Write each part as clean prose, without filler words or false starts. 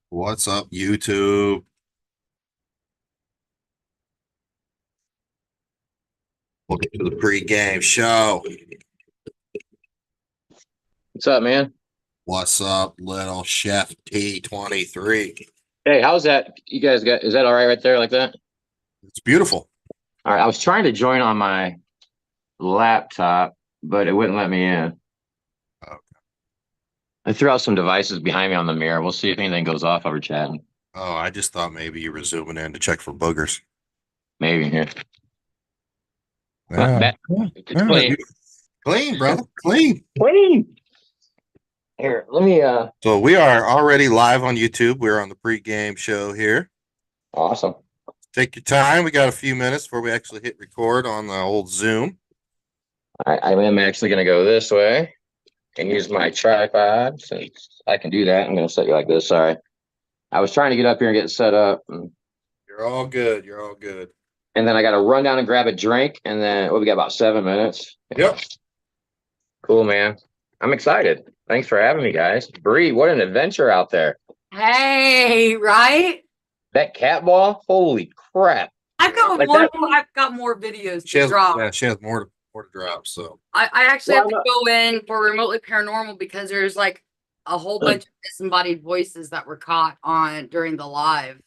What's up, YouTube? Welcome to the pregame show. What's up, man? What's up, little Chef T23? Hey, how's that? You guys got, is that all right there like that? It's beautiful. All right. I was trying to join on my laptop, but it wouldn't let me in. Oh, I threw out some devices behind me on the mirror. We'll see if anything goes off over chatting. I just thought maybe you were zooming in to check for boogers. Maybe here. Yeah, That yeah, it's yeah, clean. clean, brother, clean. Clean. Here, let me So we are already live on YouTube. We're on the pregame show here. awesome. Take your time. We got a few minutes before we actually hit record on the old Zoom. I am actually gonna go this way and use my tripod since I can do that. I'm gonna set you like this. Sorry. I was trying to get up here and get set up You're all good. You're all good. and then I gotta run down and grab a drink and then we got about 7 minutes. Yep. Cool, man. I'm excited. Thanks for having me, guys. Bree, what an adventure out there. Hey, right? That cat ball, holy crap. I've got Like one that. more. I've got more videos She to has, drop. yeah, she has more to drop. So I actually Well, have to go in for remotely paranormal because there's like a whole bunch of disembodied voices that were caught on during the live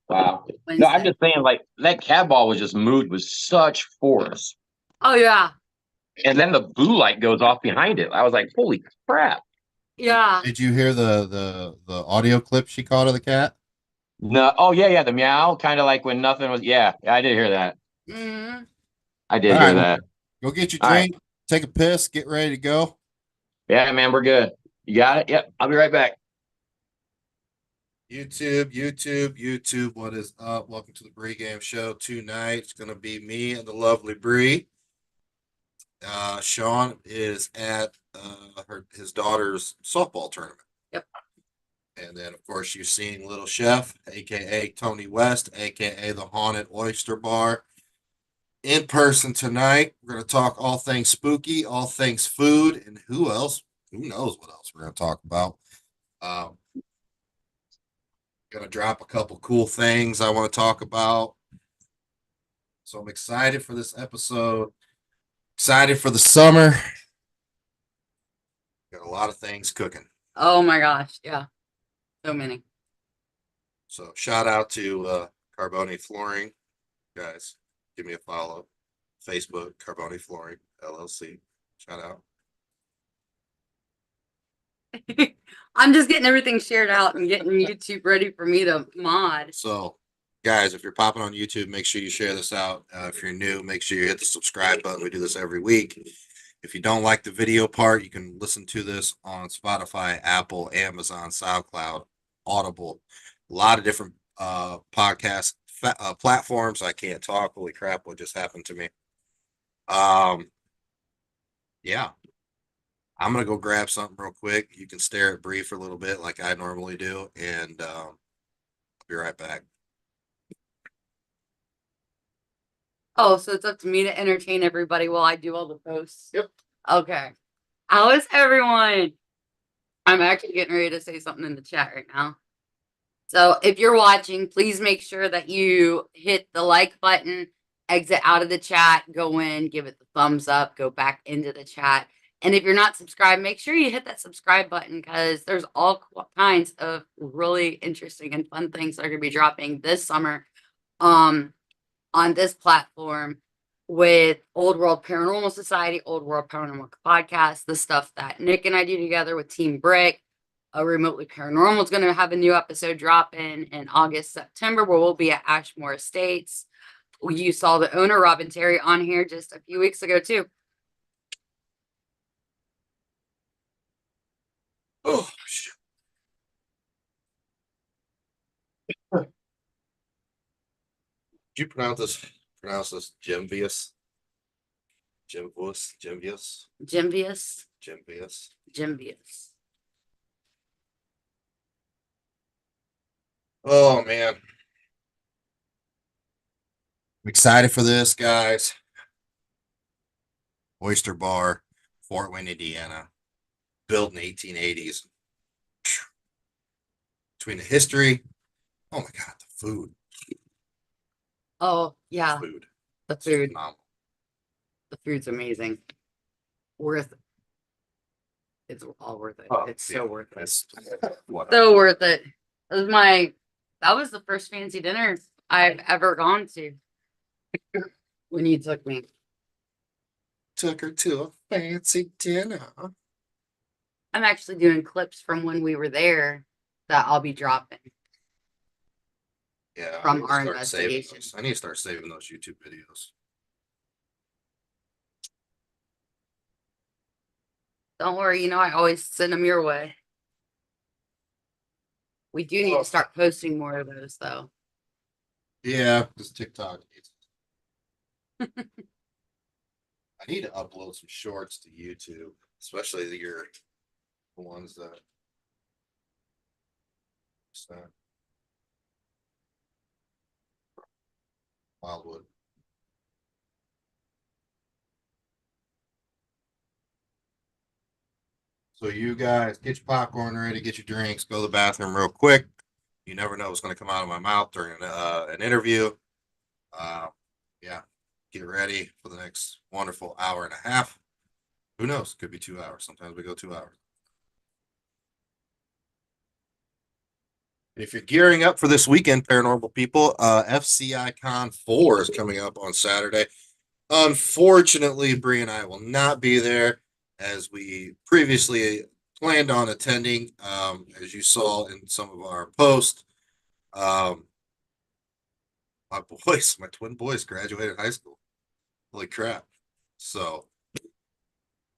wow. No, I'm Wednesday. just saying, like, that cat ball was just moved with such force. Oh yeah, And then the blue light goes off behind it. I was like, holy crap. yeah. did you hear the audio clip she caught of the cat? No, oh yeah, yeah, the meow, kind of like when nothing was. Yeah, I did hear that. hmm I did All hear right, well, that. go get your All right. drink, take a piss, get ready to go. Yeah, man, we're good. You got it? Yep. I'll be right back. YouTube, what is up? Welcome to the Bree Game Show tonight. It's gonna be me and the lovely Bree. Sean is at his daughter's softball tournament. Yep. And then, of course, you're seeing Little Chef, aka Tony West, aka the Haunted Oyster Bar, in person tonight. We're going to talk all things spooky, all things food, and who else? Who knows what else we're going to talk about? Um, going to drop a couple cool things I want to talk about. So I'm excited for this episode. Excited for the summer. Got a lot of things cooking. Oh my gosh, yeah. So many. So shout out to Carboni Flooring, guys. Give me a follow. Facebook, Carboni Flooring LLC. Shout out. I'm just getting everything shared out and getting YouTube ready for me to mod. So, guys, if you're popping on YouTube, make sure you share this out. If you're new, make sure you hit the subscribe button. We do this every week. If you don't like the video part, you can listen to this on Spotify, Apple, Amazon, SoundCloud, Audible, a lot of different podcast platforms. I can't talk. Holy crap! What just happened to me? Yeah, I'm gonna go grab something real quick. You can stare at Bree for a little bit, like I normally do, and I'll be right back. Oh, so it's up to me to entertain everybody while I do all the posts. Yep. Okay. How is everyone? I'm actually getting ready to say something in the chat right now. So if you're watching, please make sure that you hit the like button, exit out of the chat, go in, give it the thumbs up, go back into the chat. And if you're not subscribed, make sure you hit that subscribe button because there's all kinds of really interesting and fun things that are going to be dropping this summer on this platform with Old World Paranormal Society, Old World Paranormal Podcast, the stuff that Nick and I do together with Team Brick. Remotely Paranormal is going to have a new episode drop in August, September, where we'll be at Ashmore Estates. You saw the owner, Robin Terry, on here just a few weeks ago, too. Oh, shit. Did you pronounce this Jimvius? Jimvius? Jimvius. Jimvius. Jimvius. Oh man. I'm excited for this, guys. Oyster Bar, Fort Wayne, Indiana. Built in the 1880s. between the history. Oh my God, the food. Oh yeah, Food. the It's food. phenomenal. The food's amazing. Worth. It's all worth it. Oh, It's yeah, so worth it. It's whatever. So worth it. That was the first fancy dinner I've ever gone to when you took me. Took her to a fancy dinner. I'm actually doing clips from when we were there that I'll be dropping. Yeah, I From need to our start saving investigation. those. I need to start saving those YouTube videos. Don't worry, I always send them your way. We do need to start posting more of those though. Yeah, because TikTok needs. I need to upload some shorts to YouTube, especially the ones that. So, Wildwood. So you guys get your popcorn ready, get your drinks, go to the bathroom real quick. You never know what's going to come out of my mouth during an interview. Yeah, get ready for the next wonderful hour and a half. Who knows? Could be 2 hours. Sometimes we go 2 hours. If you're gearing up for this weekend, paranormal people, FCI Con 4 is coming up on Saturday. Unfortunately, Bree and I will not be there as we previously planned on attending. As you saw in some of our posts, my twin boys graduated high school. Holy crap. So,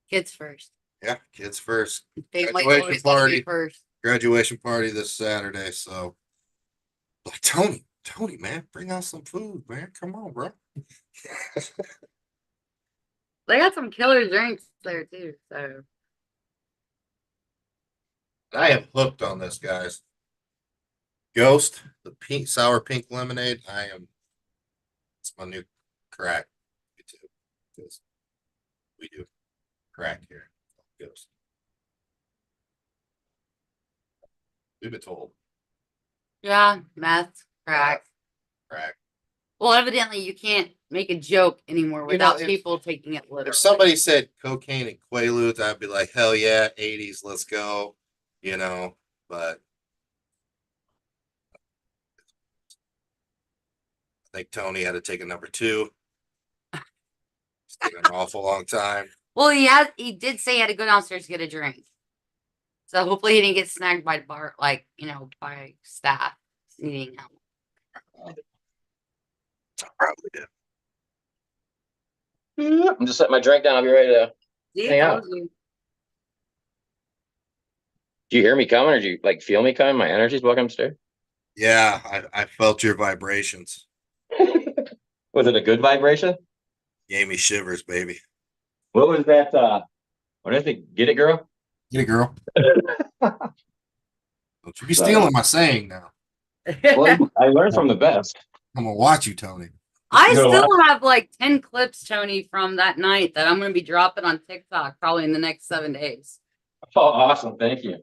Kids first. yeah, kids first. Family Graduation always gotta be party. first. Graduation party this Saturday. So, like, Tony, man, bring out some food, man. Come on, bro. They got some killer drinks there too. So I am hooked on this, guys. Ghost, the pink, sour pink lemonade. It's my new crack. Me too. 'Cause we do crack here. Ghost. We've been told yeah, meth, crack. crack. Well, evidently you can't make a joke anymore You know, without if- people taking it literally. If somebody said cocaine and Quaaludes, I'd be like, hell yeah, 80s, let's go. But I think Tony had to take a number 2. It's taken an awful long time. Well, he did say he had to go downstairs to get a drink. So hopefully he didn't get snagged by by staff needing help. Probably did. I'm just setting my drink down. I'll be ready to. See, Hang I out. told you. Do you hear me coming, or do you feel me coming? My energy's welcome upstairs. Yeah, I felt your vibrations. Was it a good vibration? Gave me shivers, baby. What was that? What is it? Get it, girl? Get it, girl. Don't you be stealing my saying now. Well, I learned from the best. I'm gonna watch you, Tony. I You know still have like 10 clips, Tony, from that night that I'm going to be dropping on TikTok probably in the next 7 days. Oh, awesome. Thank you.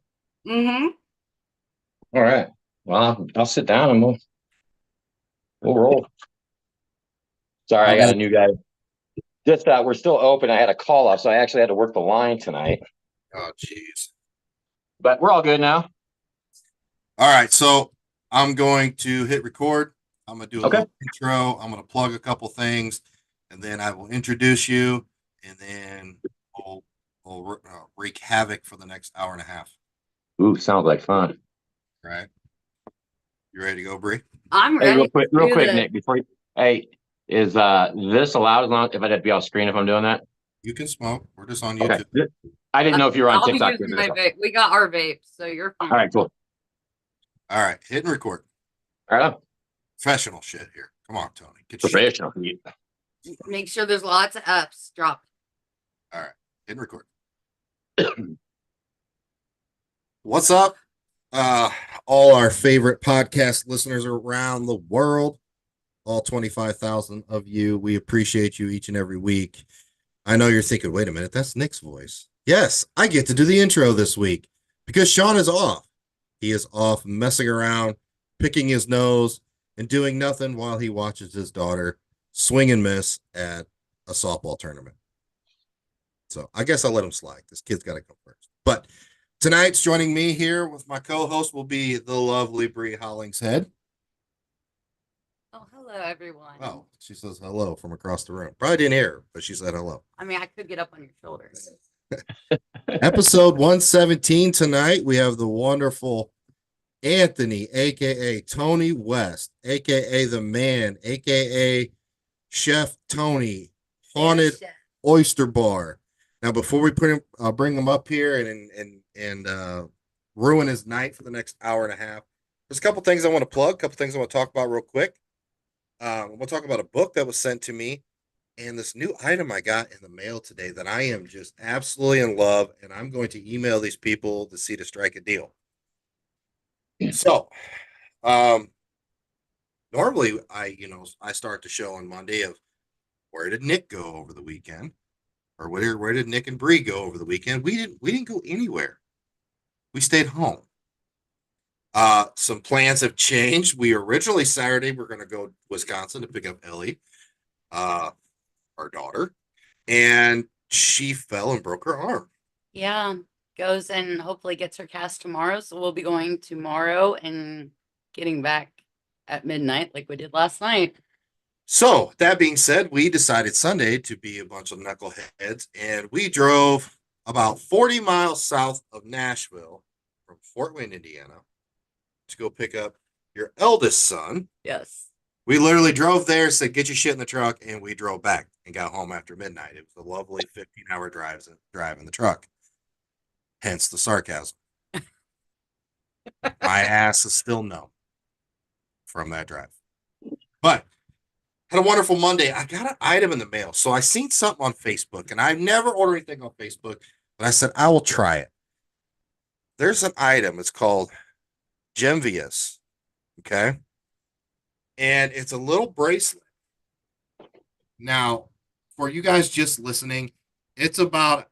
Mm-hmm. All right. Well, I'll sit down and we'll roll. Sorry, I got a new guy. Just we're still open. I had a call up, so I actually had to work the line tonight. Oh, jeez. But we're all good now. All right, so I'm going to hit record. I'm gonna do a Okay. little intro. I'm gonna plug a couple things, and then I will introduce you, and then we'll wreak havoc for the next hour and a half. Ooh, sounds like fun. All right, you ready to go, Bree? I'm Hey, ready. real do quick, this. Nick. Before is this allowed as long if I'd be off screen if I'm doing that? You can smoke. We're just on Okay. YouTube. I didn't know if you were on I'll be TikTok. using my vape. We got our vapes, so you're fine. All right, cool. All right, hit and record. All right, Professional shit here. Come on, Tony. Get your shit. professional. Make sure there's lots of F's dropped. Hit and record. What's up? All our favorite podcast listeners around the world, all 25,000 of you. We appreciate you each and every week. I know you're thinking, wait a minute, that's Nick's voice. Yes, I get to do the intro this week because Sean is off. He is off messing around, picking his nose, and doing nothing while he watches his daughter swing and miss at a softball tournament. So I guess I'll let him slide. This kid's got to come first. But tonight's joining me here with my co-host will be the lovely Bree Hollingshead. Oh, hello, everyone. Oh, she says hello from across the room. Probably didn't hear her, but she said hello. I mean, I could get up on your shoulders. Episode 117 tonight. We have the wonderful Anthony, aka Tony West, aka the man, aka Chef Tony, Haunted Yes, Oyster Bar. Now, before we put him, bring him up here and ruin his night for the next hour and a half, there's a couple things I want to plug, a couple things I want to talk about real quick. I'm going to talk about a book that was sent to me and this new item I got in the mail today that I am just absolutely in love, and I'm going to email these people to see to strike a deal. So, normally I start the show on Monday of where did Nick go over the weekend, or where did Nick and Bree go over the weekend? We didn't go anywhere. We stayed home. Some plans have changed. We originally Saturday we're going to go to Wisconsin to pick up Ellie, our daughter, and she fell and broke her arm. Yeah, goes and hopefully gets her cast tomorrow. So we'll be going tomorrow and getting back at midnight like we did last night. So that being said, we decided Sunday to be a bunch of knuckleheads, and we drove about 40 miles south of Nashville from Fort Wayne, Indiana, to go pick up your eldest son. Yes. We literally drove there, said, get your shit in the truck, and we drove back and got home after midnight. It was a lovely 15-hour drive in the truck. Hence the sarcasm. My ass is still numb from that drive. But had a wonderful Monday. I got an item in the mail. So I seen something on Facebook, and I've never ordered anything on Facebook, but I said, I will try it. There's an item. It's called Gemvius. Okay. And it's a little bracelet. Now, for you guys just listening, it's about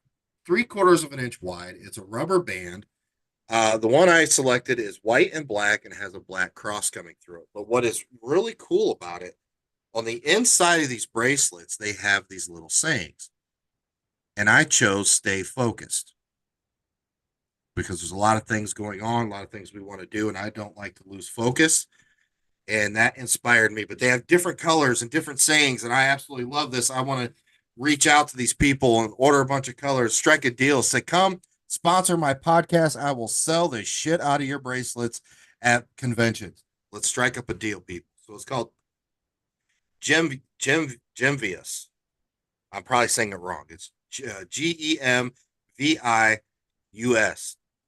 3/4 of an inch wide. It's a rubber band. The one I selected is white and black and has a black cross coming through it. But what is really cool about it, on the inside of these bracelets, they have these little sayings. And I chose stay focused because there's a lot of things going on, a lot of things we want to do, and I don't like to lose focus. And that inspired me. But they have different colors and different sayings, and I absolutely love this. I want to reach out to these people and order a bunch of colors, strike a deal, say, come sponsor my podcast. I will sell the shit out of your bracelets at conventions. Let's strike up a deal, people. So it's called Gemvius. I'm probably saying it wrong. It's Gemvius.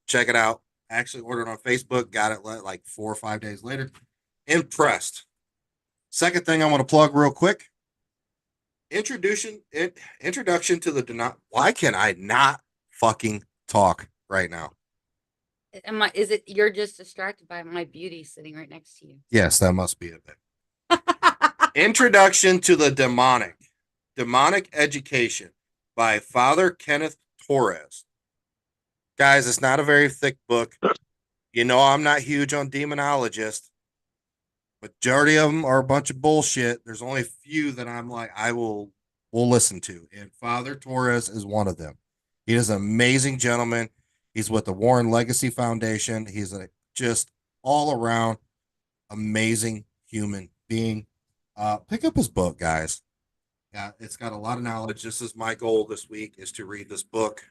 Check it out. I actually ordered on Facebook, got it like 4 or 5 days later. Impressed. Second thing I want to plug real quick. Introduction to the why can I not fucking talk right now? Is it you're just distracted by my beauty sitting right next to you? Yes, that must be it. Introduction to the Demonic Education by Father Kenneth Torres. Guys, it's not a very thick book. You know, I'm not huge on demonologists. Majority of them are a bunch of bullshit. There's only a few that I'm like, will listen to. And Father Torres is one of them. He is an amazing gentleman. He's with the Warren Legacy Foundation. He's a just all around amazing human being. Pick up his book, guys. Yeah, it's got a lot of knowledge. This is my goal this week is to read this book.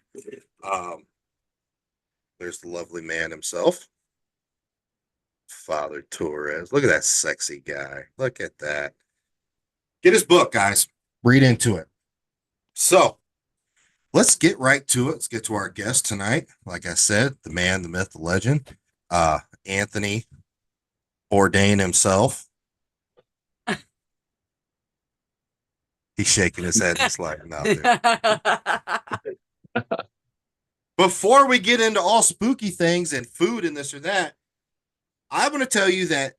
There's the lovely man himself. Father Torres. Look at that sexy guy. Look at that. Get his book, guys. Read into it. So let's get right to it. Let's get to our guest tonight. Like I said, the man, the myth, the legend, Anthony Bourdain himself. He's shaking his head and sliding out there. Before we get into all spooky things and food and this or that, I'm going to tell you that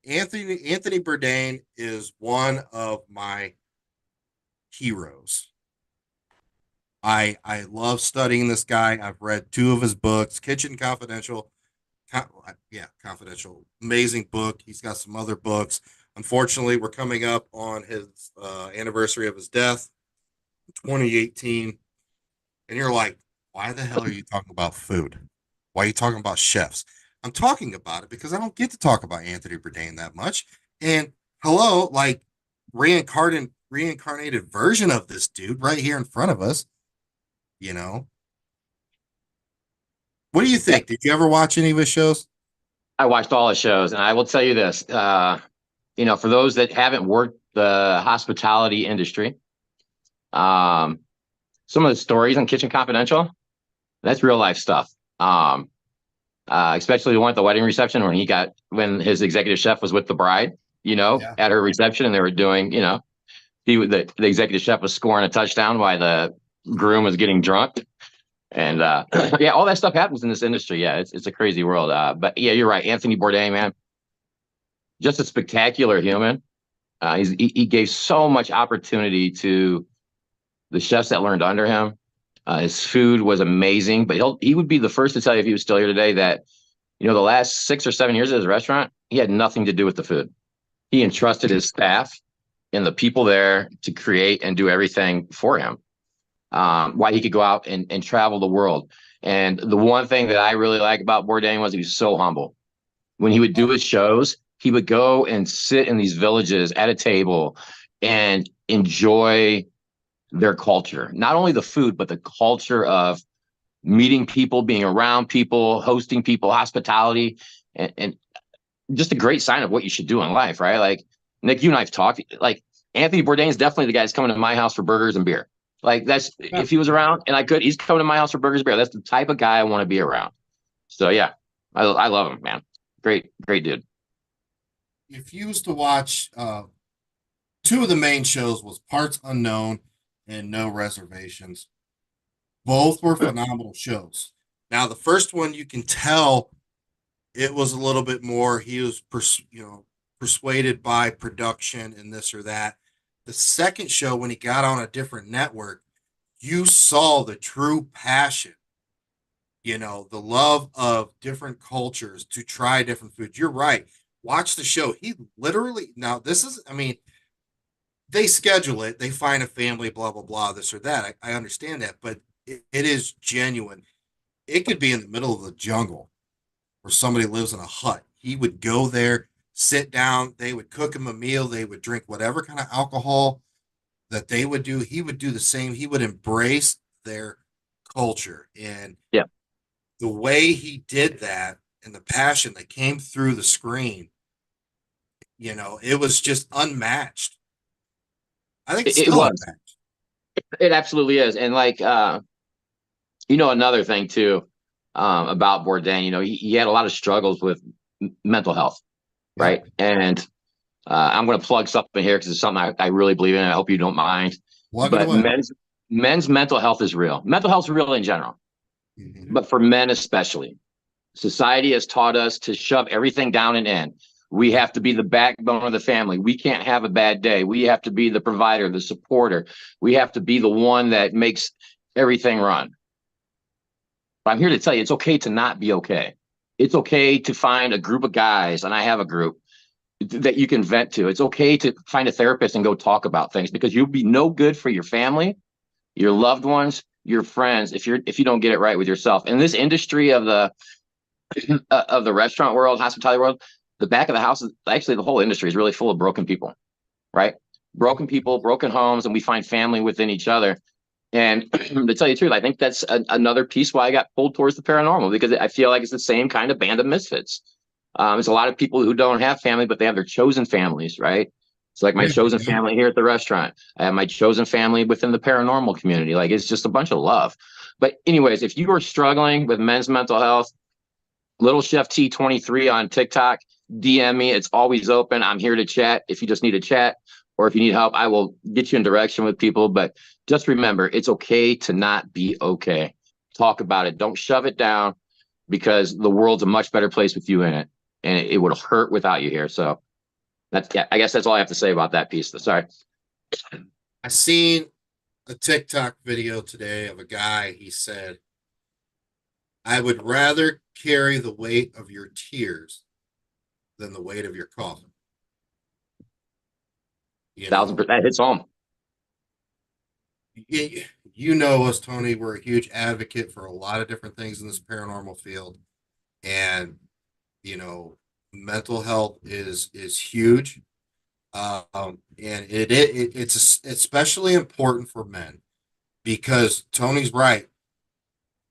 Anthony Bourdain is one of my heroes. I love studying this guy. I've read 2 of his books, Kitchen Confidential, Yeah, Confidential. Amazing book. He's got some other books. Unfortunately, we're coming up on his anniversary of his death, 2018. And you're like, why the hell are you talking about food? Why are you talking about chefs? I'm talking about it because I don't get to talk about Anthony Bourdain that much. And hello, like reincarnated version of this dude right here in front of us, you know. What do you think? Did you ever watch any of his shows? I watched all his shows, and I will tell you this: for those that haven't worked the hospitality industry, some of the stories on Kitchen Confidential, that's real life stuff. Especially the one at the wedding reception when his executive chef was with the bride, Yeah. at her reception, and they were doing, the executive chef was scoring a touchdown while the groom was getting drunk. And yeah, all that stuff happens in this industry. Yeah, it's a crazy world. But yeah, you're right. Anthony Bourdain, man, just a spectacular human. He gave so much opportunity to the chefs that learned under him. His food was amazing, but he would be the first to tell you if he was still here today that, the last 6 or 7 years at his restaurant, he had nothing to do with the food. He entrusted his staff and the people there to create and do everything for him. Why he could go out and travel the world. And the one thing that I really like about Bourdain was he was so humble. When he would do his shows, he would go and sit in these villages at a table and enjoy their culture. Not only the food, but the culture of meeting people, being around people, hosting people, hospitality, and just a great sign of what you should do in life, right? Like, Nick, you and I've talked, like, Anthony Bourdain is definitely the guy that's coming to my house for burgers and beer. Like, if he was around and he's coming to my house for burgers and beer. That's the type of guy I want to be around. So yeah, I love him, man. Great dude. If you was to watch two of the main shows was Parts Unknown and No Reservations. Both were phenomenal shows. Now, the first one you can tell it was a little bit more. He was, persuaded by production and this or that. The second show, when he got on a different network, you saw the true passion. The love of different cultures to try different foods. You're right. Watch the show. He literally now. This is. I mean, they schedule it. They find a family. Blah blah blah. This or that. I understand that, but it is genuine. It could be in the middle of the jungle where somebody lives in a hut. He would go there, sit down. They would cook him a meal. They would drink whatever kind of alcohol that they would do. He would do the same. He would embrace their culture. And Yeah, the way he did that and the passion that came through the screen, it was just unmatched. I think it's it still was. unmatched. It absolutely is. And like, another thing too, about Bourdain, he had a lot of struggles with mental health, right? And I'm going to plug something here because it's something I really believe in. I hope you don't mind. Plug it But away. men's mental health is real. Mental health is real in general, but for men especially. Society has taught us to shove everything down and in. We have to be the backbone of the family. We can't have a bad day. We have to be the provider, the supporter. We have to be the one that makes everything run. But I'm here to tell you, it's okay to not be okay. It's okay to find a group of guys, and I have a group that you can vent to. It's okay to find a therapist and go talk about things, because you'll be no good for your family, your loved ones, your friends if you don't get it right with yourself. In this industry of the restaurant world, hospitality world, the back of the house is actually, the whole industry is really full of broken people, right? Broken people, broken homes, and we find family within each other. And to tell you the truth, I think that's another piece why I got pulled towards the paranormal, because I feel like it's the same kind of band of misfits. There's a lot of people who don't have family, but they have their chosen families, right? It's like my chosen family here at the restaurant. I have my chosen family within the paranormal community. Like, it's just a bunch of love. But anyways, if you are struggling with men's mental health, Little Chef T23 on TikTok, DM me. It's always open. I'm here to chat. If you just need a chat, or if you need help, I will get you in direction with people. But just remember, it's okay to not be okay. Talk about it. Don't shove it down, because the world's a much better place with you in it, and it would hurt without you here. So I guess that's all I have to say about that piece. Sorry. I seen a TikTok video today of a guy. He said, I would rather carry the weight of your tears than the weight of your coffin. You know, 1000%. That hits home. you know us, Tony. We're a huge advocate for a lot of different things in this paranormal field, and you know, mental health is huge. And it's especially important for men because Tony's right.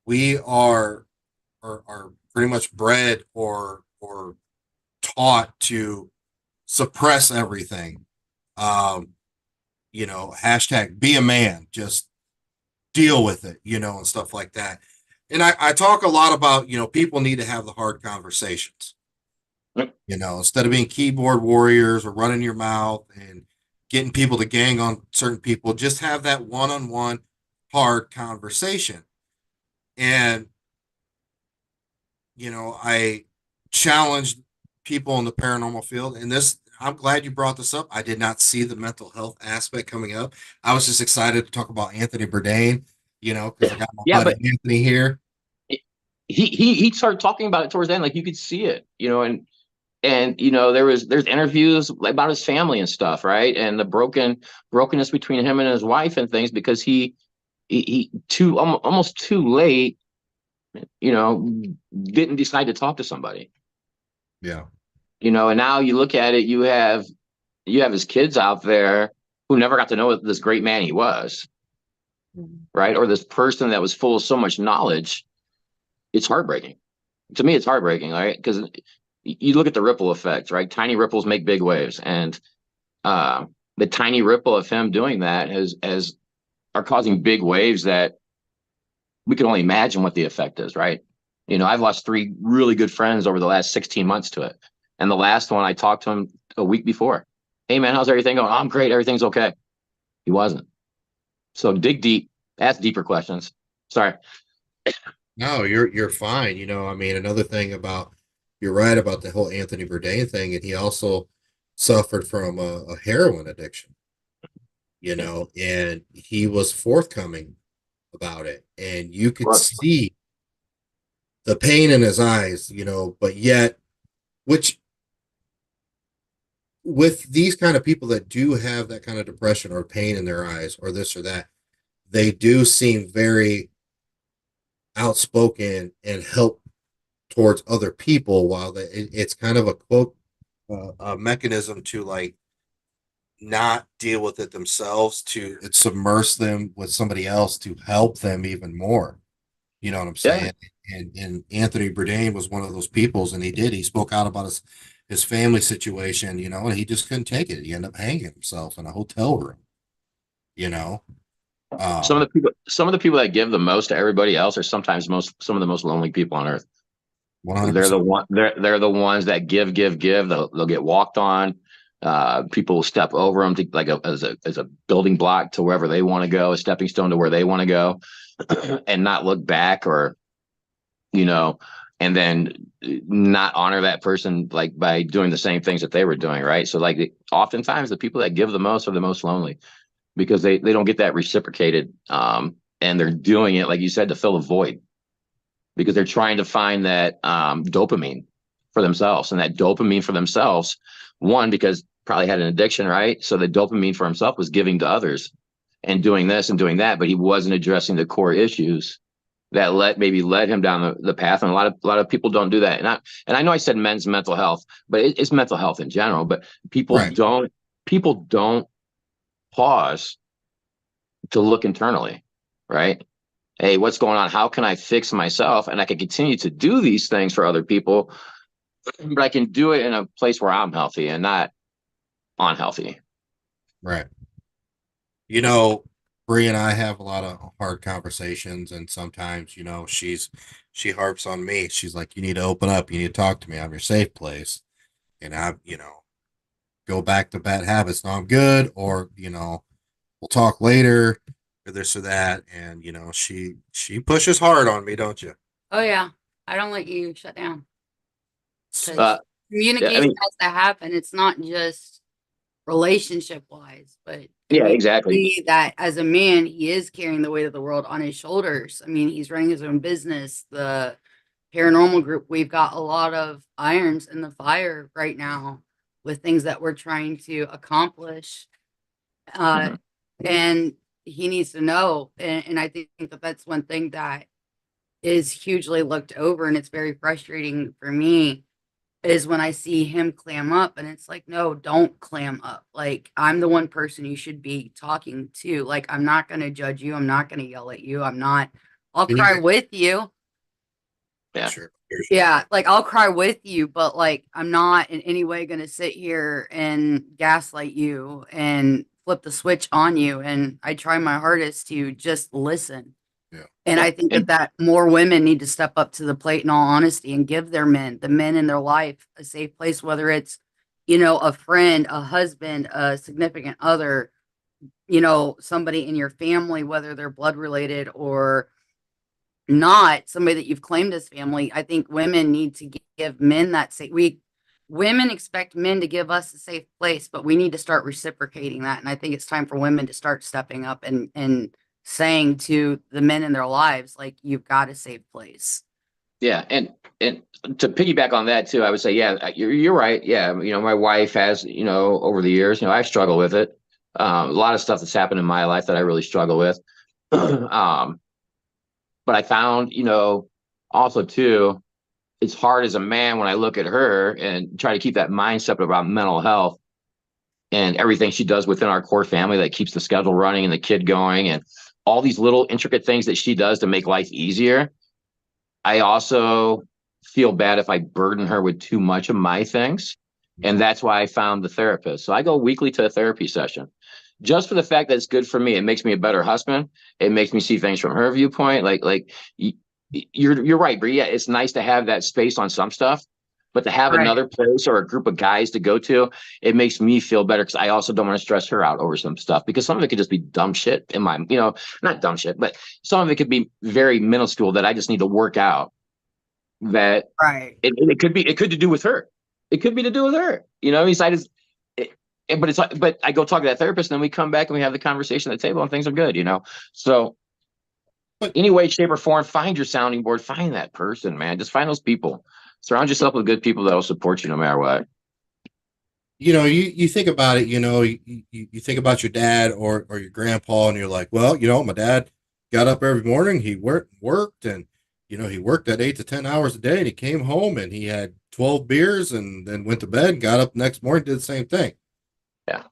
We are pretty much bred or taught to suppress everything. You know, hashtag be a man, just deal with it, you know, and stuff like that. And I talk a lot about, you know, people need to have the hard conversations. You know, instead of being keyboard warriors or running your mouth and getting people to gang on certain people, just have that one-on-one hard conversation. And, you know, I challenged people in the paranormal field, and this, I'm glad you brought this up. I did not see the mental health aspect coming up. I was just excited to talk about Anthony Bourdain, you know, because I got my Yeah, buddy but Anthony here. he started talking about it towards the end, like you could see it, you know, and you know there's interviews about his family and stuff, right? And the brokenness between him and his wife and things because he too almost too late, you know, didn't decide to talk to somebody, Yeah. you know. And now you look at it, you have his kids out there who never got to know this great man he was, right? Or this person that was full of so much knowledge. It's heartbreaking. To me, it's heartbreaking, right? Because you look at the ripple effect, right? Tiny ripples make big waves, and the tiny ripple of him doing that are causing big waves that we can only imagine what the effect is, right? You know, I've lost 3 really good friends over the last 16 months to it, and the last one I talked to him a week before. Hey man, how's everything going? I'm great, everything's okay. He wasn't. So dig deep, ask deeper questions. Sorry. No, you're fine. You know, I mean, another thing about you're right about the whole Anthony Bourdain thing, and he also suffered from a heroin addiction, you know, and he was forthcoming about it, and you could see the pain in his eyes, you know, but yet, which with these kind of people that do have that kind of depression or pain in their eyes or this or that, they do seem very outspoken and help towards other people while it's kind of a quote a mechanism to like not deal with it themselves to submerge them with somebody else to help them even more, you know what I'm Yeah. saying? And Anthony Bourdain was one of those peoples, and he spoke out about his family situation, you know, and he just couldn't take it. He ended up hanging himself in a hotel room, you know. Some um of the people that give the most to everybody else are sometimes some of the most lonely people on earth. They're 100%. the one. They're the ones that give. They'll get walked on. People will step over them to as a building block to wherever they want to go, a stepping stone to where they want to go, and not look back, or you know, and then not honor that person like by doing the same things that they were doing, right? So like oftentimes the people that give the most are the most lonely because they don't get that reciprocated, and they're doing it like you said to fill a void, because they're trying to find that dopamine for themselves. And that dopamine for themselves, one, because probably had an addiction, right? So the dopamine for himself was giving to others and doing this and doing that, but he wasn't addressing the core issues that led him down the path. And a lot of people don't do that. And I know I said men's mental health, but it's mental health in general. But people Right. don't pause to look internally, right? Hey, what's going on? How can I fix myself? And I can continue to do these things for other people, but I can do it in a place where I'm healthy and not unhealthy. Right. You know, Bree and I have a lot of hard conversations, and sometimes, you know, she harps on me. She's like, "You need to open up. You need to talk to me. I'm your safe place." And I, you know, go back to bad habits. No, I'm good, or you know, we'll talk later, or this or that. And you know, she pushes hard on me, don't you? Oh yeah, I don't let you shut down because Uh, yeah, I communication mean, has to happen. It's not just relationship wise, but yeah, we exactly. see that as a man, he is carrying the weight of the world on his shoulders. I mean, he's running his own business. The paranormal group, we've got a lot of irons in the fire right now with things that we're trying to accomplish. Uh, Mhm. and he needs to know. And I think that that's one thing that is hugely looked over, and it's very frustrating for me is when I see him clam up, and it's like, no, don't clam up. Like, I'm the one person you should be talking to. Like, I'm not going to judge you. I'm not going to yell at you. I'll Can you cry with you. Yeah. Sure. Yeah, like I'll cry with you, but like I'm not in any way going to sit here and gaslight you and flip the switch on you. And I try my hardest to just listen. Yeah. And I think And that more women need to step up to the plate in all honesty and give the men in their life, a safe place, whether it's, a friend, a husband, a significant other, somebody in your family, whether they're blood related or not somebody that you've claimed as family. I think women need to give men that safe. Women expect men to give us a safe place, but we need to start reciprocating that. And I think it's time for women to start stepping up and saying to the men in their lives, like, you've got a safe place. yeah, and to piggyback on that too, I would say, yeah, you're right. Yeah, my wife has, over the years, I struggle with it. A lot of stuff that's happened in my life that I really struggle with. But I found, also too, it's hard as a man when I look at her and try to keep that mindset about mental health and everything she does within our core family that keeps the schedule running and the kid going and all these little intricate things that she does to make life easier. I also feel bad if I burden her with too much of my things. And that's why I found the therapist. So I go weekly to a therapy session just for the fact that it's good for me. It makes me a better husband. It makes me see things from her viewpoint. Like you're right, Bree. Yeah, it's nice to have that space on some stuff, but to have Right. another place or a group of guys to go to, it makes me feel better because I also don't want to stress her out over some stuff because some of it could just be dumb shit in my, not dumb shit, but some of it could be very minuscule that I just need to work out. That Right. it could be to do with her. It could be to do with her. Besides, but it's like, but I go talk to that therapist, and then we come back and we have the conversation at the table, and things are good. So But any way, shape, or form, find your sounding board. Find that person, man. Just find those people. Surround yourself with good people that will support you no matter what. you think about it, you think about your dad or your grandpa, and you're like, well, my dad got up every morning, he worked, and he worked at 8 to 10 hours a day, and he came home and he had 12 beers and then went to bed and got up the next morning, did the same thing. Yeah.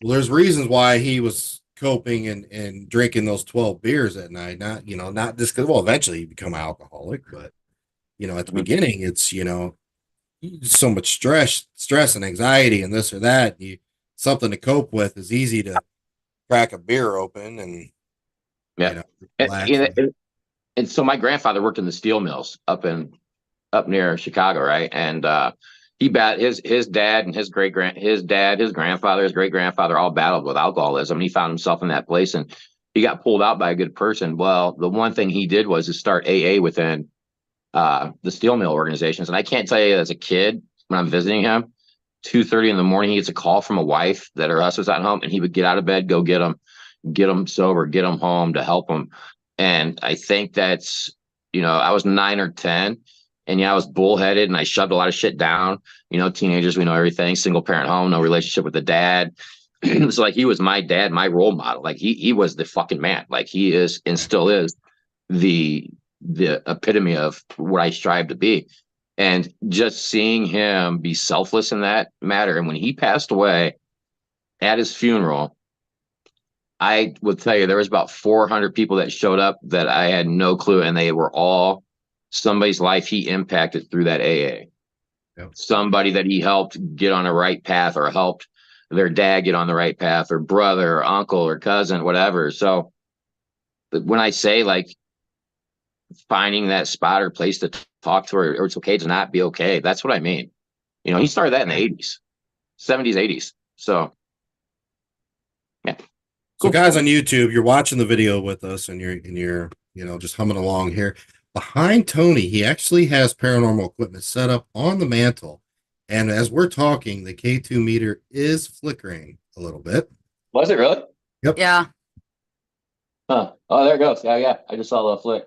Well, there's reasons why he was coping and drinking those 12 beers at night. Not just because, well, eventually you become an alcoholic, but at the Mhm. beginning, it's, so much stress and anxiety and this or that. Something to cope with is easy to crack a beer open and, Yeah. And, relax. and so my grandfather worked in the steel mills up near Chicago, right? And his dad and his grandfather, his great grandfather all battled with alcoholism. And he found himself in that place, and he got pulled out by a good person. Well, the one thing he did was to start AA within the steel mill organizations. And I can't tell you, as a kid when I'm visiting him, 2:30 in the morning, he gets a call from a wife that her husband's at home, and he would get out of bed, go get him sober, get him home to help him. And I think that's, I was 9 or 10, and I was bullheaded and I shoved a lot of shit down. Teenagers, we know everything, single parent home, no relationship with the dad. So like he was my dad, my role model. Like he was the fucking man. Like he is and still is the epitome of what I strive to be. And just seeing him be selfless in that matter. And when he passed away at his funeral, I will tell you, there was about 400 people that showed up that I had no clue, and they were all somebody's life he impacted through that AA. Yep. Somebody that he helped get on the right path, or helped their dad get on the right path, or brother, or uncle, or cousin, whatever. So when I say like finding that spot or place to talk to, or it's okay to not be okay, that's what I mean. He started that in the 80s, 70s, 80s. So yeah. So Cool. guys on YouTube, you're watching the video with us and you're just humming along here. Behind Tony, he actually has paranormal equipment set up on the mantle. And as we're talking, the K2 meter is flickering a little bit. Was it really? Yep. Yeah. Huh. Oh, there it goes. Yeah. I just saw a little flick.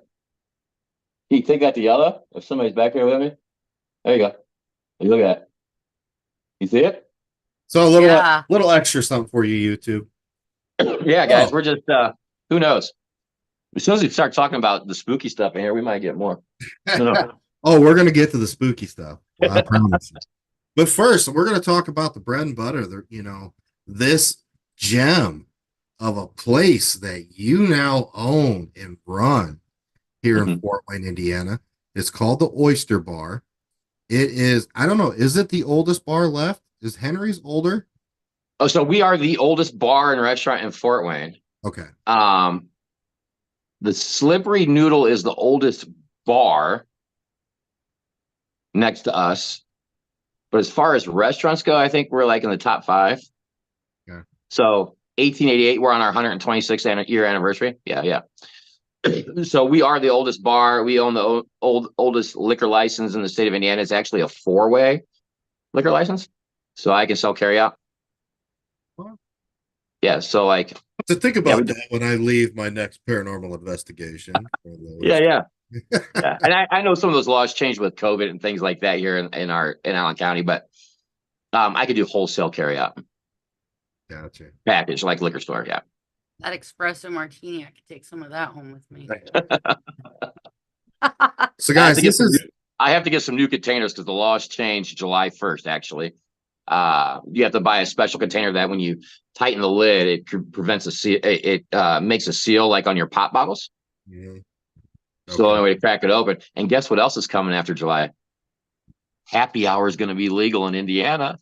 Can you take that to yellow? If somebody's back here with me, there you go. Look at that. You see it? So a Yeah. little extra something for you, YouTube. Yeah, guys, Oh. we're just who knows? As soon as we start talking about the spooky stuff in here, we might get more. No. Oh, we're gonna get to the spooky stuff. Well, I promise you. But first, we're gonna talk about the bread and butter. This gem of a place that you now own and run here in Fort Wayne, Indiana. It's called the Oyster Bar. It is, I don't know, is it the oldest bar left? Is Henry's older? Oh, so we are the oldest bar and restaurant in Fort Wayne. Okay. The Slippery Noodle is the oldest bar next to us. But as far as restaurants go, I think we're like in the top 5. Yeah. So 1888, we're on our 126th year anniversary. Yeah. So we are the oldest bar. We own the oldest liquor license in the state of Indiana. It's actually a 4-way liquor license. So I can sell carry out. Wow. Yeah. So like to think about that when I leave my next paranormal investigation. Yeah. And I know some of those laws changed with COVID and things like that here in Allen County, but I could do wholesale carry out. Gotcha. Package like liquor store. Yeah. That espresso martini, I could take some of that home with me. So guys, I have to get some new containers because the laws changed July 1st, actually. You have to buy a special container that when you tighten the lid, it prevents a seal. It makes a seal like on your pop bottles. Mm-hmm. So the only way to crack it open. And guess what else is coming after July? Happy hour is going to be legal in Indiana.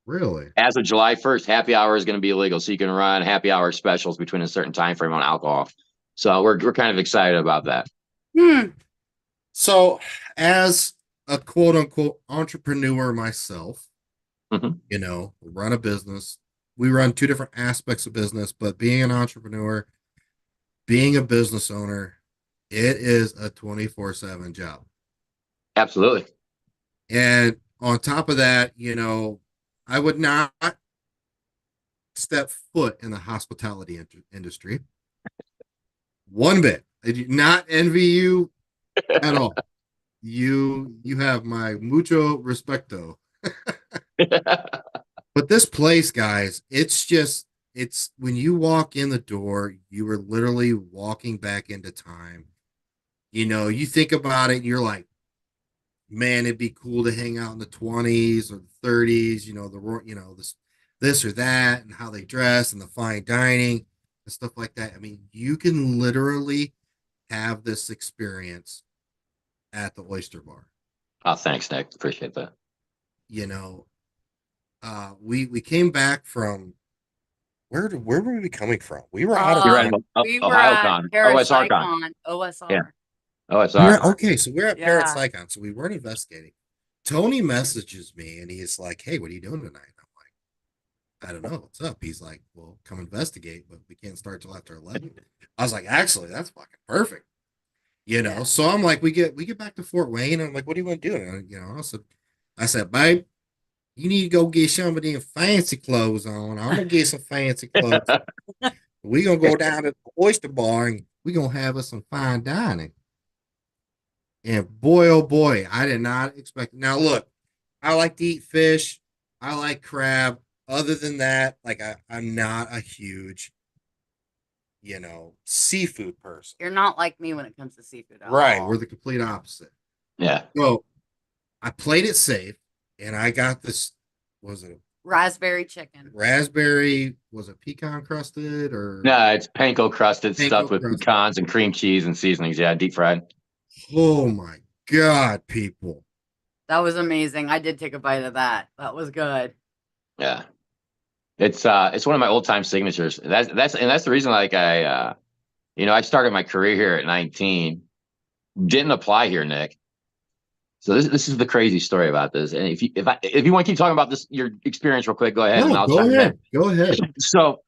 Really? As of July 1st, happy hour is going to be illegal. So you can run happy hour specials between a certain time frame on alcohol. So we're kind of excited about that. So as a quote unquote entrepreneur myself, run a business. We run 2 different aspects of business, but being an entrepreneur, being a business owner, it is a 24/7 job. Absolutely. And on top of that, I would not step foot in the hospitality industry. One bit. I do not envy you at all. You have my mucho respeto. But this place, guys, it's when you walk in the door, you are literally walking back into time. You think about it, and you're like, man, it'd be cool to hang out in the 20s or the 30s, this or that, and how they dress and the fine dining and stuff like that. I mean, you can literally have this experience at the Oyster Bar. Oh, thanks, Nick. Appreciate that. We came back from where were we coming from? We were out of OhioCon. OSRCon. OSR. Yeah. OSR. Okay, so we're at Parrot Psychon, so we weren't investigating. Tony messages me and he's like, "Hey, what are you doing tonight?" I'm like, "I don't know, what's up?" He's like, "Well, come investigate, but we can't start till after 11." I was like, "Actually, that's fucking perfect." So I'm like, we get back to Fort Wayne, and I'm like, "What do you want to do?" And, I said, "Babe, you need to go get some of them fancy clothes on. I'm gonna get some fancy clothes. We're gonna go down to the Oyster Bar and we're gonna have us some fine dining." And boy, oh boy, I did not expect. Now, look, I like to eat fish. I like crab. Other than that, like I'm not a huge, seafood person. You're not like me when it comes to seafood. Right. We're the complete opposite. Yeah. So I played it safe and I got this, was it raspberry chicken? Raspberry, was it pecan crusted or? No, it's panko crusted stuff with pecans and cream cheese and seasonings. Yeah, deep fried. Oh my God, people. That was amazing. I did take a bite of that. That was good. Yeah. It's one of my old time signatures. That's the reason I started my career here at 19. Didn't apply here, Nick. So this is the crazy story about this. And if you want to keep talking about this, your experience real quick, go ahead. No, go ahead. Go ahead. So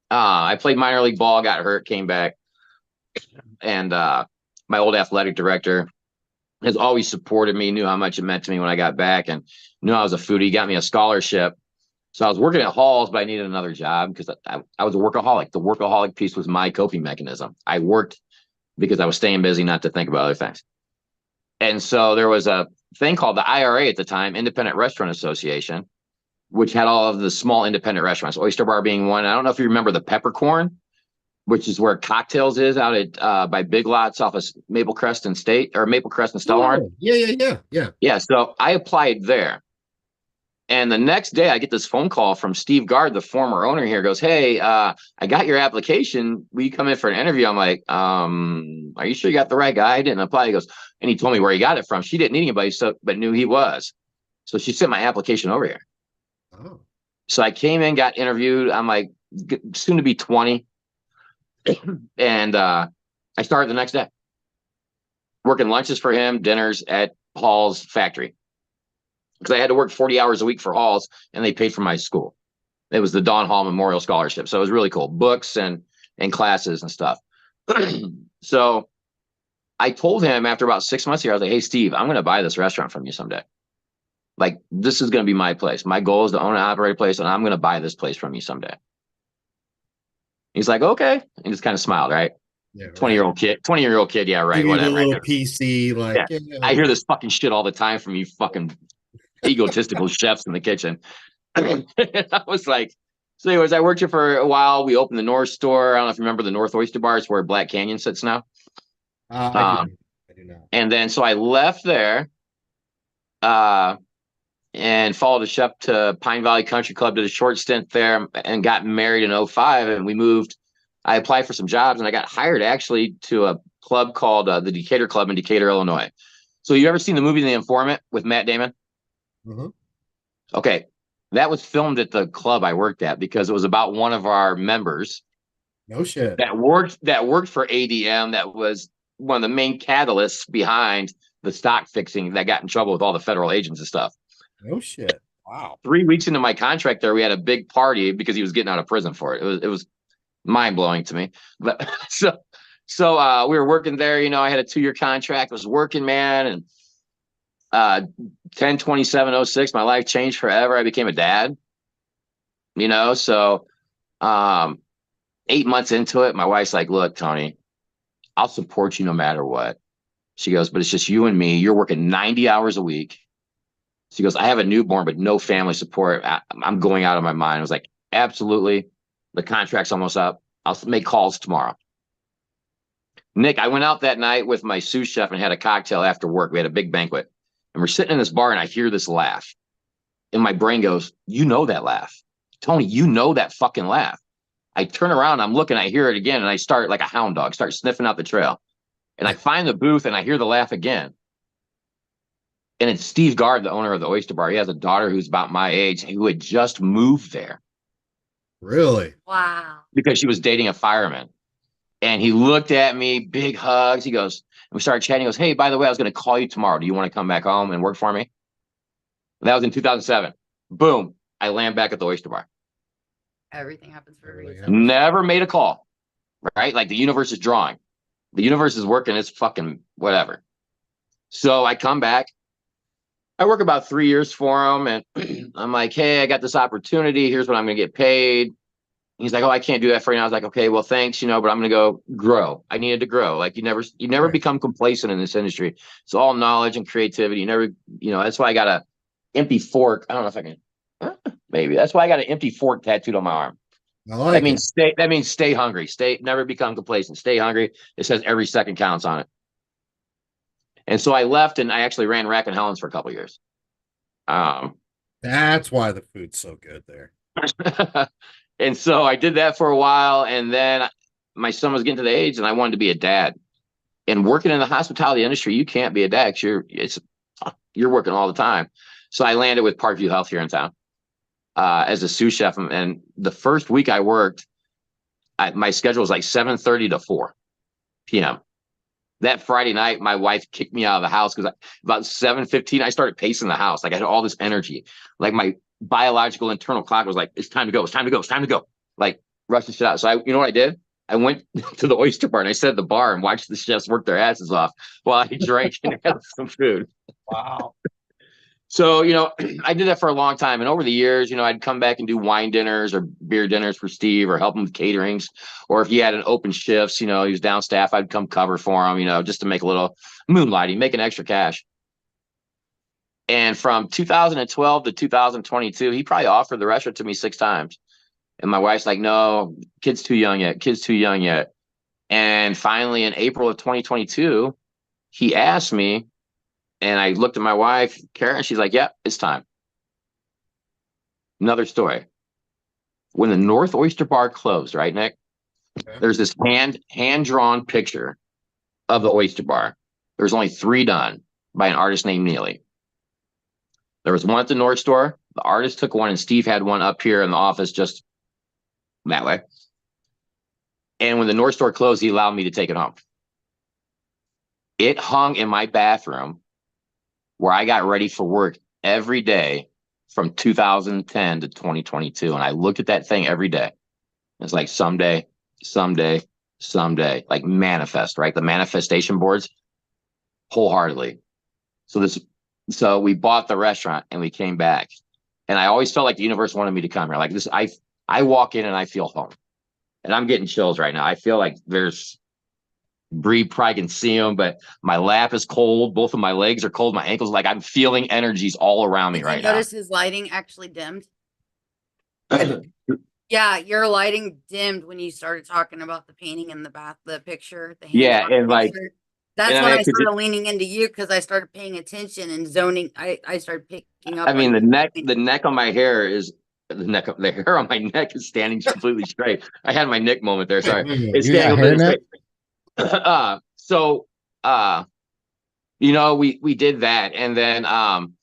I played minor league ball, got hurt, came back. And my old athletic director has always supported me, knew how much it meant to me when I got back, and knew I was a foodie. He got me a scholarship. So I was working at Halls, but I needed another job because I was a workaholic. The workaholic piece was my coping mechanism. I worked because I was staying busy not to think about other things. And so there was a thing called the IRA at the time, Independent Restaurant Association, which had all of the small independent restaurants, Oyster Bar being one. I don't know if you remember the Peppercorn, which is where Cocktails is out at by Big Lots off of Maple Crest and State, or Maple Crest and Stellar. Oh, yeah. Yeah, so I applied there. And the next day I get this phone call from Steve Gard, the former owner here, goes, "Hey, I got your application. Will you come in for an interview?" I'm like, are you sure you got the right guy? I didn't apply. He goes, and he told me where he got it from. She didn't need anybody, but knew he was. So she sent my application over here. Oh. So I came in, got interviewed. I'm like, soon to be 20. And I started the next day. Working lunches for him, dinners at Hall's factory. Because I had to work 40 hours a week for Halls, and they paid for my school. It was the Don Hall Memorial Scholarship. So it was really cool. Books and classes and stuff. So I told him after about 6 months here, I was like, "Hey, Steve, I'm going to buy this restaurant from you someday. Like, this is going to be my place. My goal is to own and operate a place, and I'm going to buy this place from you someday." He's like, "Okay." And just kind of smiled, right? Yeah, 20-year-old kid. Yeah, right. Give you the Whatever. little PC, like, Yeah. I hear this fucking shit all the time from you fucking egotistical chefs in the kitchen. I was like, so anyways, I worked here for a while. We opened the North store. I don't know if you remember the North Oyster Bar. It's where Black Canyon sits now. I do not. And then so I left there and followed a chef to Pine Valley Country Club, did a short stint there, and got married in 2005. And we moved. I applied for some jobs, and I got hired actually to a club called the Decatur Club in Decatur, Illinois. So you ever seen the movie The Informant with Matt Damon? Mm-hmm. Okay. That was filmed at the club I worked at because it was about one of our members No shit. that worked for ADM. That was one of the main catalysts behind the stock fixing that got in trouble with all the federal agents and stuff. No shit. Wow. 3 weeks into my contract there, we had a big party because he was getting out of prison for it. It was mind blowing to me. But so we were working there. You know, I had a 2-year contract. I was working, man, and 10/27/06, my life changed forever. I became a dad. You know, so 8 months into it, my wife's like, "Look, Tony, I'll support you no matter what." She goes, "But it's just you and me. You're working 90 hours a week." She goes, "I have a newborn, but no family support. I'm going out of my mind." I was like, "Absolutely. The contract's almost up. I'll make calls tomorrow." Nick, I went out that night with my sous chef and had a cocktail after work. We had a big banquet. And we're sitting in this bar, and I hear this laugh. And my brain goes, "You know that laugh. Tony, you know that fucking laugh." I turn around, I'm looking, I hear it again, and I start like a hound dog, start sniffing out the trail. And I find the booth, and I hear the laugh again. And it's Steve Gard, the owner of the Oyster Bar. He has a daughter who's about my age who had just moved there. Really? Wow. Because she was dating a fireman. And he looked at me, big hugs. He goes, and we started chatting. He goes, "Hey, by the way, I was going to call you tomorrow. Do you want to come back home and work for me?" And that was in 2007. Boom. I land back at the Oyster Bar. Everything happens for a Everything reason. happens. Never made a call, right? Like the universe is drawing. The universe is working. It's fucking whatever. So I come back. I work about 3 years for him. And I'm like, "Hey, I got this opportunity. Here's what I'm going to get paid." He's like, "Oh, I can't do that for you now." I was like, "Okay, well, thanks, but I'm going to go grow. I needed to grow." Like you never Right. become complacent in this industry. It's all knowledge and creativity. You never, that's why I got a empty fork. I don't know if I can, maybe that's why I got an empty fork tattooed on my arm. I like That means stay hungry. Never become complacent. Stay hungry. It says every second counts on it. And so I left, and I actually ran Rack and Helens for a couple of years. That's why the food's so good there. And so I did that for a while, and then my son was getting to the age, and I wanted to be a dad. And working in the hospitality industry, you can't be a dad. You're working all the time. So I landed with Parkview Health here in town as a sous chef. And the first week I worked, my schedule was like 7:30 to 4 p.m. That Friday night, my wife kicked me out of the house because about 7:15, I started pacing the house. Like I had all this energy. Like my biological internal clock was like, "It's time to go. It's time to go. It's time to go." Like rushing shit out. So you know what I did? I went to the Oyster Bar and I sat at the bar and watched the chefs work their asses off while I drank and had some food. Wow. So, I did that for a long time. And over the years, I'd come back and do wine dinners or beer dinners for Steve or help him with caterings. Or if he had an open shifts, he was down staff, I'd come cover for him, just to make a little moonlighting, making extra cash. And from 2012 to 2022, he probably offered the restaurant to me 6 times. And my wife's like, no, kid's too young yet. Kid's too young yet. And finally, in April of 2022, he asked me, and I looked at my wife, Karen, she's like, yeah, it's time. Another story. When the North Oyster Bar closed, right, Nick? Okay. There's this hand-drawn picture of the Oyster Bar. There's only 3 done by an artist named Neely. There was one at the North Store. The artist took one, and Steve had one up here in the office just that way. And when the North Store closed, he allowed me to take it home. It hung in my bathroom where I got ready for work every day from 2010 to 2022. And I looked at that thing every day. It's like someday, like manifest, right? The manifestation boards wholeheartedly. So we bought the restaurant and we came back. And I always felt like the universe wanted me to come here. Like this, I walk in and I feel home. And I'm getting chills right now. I feel like there's Bree probably can see them, but my lap is cold. Both of my legs are cold. My ankles, like I'm feeling energies all around me right now. Notice his lighting actually dimmed. Yeah, your lighting dimmed when you started talking about the painting in the picture, the Yeah, and like picture. That's and when I I could started leaning into you because I started paying attention and zoning. I started picking up. I mean, on the neck on my hair is the hair on my neck is standing completely straight. I had my Nick moment there. Sorry, it's You got standing hair completely neck? straight. We did that, and then I'm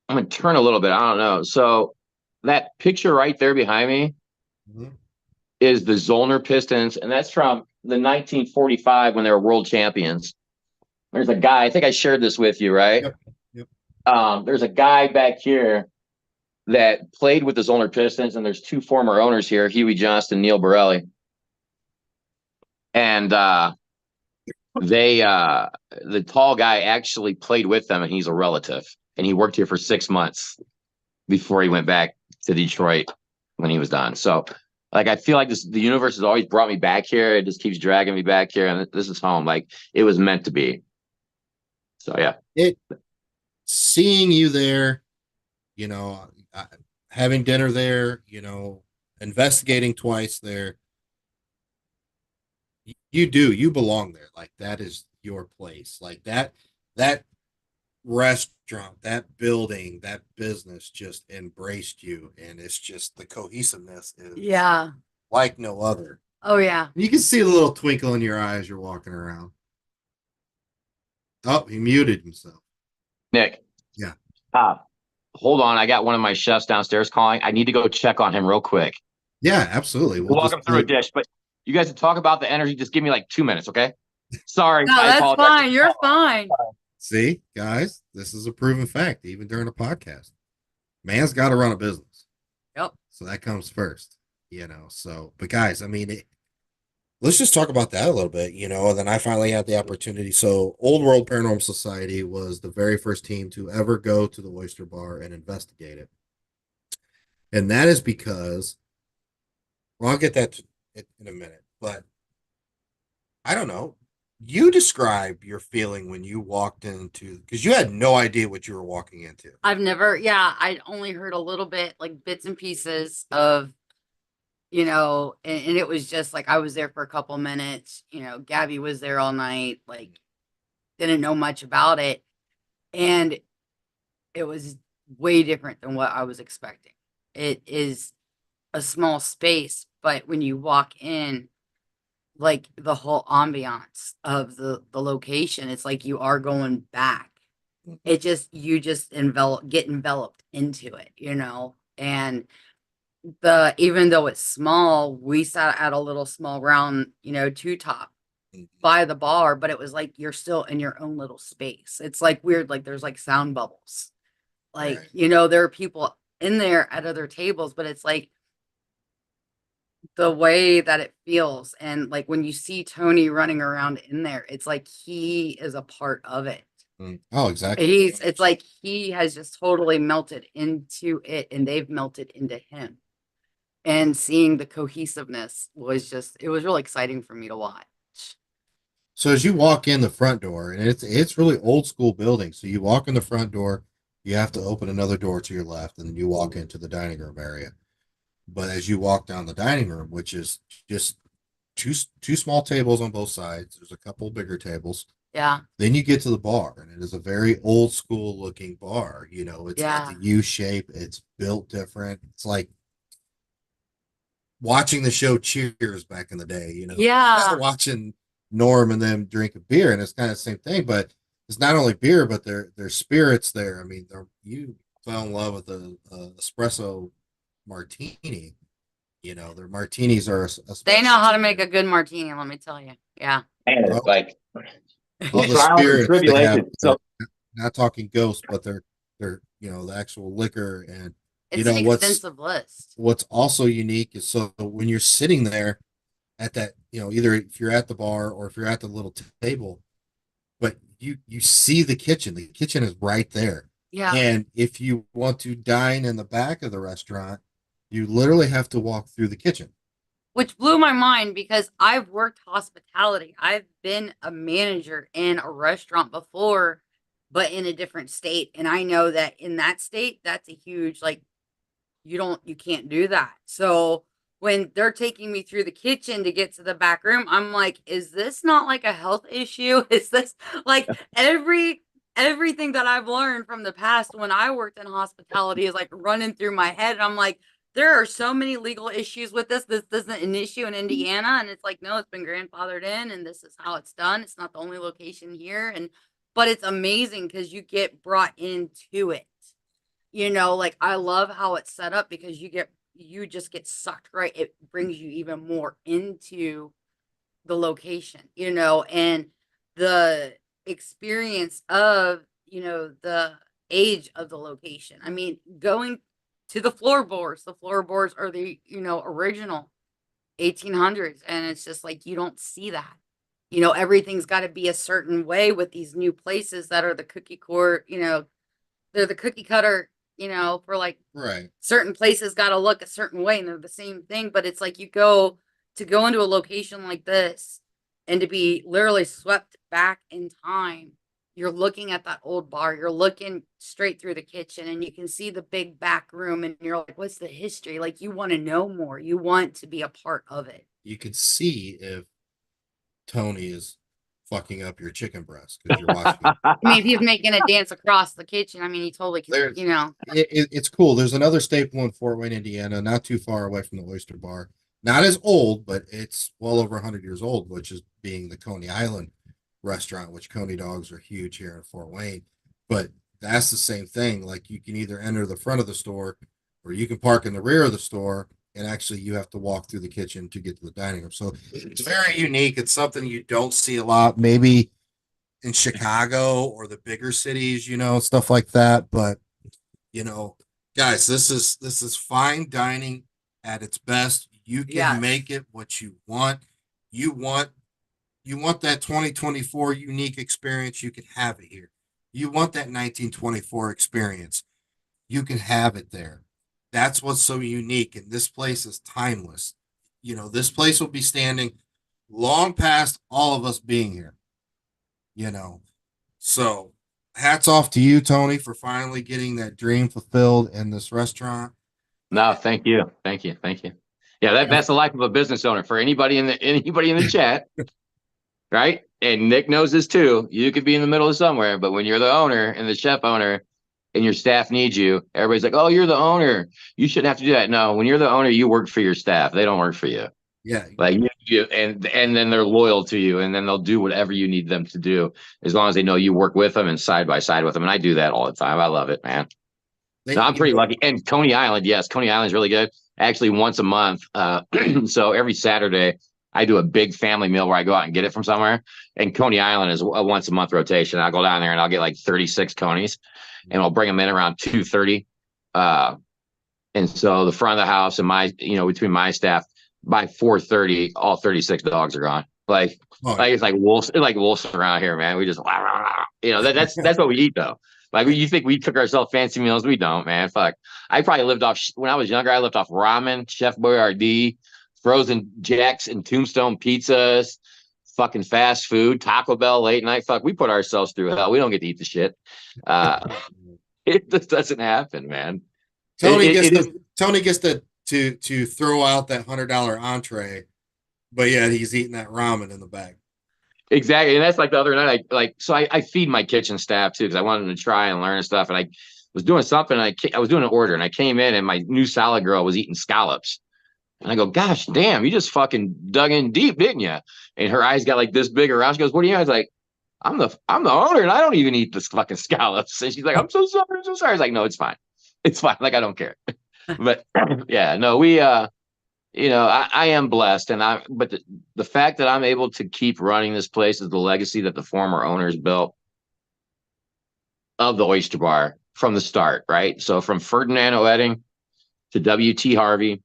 gonna turn a little bit. I don't know. So that picture right there behind me Mhm. is the Zollner Pistons, and that's from the 1945 when they were world champions. There's a guy. I think I shared this with you, right? Yep. There's a guy back here that played with the Zollner Pistons, and there's 2 former owners here, Huey Johnston, Neil Borelli. And the tall guy actually played with them, and he's a relative. And he worked here for 6 months before he went back to Detroit when he was done. So, like, I feel like the universe has always brought me back here. It just keeps dragging me back here, and this is home. Like, it was meant to be. So, yeah. Seeing you there, having dinner there, investigating twice there. You belong there. Like that is your place. Like that restaurant, that building, that business just embraced you, and it's just the cohesiveness is Yeah. like no other. Oh yeah. You can see the little twinkle in your eyes. You're walking around. Oh, he muted himself. Nick. Yeah. Hold on. I got one of my chefs downstairs calling. I need to go check on him real quick. Yeah, absolutely. We'll walk him through a dish, but you guys talk about the energy. Just give me like 2 minutes, okay? Sorry. No, that's fine. You're fine. See, guys, this is a proven fact, even during a podcast. Man's got to run a business. Yep. So that comes first, So, but guys, I mean, let's just talk about that a little bit, and then I finally had the opportunity. So, Old World Paranormal Society was the very first team to ever go to the Oyster Bar and investigate it. And that is because, well, I'll get that in a minute, but I don't know. You describe your feeling when you walked into, because you had no idea what you were walking into. I'd only heard a little bit, like bits and pieces of, and it was just like I was there for a couple minutes. Gabby was there all night, like didn't know much about it. And it was way different than what I was expecting. It is a small space, but when you walk in, like the whole ambiance of the location, it's like you are going back. You just get enveloped into it, and even though it's small, we sat at a little small round, 2-top by the bar, but it was like you're still in your own little space. It's like weird, like there's like sound bubbles, like Right. there are people in there at other tables, but it's like the way that it feels. And like when you see Tony running around in there, it's like he is a part of it. Oh, exactly. It's like he has just totally melted into it and they've melted into him. And seeing the cohesiveness it was really exciting for me to watch. So as you walk in the front door, and it's really old school building. So you walk in the front door, you have to open another door to your left, and then you walk into the dining room area. But as you walk down the dining room, which is just two small tables on both sides, there's a couple bigger tables. Yeah. Then you get to the bar, and it is a very old school looking bar. You know, it's got Yeah. the U shape, it's built different. It's like watching the show Cheers back in the day, you know. Yeah. Watching Norm and them drink a beer, and it's kind of the same thing, but it's not only beer, but their spirits there. I mean, you fell in love with a espresso martini. You know, their martinis are a They know how to specialty. make a good martini, let me tell you. Yeah. And Well, it's like all the trials and spirits they have, tribulations. So not talking ghosts, but they're the actual liquor. And It's an extensive list. what's also unique is, so when you're sitting there at that, either if you're at the bar or if you're at the little table, but you see the kitchen. The kitchen is right there. Yeah. And if you want to dine in the back of the restaurant, you literally have to walk through the kitchen. Which blew my mind because I've worked hospitality. I've been a manager in a restaurant before, but in a different state. And I know that in that state, that's a huge, like, you can't do that. So when they're taking me through the kitchen to get to the back room, I'm like, is this not like a health issue? Is this like everything that I've learned from the past when I worked in hospitality is like running through my head. And I'm like, there are so many legal issues with this. This isn't an issue in Indiana. And it's like, no, it's been grandfathered in and this is how it's done. It's not the only location here. But it's amazing because you get brought into it. Like I love how it's set up because you just get sucked right. It brings you even more into the location, and the experience of, the age of the location. I mean, going to the floorboards are the, original 1800s. And it's just like, you don't see that, everything's got to be a certain way with these new places that are the cookie court, they're the cookie cutter, for like Right. certain places got to look a certain way and they're the same thing. But it's like you go into a location like this and to be literally swept back in time. You're looking at that old bar, you're looking straight through the kitchen and you can see the big back room and you're like, what's the history? Like you want to know more. You want to be a part of it. You can see if Tony is fucking up your chicken breast because you're watching it. I mean, if he's making a dance across the kitchen, I mean, he totally can, It's cool. There's another staple in Fort Wayne, Indiana, not too far away from the Oyster Bar. Not as old, but it's well over 100 years old, which is being the Coney Island restaurant, which Coney dogs are huge here in Fort Wayne. But that's the same thing. Like you can either enter the front of the store or you can park in the rear of the store, and actually you have to walk through the kitchen to get to the dining room. So it's very unique. It's something you don't see a lot, maybe in Chicago or the bigger cities, stuff like that. But guys, this is fine dining at its best. You can make it what you want. You want that 2024 unique experience, you can have it here. You want that 1924 experience, you can have it there. That's what's so unique, and this place is timeless. This place will be standing long past all of us being here. So hats off to you, Tony, for finally getting that dream fulfilled in this restaurant. No, thank you. Yeah, that's the life of a business owner for anybody in the chat. Right? And Nick knows this too. You could be in the middle of somewhere, but when you're the owner and the chef owner and your staff needs you, everybody's like, oh, you're the owner, you shouldn't have to do that. No, when you're the owner, you work for your staff. They don't work for you. Yeah. Like and then they're loyal to you, and then they'll do whatever you need them to do as long as they know you work with them and side by side with them. And I do that all the time. I love it, man. No, I'm pretty lucky. And Coney Island, yes, Coney Island's really good. Actually, once a month. So every Saturday, I do a big family meal where I go out and get it from somewhere. And Coney Island is a once a month rotation. I'll go down there and I'll get like 36 Conies, and I'll bring them in around 2:30. And so the front of the house and between my staff, by 4:30, all 36 dogs are gone. It's like wolves around here, man. We just, You know, that's what we eat though. Like you think we cook ourselves fancy meals? We don't, man. Fuck. I probably lived off when I was younger. I lived off ramen, Chef Boyardee, frozen Jacks and Tombstone pizzas, fucking fast food, Taco Bell late night. Fuck, we put ourselves through hell. We don't get to eat the shit. It just doesn't happen, man. Tony gets to throw out that $100 entree, but yeah, he's eating that ramen in the back. Exactly. And that's like the other night, so I feed my kitchen staff too, because I wanted them to try and learn and stuff. And I was doing something, and I was doing an order, and I came in, and my new salad girl was eating scallops. And I go, gosh, damn, you just fucking dug in deep, didn't you? And her eyes got like this big around. She goes, what do you? I was like, I'm the owner, and I don't even eat this fucking scallops. And she's like, I'm so sorry, I'm so sorry. I was like, no, it's fine. It's fine. Like, I don't care. But yeah, no, we you know, I am blessed, but the fact that I'm able to keep running this place is the legacy that the former owners built of the Oyster Bar from the start, right? So from Ferdinand Oetting to W.T. Harvey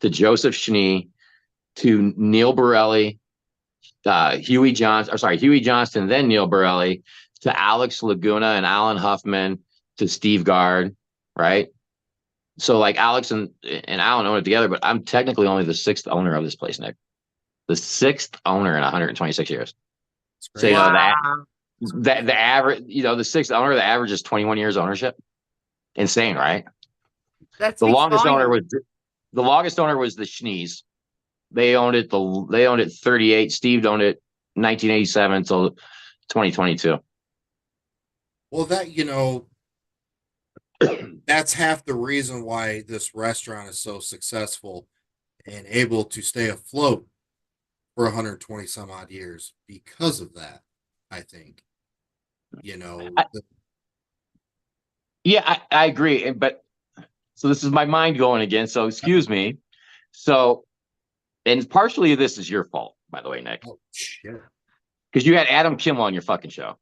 to Joseph Schnee to Neil Borelli, Huey Johnston, then Neil Borelli, to Alex Laguna and Alan Huffman, to Steve Gard, right? So like Alex and Alan own it together, but I'm technically only the sixth owner of this place, Nick. The sixth owner in 126 years. So you know the average, you know, the sixth owner, the average is 21 years ownership. Insane, right? That's the longest owner was the Schnees. They owned it 38. Steve owned it 1987 until 2022. Well, that, you know, that's half the reason why this restaurant is so successful and able to stay afloat for 120 some odd years because of that, I think. You know, yeah, I agree. But so this is my mind going again. So excuse me. So, and partially this is your fault, by the way, Nick. oh shit. Because you had Adam Kimmel on your fucking show.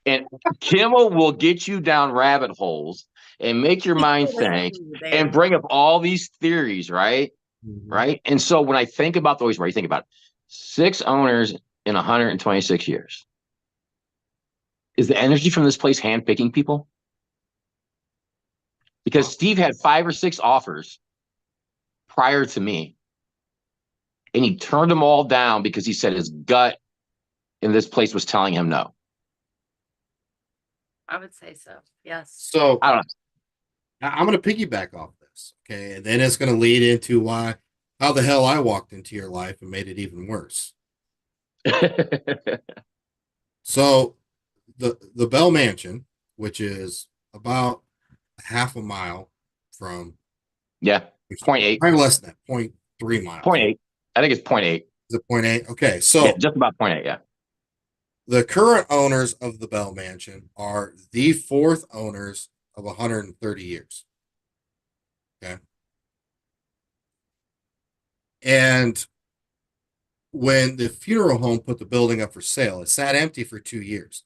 And Kimmel will get you down rabbit holes and make your mind think and bring up all these theories, right? Mm-hmm. Right. And so when I think about the Oyster Bar, you think about 6 owners in 126 years. Is the energy from this place handpicking people? Because Steve had 5 or 6 offers prior to me, and he turned them all down because he said his gut in this place was telling him no. I would say so. Yes. So I don't know. I'm going to piggyback off this. Okay. And then it's going to lead into how the hell I walked into your life and made it even worse. So the Bell Mansion, which is about half a mile from, yeah, 0.8. Probably less than that, 0.3 miles. 0.8. I think it's 0.8. Is it 0.8? Okay. So yeah, just about 0.8. Yeah. The current owners of the Bell Mansion are the 4th owners of 130 years. Okay. And when the funeral home put the building up for sale, it sat empty for 2 years.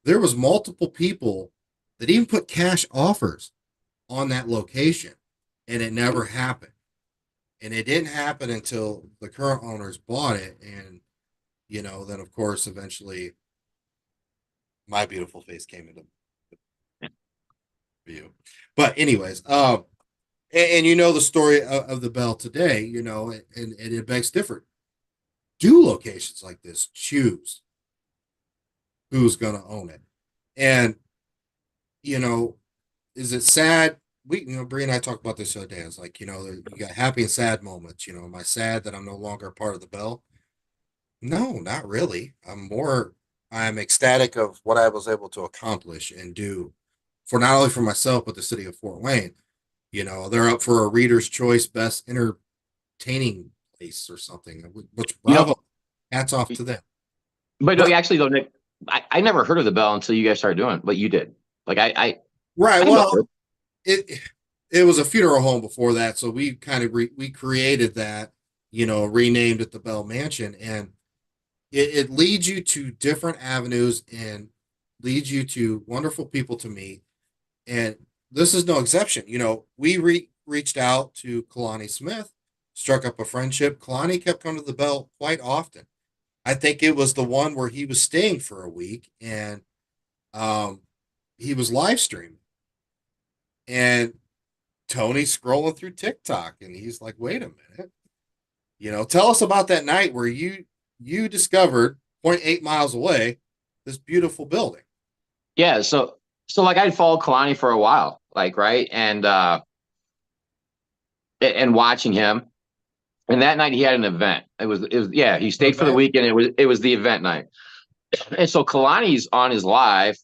There was multiple people that even put cash offers on that location, and it never happened. And it didn't happen until the current owners bought it. And, you know, then of course, eventually my beautiful face came into view. But anyways, and you know the story of the Bell today, you know, and it begs different. Do locations like this choose who's going to own it? And, you know, is it sad? Bree and I talked about this the other day. It's like, you know, you got happy and sad moments. You know, am I sad that I'm no longer a part of the Bell? No, not really. I'm ecstatic of what I was able to accomplish and do for not only for myself, but the city of Fort Wayne. You know, they're up for a Reader's Choice Best Entertaining Place or something, which bravo, hats off to them. But no, actually, though, Nick, I never heard of the Bell until you guys started doing it, but you did. Like, right. Well, it was a funeral home before that. So we kind of, we created that, you know, renamed it the Bell Mansion. And it leads you to different avenues and leads you to wonderful people to meet. And this is no exception. You know, we reached out to Kalani Smith, struck up a friendship. Kalani kept coming to the Bell quite often. I think it was the one where he was staying for a week, and he was live streaming, and Tony's scrolling through TikTok, and he's like, "Wait a minute, tell us about that night where you discovered 0.8 miles away this beautiful building." Yeah, so like I'd followed Kalani for a while, like right, and watching him. And that night he had an event. It was yeah, he stayed for the weekend. It was the event night. And so Kalani's on his live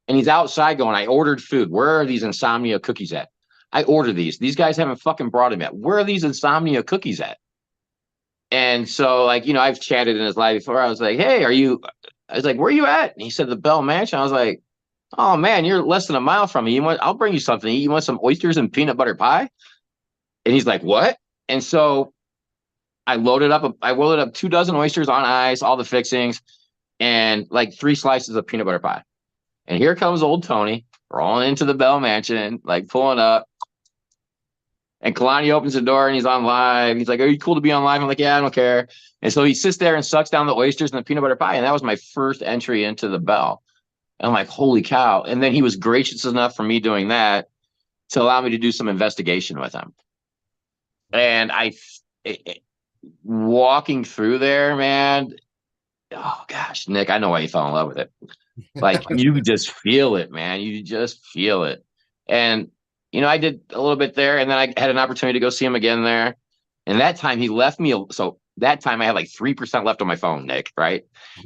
and he's outside going, I ordered food. Where are these insomnia cookies at? I ordered these. These guys haven't fucking brought them yet. Where are these insomnia cookies at? And so, like, I've chatted in his live before. I was like, hey, I was like, where are you at? And he said, the Bell Mansion. I was like, oh man, you're less than a mile from me. I'll bring you something to eat. You want some oysters and peanut butter pie? And he's like, what? And so I loaded up 24 oysters on ice, all the fixings, and like 3 slices of peanut butter pie. And here comes old Tony rolling into the Bell Mansion, like pulling up. And Kalani opens the door and he's on live. He's like, are you cool to be on live? I'm like, yeah, I don't care. And so he sits there and sucks down the oysters and the peanut butter pie. And that was my first entry into the Bell. And I'm like, holy cow. And then he was gracious enough for me doing that to allow me to do some investigation with him. And walking through there, man, oh gosh, Nick, I know why you fell in love with it. Like you just feel it, man. You just feel it. And I did a little bit there, and then I had an opportunity to go see him again there. And that time he left me. So that time I had like 3% left on my phone, Nick, right?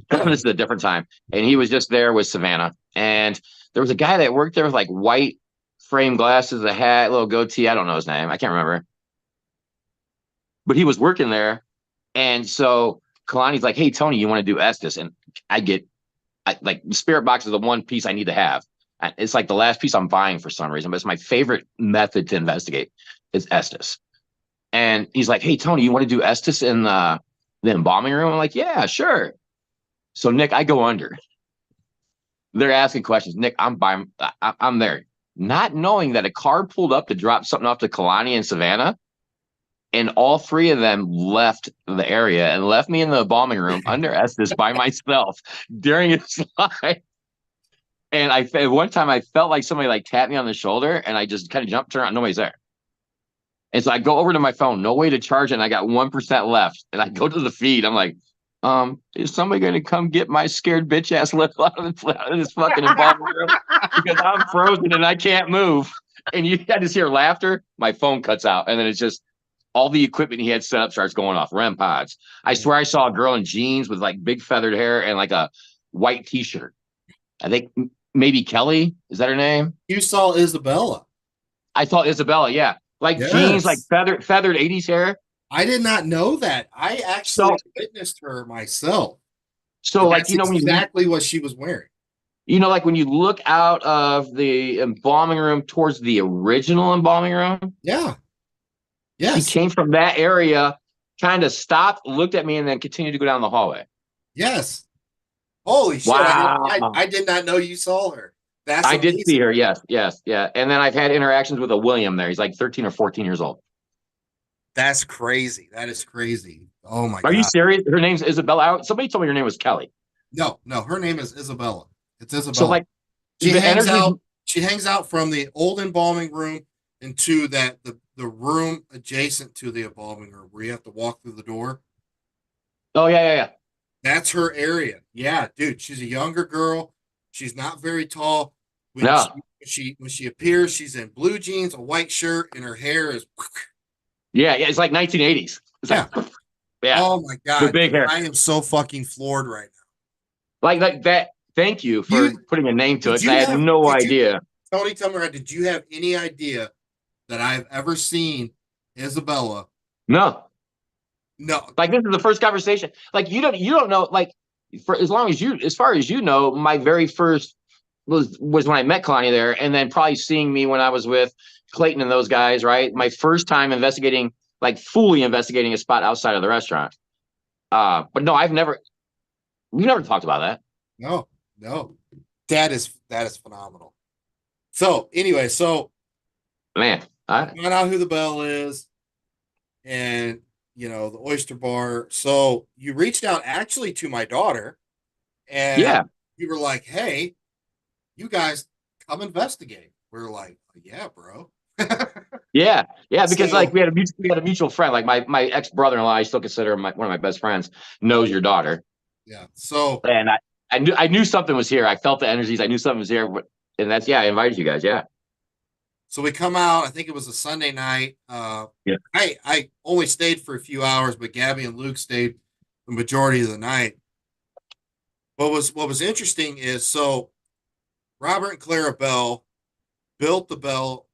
This is a different time. And he was just there with Savannah. And there was a guy that worked there with like white frame glasses, a hat, a little goatee. I don't know his name. I can't remember. But he was working there. And so Kalani's like, hey, Tony, you want to do Estes? And like the spirit box is the one piece I need to have. It's like the last piece I'm buying for some reason, but it's my favorite method to investigate is Estes. And he's like, hey, Tony, you want to do Estes in the embalming room? I'm like, yeah, sure. So Nick, I go under. They're asking questions. Nick, I'm there. Not knowing that a car pulled up to drop something off to Kalani and Savannah. And all 3 of them left the area and left me in the embalming room under Estes by myself during his life. And one time I felt like somebody like tapped me on the shoulder and I just kind of jumped, turned around, nobody's there. And so I go over to my phone, no way to charge it. And I got 1% left. And I go to the feed. I'm like, is somebody going to come get my scared bitch ass left out of this fucking embalming room? Because I'm frozen and I can't move. And you had to hear laughter. My phone cuts out. And then it's just all the equipment he had set up starts going off. REM pods. I swear I saw a girl in jeans with like big feathered hair and like a white t-shirt. I think maybe Kelly. Is that her name? You saw Isabella. I saw Isabella. Yeah. Like jeans, like feathered 80s hair. I did not know that. I actually witnessed her myself. So like, exactly what she was wearing. Like when you look out of the embalming room towards the original embalming room. Yeah. Yes. She came from that area, kind of stopped, looked at me, and then continued to go down the hallway. Yes. Holy shit. Wow. I did not know you saw her. I did see her. Yes. Yeah. And then I've had interactions with a William there. He's like 13 or 14 years old. That's crazy. That is crazy. Oh my God. Are you serious? Her name's Isabella. Somebody told me her name was Kelly. No, her name is Isabella. It's Isabella. So like she hangs out from the old embalming room into the room adjacent to the embalming room where you have to walk through the door. Oh yeah. That's her area. Yeah, dude. She's a younger girl. She's not very tall. When she appears, she's in blue jeans, a white shirt, and her hair is. Yeah. It's like 1980s. Yeah. Oh my God. The big hair. I am so fucking floored right now. Like that. Thank you for putting a name to it. I had no idea. Tony, tell me, did you have any idea that I've ever seen Isabella? No. Like this is the first conversation. Like you don't know. Like for as far as you know, my very first was when I met Kalani there, and then probably seeing me when I was with Clayton and those guys. Right, my first time fully investigating a spot outside of the restaurant. But no, we've never talked about that. No. That is phenomenal. So anyway, man, I find out who the Bell is, and the Oyster Bar. So you reached out actually to my daughter, and you were like, "Hey, you guys come investigate. We're like, yeah, bro. Yeah, yeah, because like So, we had a mutual friend, like my ex brother-in-law, I still consider him one of my best friends, knows your daughter, yeah. So and I knew something was here. I felt the energies. I knew something was here, and that's I invited you guys. Yeah, we come out, I think it was a Sunday night. yeah, I only stayed for a few hours, but Gabby and Luke stayed the majority of the night. What was interesting is Robert and Clara Bell built the Bell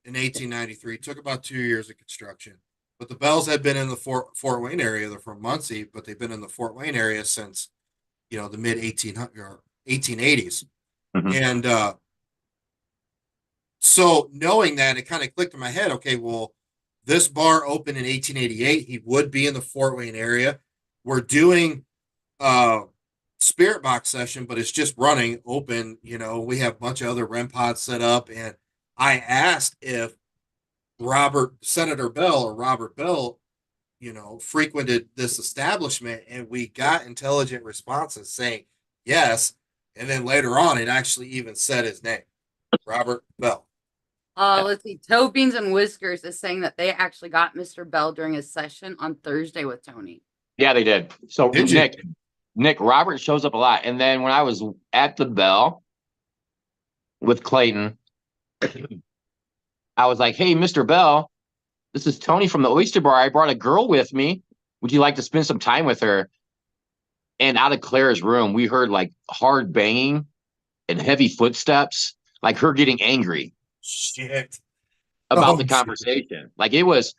in 1893. It took about 2 years of construction. But the Bells had been in the Fort Wayne area. They're from Muncie, but they've been in the Fort Wayne area since the mid 1800 or 1880s. hmm And so knowing that, it kind of clicked in my head. Okay, well, this bar opened in 1888. He would be in the Fort Wayne area. We're doing spirit box session, but it's just running open. We have a bunch of other REM pods set up, and I asked if Senator Bell or Robert Bell, frequented this establishment, and we got intelligent responses saying yes. And then later on, it actually even said his name, Robert Bell. Let's see. Toe Beans and Whiskers is saying that they actually got Mr. Bell during his session on Thursday with Tony. yeah, they did. So Did you? Nick, Robert shows up a lot, and then when I was at the Bell with Clayton, I was like, "Hey, Mr. Bell, this is Tony from the Oyster Bar. I brought a girl with me. Would you like to spend some time with her?" And out of Claire's room, we heard like hard banging and heavy footsteps, like her getting angry Shit. about Oh, the shit. conversation. Like it was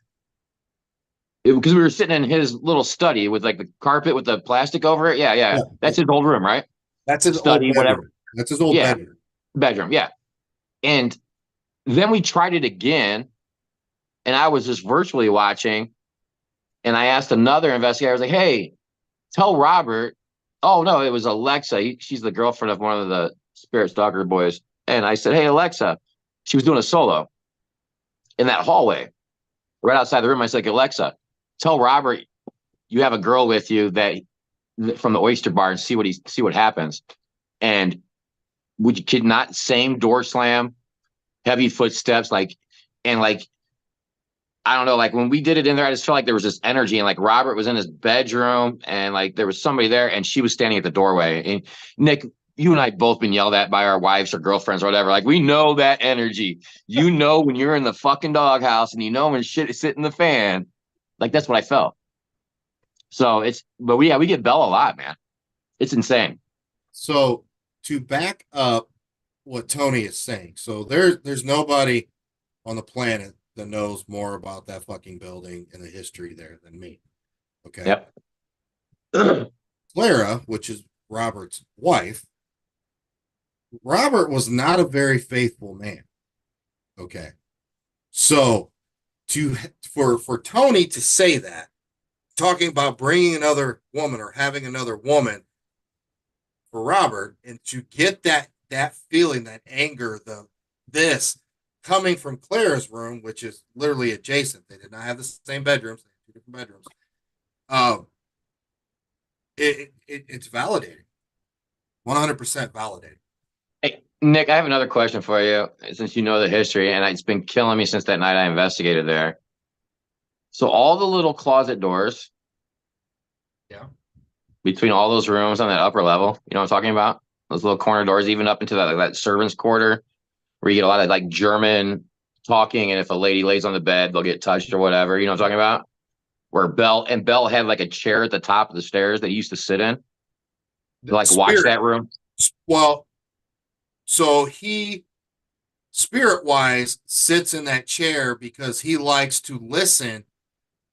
because we were sitting in his little study with like the carpet with the plastic over it. Yeah, yeah. Yeah. That's his old room, right? That's his old Study, whatever. bedroom. That's his old Yeah, bedroom. bedroom. Yeah. And then we tried it again, and I was just virtually watching. And I asked another investigator, I was like, "Hey, tell Robert." Oh, no, it was Alexa. She's the girlfriend of one of the Spirit Stalker boys. And I said, "Hey, Alexa." She was doing a solo in that hallway right outside the room. I said, "Alexa, tell Robert you have a girl with you that from the Oyster Bar and see what happens." And would you kid not, same door slam, heavy footsteps, and I don't know, like when we did it in there, I just felt like there was this energy, and like Robert was in his bedroom, and like there was somebody there, and she was standing at the doorway. And Nick, you and I both been yelled at by our wives or girlfriends or whatever. Like we know that energy. You know when you're in the fucking doghouse, and you know when shit is hitting the fan. Like that's what I felt. So but we get Bell a lot, man. It's insane. So to back up what Tony is saying, so there's nobody on the planet that knows more about that fucking building and the history there than me. Okay. Yep. Clara, which is Robert's wife, Robert was not a very faithful man. Okay. So for Tony to say that, talking about bringing another woman or having another woman for Robert, and to get that feeling, that anger, this coming from Claire's room, which is literally adjacent. They did not have the same bedrooms; they had two different bedrooms. Um, it's validating, 100% validating. Hey, Nick, I have another question for you since you know the history, and it's been killing me since that night I investigated there. So all the little closet doors, Yeah. between all those rooms on that upper level, you know what I'm talking about? Those little corner doors, even up into that servants' quarter, where you get a lot of like German talking, and if a lady lays on the bed, they'll get touched or whatever. You know what I'm talking about? Where Bell had like a chair at the top of the stairs that he used to sit in to like watch that room. Well, so he spirit wise sits in that chair because he likes to listen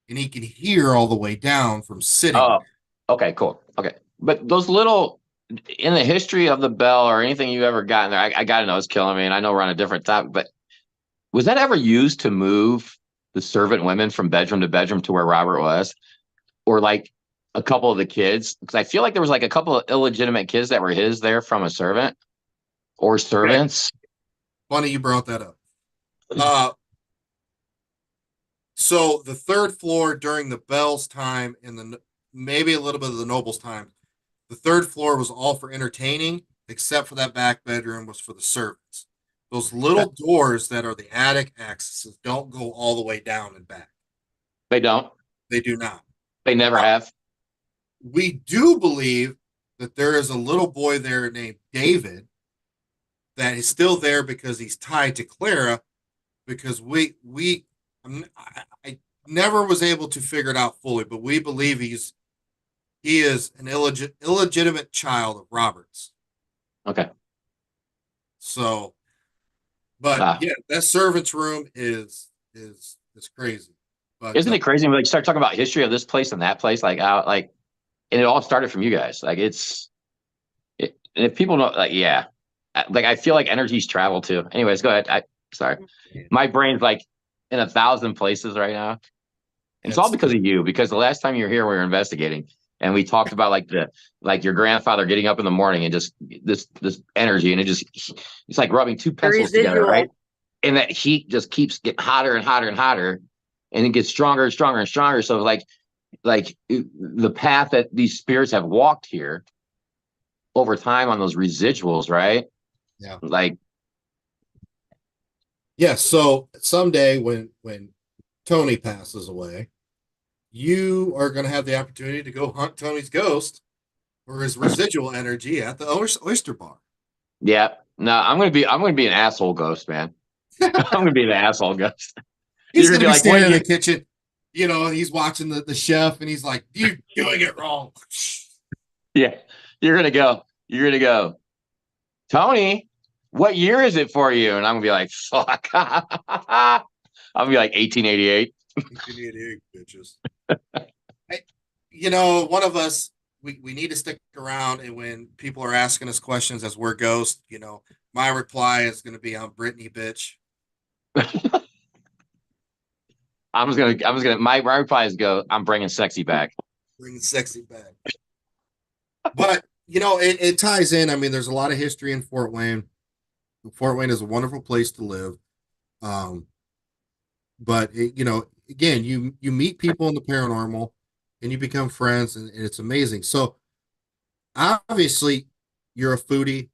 and he can hear all the way down from sitting. Oh, okay, cool. Okay. But those little in the history of the Bell or anything you ever gotten there, I gotta know, it's killing me. And I know we're on a different topic, but was that ever used to move the servant women from bedroom to bedroom to where Robert was? Or like a couple of the kids? Because I feel like there was like a couple of illegitimate kids that were his there from a servant or servants. Funny you brought that up. So the third floor during the Bell's time and maybe a little bit of the Nobles' time, the third floor was all for entertaining, except for that back bedroom, was for the servants. Those little doors that are the attic accesses don't go all the way down and back. They don't. They do not. They never have. We do believe that there is a little boy there named David that is still there because he's tied to Clara, because I never was able to figure it out fully, but we believe he is an illegitimate child of Robert's. Okay. So, but yeah, that servant's room is crazy. But isn't it crazy when we like start talking about history of this place and that place, like how like, and it all started from you guys. Like and if people know, like like I feel like energies travel too. Anyways, go ahead. Sorry, my brain's like in 1,000 places right now. And it's all because of you. Because the last time you were here, we were investigating, and we talked about like your grandfather getting up in the morning and just this energy, and it's like rubbing two pencils together, right? And that heat just keeps getting hotter and hotter and hotter, and it gets stronger and stronger and stronger. So like the path that these spirits have walked here over time on those residuals, right? Yeah. Like, yeah. So someday when Tony passes away, you are going to have the opportunity to go hunt Tony's ghost or his residual energy at the oyster bar. Yeah. No, I'm going to be an asshole ghost, man. I'm going to be an asshole ghost. He's going to be like standing in the kitchen, you know, and he's watching the chef, and he's like, "You're doing it wrong." Yeah. You're going to go, Tony, what year is it for you? And I'm going to be like, fuck. I'm going to be like 1888. 1888, bitches. You know, one of us, we need to stick around, and when people are asking us questions as we're ghosts, you know, my reply is going to be, "I'm Brittany, bitch." my reply is I'm bringing sexy back. Bringing sexy back. But, you know, it ties in. I mean, there's a lot of history in Fort Wayne. Fort Wayne is a wonderful place to live. But you know, again, you meet people in the paranormal, and you become friends, and it's amazing. So obviously you're a foodie,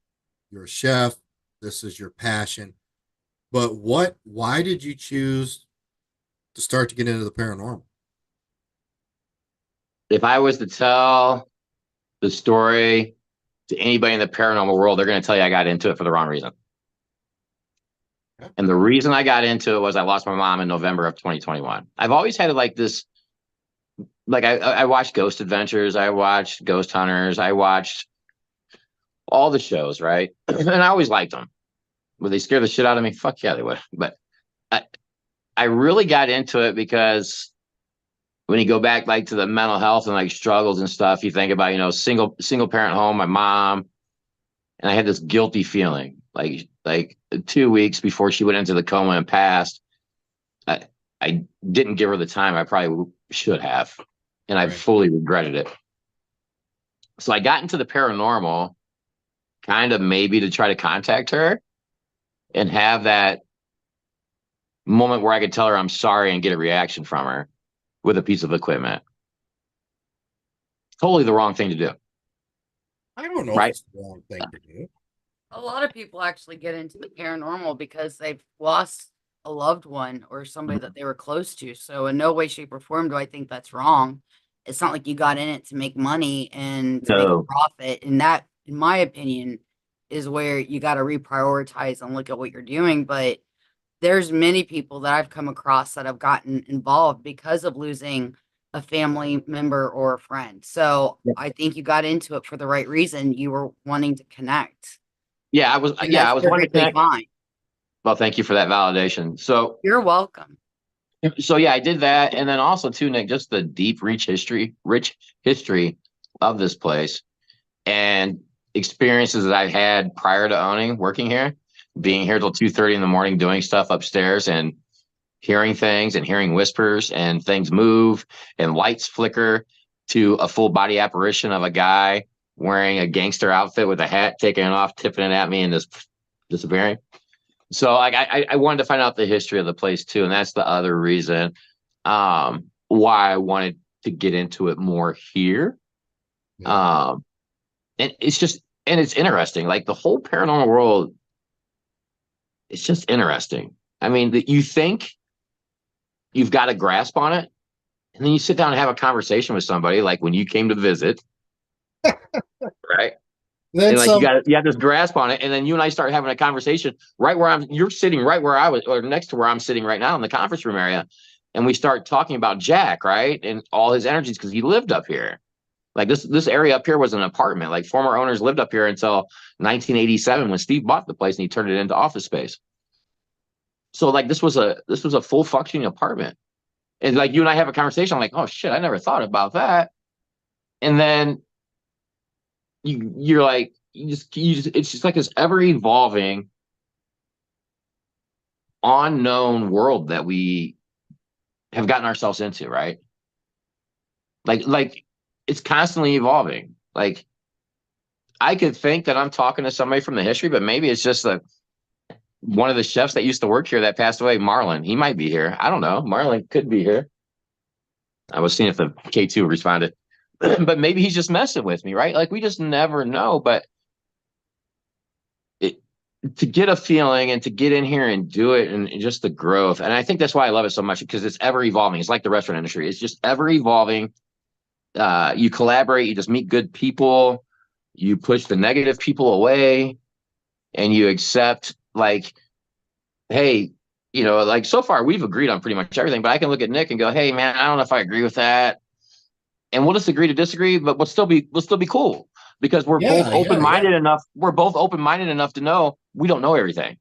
you're a chef, this is your passion. But why did you choose to start to get into the paranormal? If I was to tell the story to anybody in the paranormal world, they're going to tell you I got into it for the wrong reason. Okay. And the reason I got into it was I lost my mom in November of 2021. I've always had like this, like I watched Ghost Adventures, I watched Ghost Hunters, I watched all the shows, right? And I always liked them. Would they scare the shit out of me? Fuck yeah, they would. But I really got into it because when you go back like to the mental health and like struggles and stuff, you think about, you know, single parent home, my mom, and I had this guilty feeling like 2 weeks before she went into the coma and passed. I didn't give her the time I probably should have, and I fully regretted it. So I got into the paranormal kind of maybe to try to contact her and have that moment where I could tell her I'm sorry and get a reaction from her with a piece of equipment. Totally the wrong thing to do. I don't know if it's the wrong thing to do. A lot of people actually get into the paranormal because they've lost a loved one or somebody that they were close to. So in no way, shape, or form do I think that's wrong. It's not like you got in it to make money and to make a profit. And that, in my opinion, is where you got to reprioritize and look at what you're doing. But there's many people that I've come across that have gotten involved because of losing a family member or a friend. So I think you got into it for the right reason. You were wanting to connect. Yeah, I was wanting to connect. Fine. Well, thank you for that validation. So you're welcome. So yeah, I did that. And then also too, Nick, just the deep rich history of this place and experiences that I've had prior to working here, being here till 2:30 in the morning, doing stuff upstairs and hearing things and hearing whispers and things move and lights flicker to a full body apparition of a guy wearing a gangster outfit with a hat, taking it off, tipping it at me, and just disappearing. So like I wanted to find out the history of the place too, and that's the other reason why I wanted to get into it more here. And it's just And it's interesting. Like the whole paranormal world, it's just interesting. I mean, that you think you've got a grasp on it, and then you sit down and have a conversation with somebody, like when you came to visit, right? Then And like some. you have this grasp on it, and then you and I start having a conversation right where you're sitting right where I was, or next to where I'm sitting right now in the conference room area, and we start talking about Jack, right, and all his energies because he lived up here. Like this area up here was an apartment. Like former owners lived up here until 1987 when Steve bought the place and he turned it into office space. So like this was a full functioning apartment. And like you and I have a conversation, I'm like, oh shit, I never thought about that. And then you're like, it's just like this ever evolving unknown world that we have gotten ourselves into, right? Like it's constantly evolving. Like I could think that I'm talking to somebody from the history, but maybe it's just one of the chefs that used to work here that passed away, Marlon. He might be here. I don't know. Marlon could be here. I was seeing if the K2 responded. But maybe he's just messing with me, right? Like we just never know. But to get a feeling and to get in here and do it and just the growth. And I think that's why I love it so much because it's ever evolving. It's like the restaurant industry. It's just ever evolving. You collaborate, you just meet good people, you push the negative people away, and you accept like, hey, like so far we've agreed on pretty much everything, but I can look at Nick and go, hey man, I don't know if I agree with that. And we'll just agree to disagree, but we'll still be cool because we're both open-minded enough. We're both open-minded enough to know we don't know everything.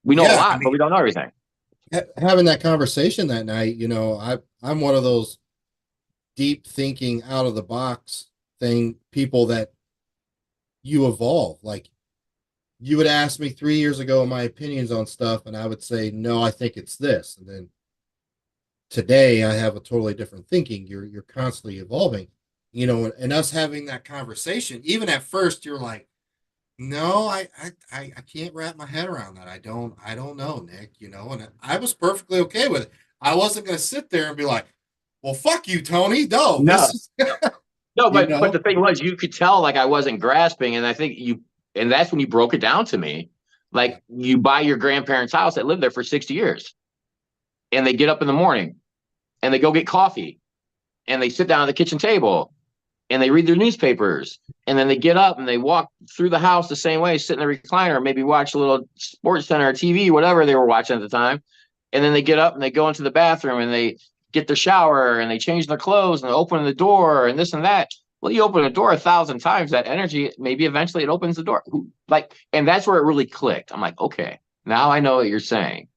We know a lot, but we don't know everything. Having that conversation that night, I'm one of those deep thinking, out of the box people that you evolve. Like you would ask me 3 years ago my opinions on stuff, and I would say, no, I think it's this. And then today I have a totally different thinking. You're constantly evolving, and us having that conversation, even at first you're like, no, I can't wrap my head around that. I don't know, Nick, and I was perfectly okay with it. I wasn't going to sit there and be like, well, fuck you, Tony. No. But the thing was, you could tell like I wasn't grasping, and I think and that's when you broke it down to me. Like you buy your grandparents' house that lived there for 60 years, and they get up in the morning, and they go get coffee, and they sit down at the kitchen table, and they read their newspapers, and then they get up and they walk through the house the same way, sit in the recliner, maybe watch a little Sports Center or TV, whatever they were watching at the time, and then they get up and they go into the bathroom and they get their shower and they change their clothes and they open the door and this and that. Well, you open a door 1,000 times, that energy, maybe eventually it opens the door. And that's where it really clicked. I'm like, okay, now I know what you're saying.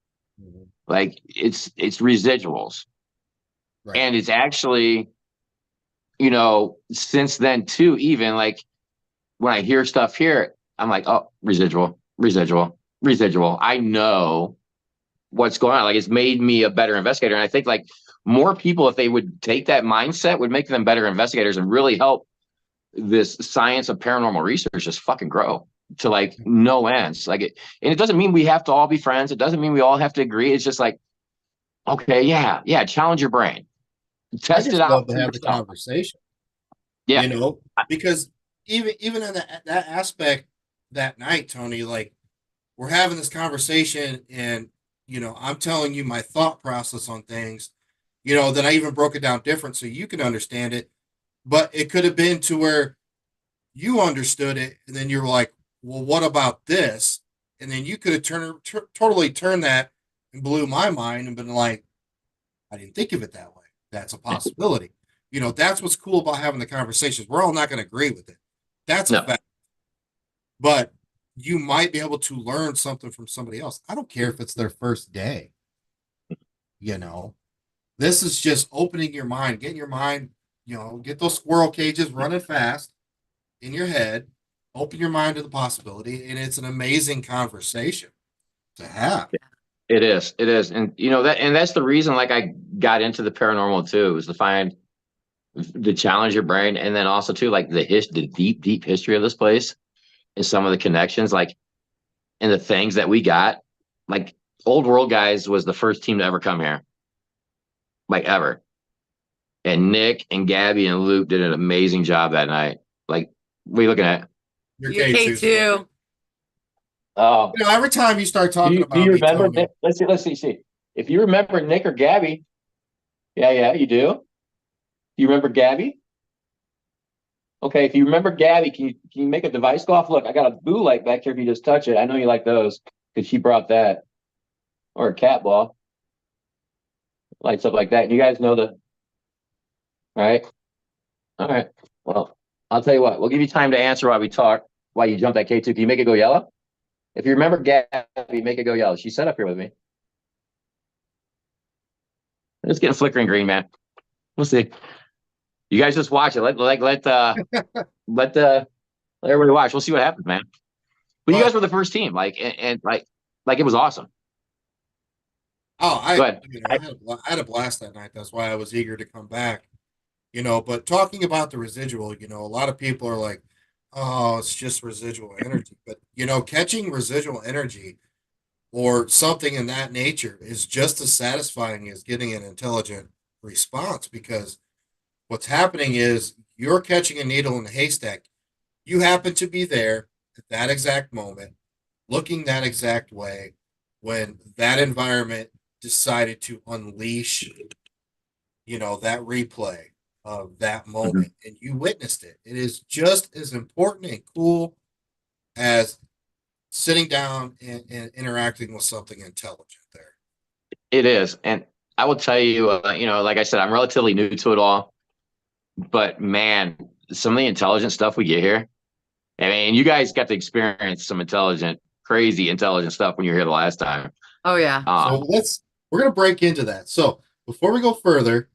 Mm-hmm. Like it's residuals. Right. And it's actually, since then too, even like when I hear stuff here, I'm like, oh, residual. I know what's going on. Like it's made me a better investigator. And I think like more people, if they would take that mindset, would make them better investigators and really help this science of paranormal research just fucking grow to like no ends. And it doesn't mean we have to all be friends. It doesn't mean we all have to agree. It's just like, okay, yeah, challenge your brain. Test it out. Love to have the conversation. Yeah. Because even in that aspect that night, Tony, like we're having this conversation and, I'm telling you my thought process on things, that I even broke it down different so you can understand it. But it could have been to where you understood it. And then you're like, well, what about this? And then you could have totally turned that and blew my mind and been like, I didn't think of it that way. That's a possibility. That's what's cool about having the conversations. We're all not going to agree with it. That's a fact. But you might be able to learn something from somebody else. I don't care if it's their first day. This is just opening your mind, getting your mind, get those squirrel cages running fast in your head, open your mind to the possibility. And it's an amazing conversation to have. It is. And that's the reason like I got into the paranormal too, is to challenge your brain. And then also too, like the deep history of this place and some of the connections, like, and the things that we got, like Old World Guys was the first team to ever come here, like ever. And Nick and Gabby and Luke did an amazing job that night. Like, what are you looking at? You're You're K2. K2. Oh, You know, every time you start do talking you, about do you me, remember? Tony, Let's see. If you remember Nick or Gabby, yeah, you do. You remember Gabby? Okay, if you remember Gabby, can you make a device go off? Look, I got a blue light back here. If you just touch it, I know you like those because she brought that, or a cat ball, lights up like that. You guys know the right? All right. Well, I'll tell you what. We'll give you time to answer while we talk. While you jump that K2, can you make it go yellow? If you remember Gabby, make it go yellow. She's set up here with me. It's getting flickering green, man. We'll see. You guys just watch it. Let everybody watch. We'll see what happens, man. But you guys were the first team, and like it was awesome. oh, Go ahead. I had a blast that night. That's why I was eager to come back. You know, but talking about the residual, you know, a lot of people are like, "Oh, it's just residual energy," but you know, catching residual energy or something in that nature is just as satisfying as getting an intelligent response because what's happening is you're catching a needle in a haystack. You happen to be there at that exact moment, looking that exact way when that environment decided to unleash, you know, that replay of that Mhm. moment and you witnessed it. It is just as important and cool as sitting down and interacting with something intelligent there. It is, and I will tell you, like I said, I'm relatively new to it all, but man, some of the intelligent stuff we get here. I mean, you guys got to experience some crazy intelligent stuff when you were here the last time. Oh yeah. So we're gonna break into that. So before we go further,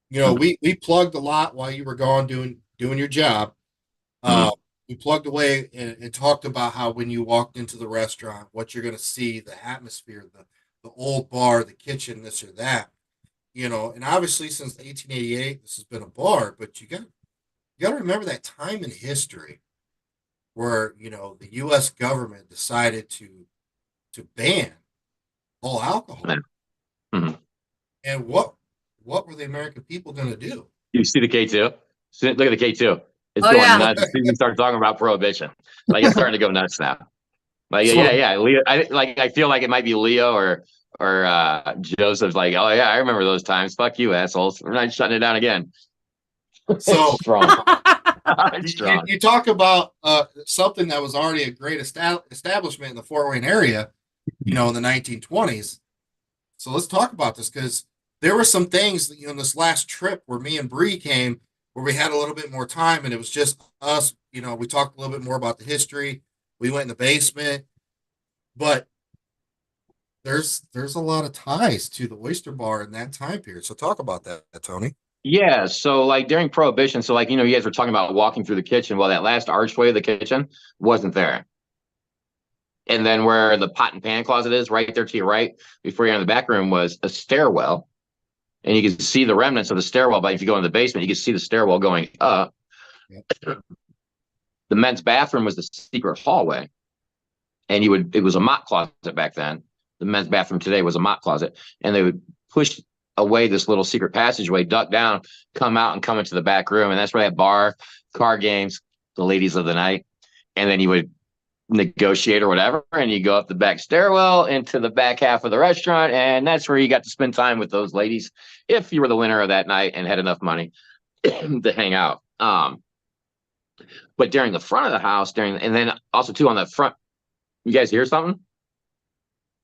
you know, we plugged a lot while you were gone doing your job. Mhm. Uh, we plugged away and talked about how when you walked into the restaurant, what you're gonna see, the atmosphere, the old bar, the kitchen, this or that. You know, and obviously since 1888, this has been a bar, but you got to remember that time in history where you know the U.S. government decided to ban all alcohol, Yeah. Mhm. and what were the American people going to do? You see the K2? Look at the K2. It's Oh going yeah. nuts. As soon as we start talking about prohibition, like it's starting to go nuts now. Like So yeah. Leo, I feel like it might be Leo or Joseph's like, oh yeah, I remember those times. Fuck you, assholes. We're not shutting it down again. so It's strong. It's you, strong. you talk about something that was already a great establishment in the Fort Wayne area, you know, in the 1920s. So let's talk about this because there were some things that, you know, in this last trip where me and Bree came, where we had a little bit more time and it was just us. You know, we talked a little bit more about the history. We went in the basement, but there's a lot of ties to the Oyster Bar in that time period. So talk about that, Tony. Yeah. So like during Prohibition, so like you guys were talking about walking through the kitchen. Well, that last archway of the kitchen wasn't there. And then where the pot and pan closet is, right there to your right, before you're in the back room, was a stairwell. And you can see the remnants of the stairwell. But if you go in the basement, you can see the stairwell going up. Yep. The men's bathroom was the secret hallway. And it was a mop closet back then. The men's bathroom today was a mop closet. And they would push away this little secret passageway, duck down, come out and come into the back room. And that's where that bar, card games, the ladies of the night. And then you would negotiate or whatever, and you go up the back stairwell into the back half of the restaurant, and that's where you got to spend time with those ladies if you were the winner of that night and had enough money to hang out. But during the front of the house, and then also too on the front, you guys hear something?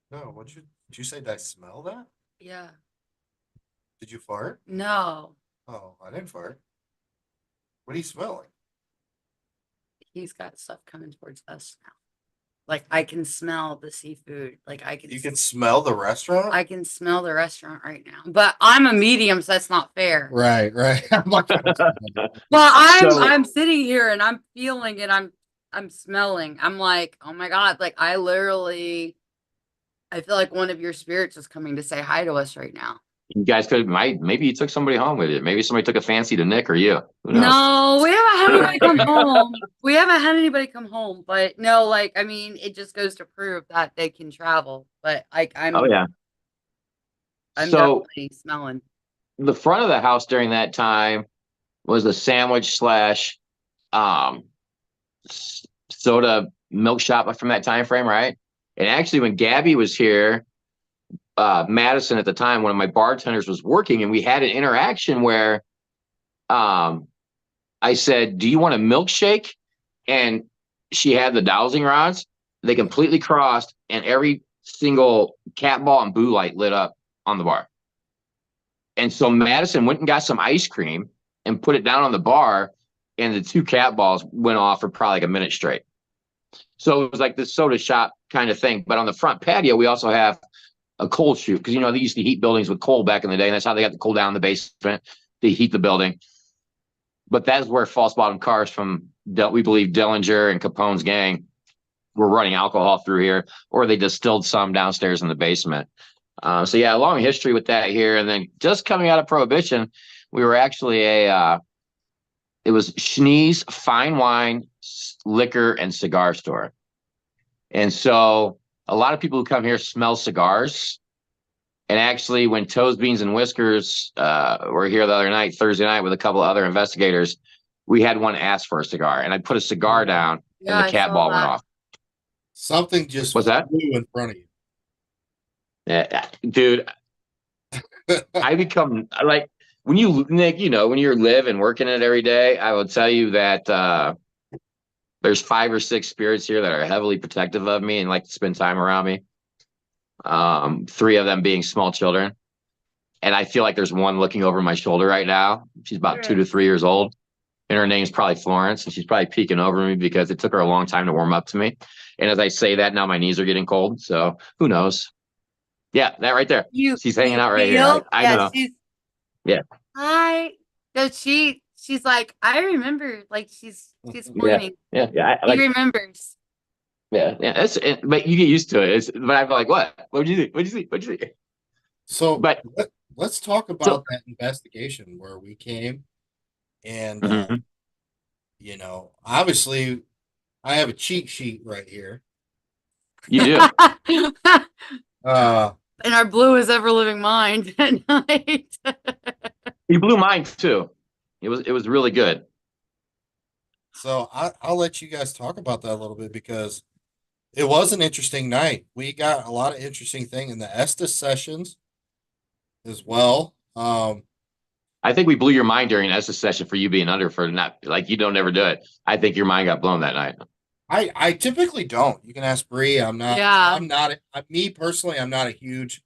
No, did you say? Did I smell that? Yeah. Did you fart? No. Oh, I didn't fart. What are you smelling? He's got stuff coming towards us now. Like I can smell the seafood. Like You can smell the restaurant. I can smell the restaurant right now. But I'm a medium, so that's not fair. Right, right. I'm not gonna- Well, So- I'm sitting here and I'm feeling it. I'm smelling. I'm like, oh my God. Like I feel like one of your spirits is coming to say hi to us right now. You guys maybe you took somebody home with you. Maybe somebody took a fancy to Nick or you. Who knows? No, we haven't had anybody come home. We haven't had anybody come home, but no, like I mean, it just goes to prove that they can travel. But I'm Oh yeah. I'm So definitely smelling. the front of the house during that time was a sandwich slash um soda milk shop from that time frame, right? And actually, when Gabby was here, Madison at the time, one of my bartenders was working, and we had an interaction where I said, "Do you want a milkshake?" And she had the dowsing rods. They completely crossed, and every single cat ball and boo light lit up on the bar. And so Madison went and got some ice cream and put it down on the bar, and the 2 cat balls went off for probably like a minute straight. So it was like this soda shop kind of thing. But on the front patio, we also have a coal chute because, they used to heat buildings with coal back in the day. And that's how they got the coal down in the basement to heat the building. But that's where false bottom cars from, we believe, Dillinger and Capone's gang were running alcohol through here, or they distilled some downstairs in the basement. So yeah, a long history with that here. And then just coming out of Prohibition, we were actually it was Schnee's Fine Wine, Liquor, and Cigar Store. And so a lot of people who come here smell cigars. And actually, when Toes, Beans, and Whiskers were here the other night, Thursday night, with a couple of other investigators, we had one ask for a cigar. And I put a cigar down, Yeah, and the I cat saw ball went that. off. Something just What's that? flew in front of you. Yeah, dude, I become like, when you, Nick, when you're living and working it every day, I will tell you that there's 5 or 6 spirits here that are heavily protective of me and like to spend time around me. 3 of them being small children. And I feel like there's one looking over my shoulder right now. She's about 2 to 3 years old. And her name's probably Florence. And she's probably peeking over me because it took her a long time to warm up to me. And as I say that, now my knees are getting cold. So who knows? Yeah, that right there. She's hanging out right here. I know. Yeah. Hi. So she's like, I remember, like she's pointing. Yeah. He remembers. Yeah. But you get used to it. But I'm like, what? What'd you see? What'd you see? So, But let's talk about that investigation where we came, and obviously, I have a cheat sheet right here. You do. And our blue is ever living mind at night. You blew mine too. It was really good. So I'll let you guys talk about that a little bit because it was an interesting night. We got a lot of interesting thing in the Estes sessions as well. I think we blew your mind during Estes session for you being under, for not, like, you don't ever do it. I think your mind got blown that night. I typically don't. You can ask Bree. I'm not. Yeah. I'm not. Me personally, I'm not a huge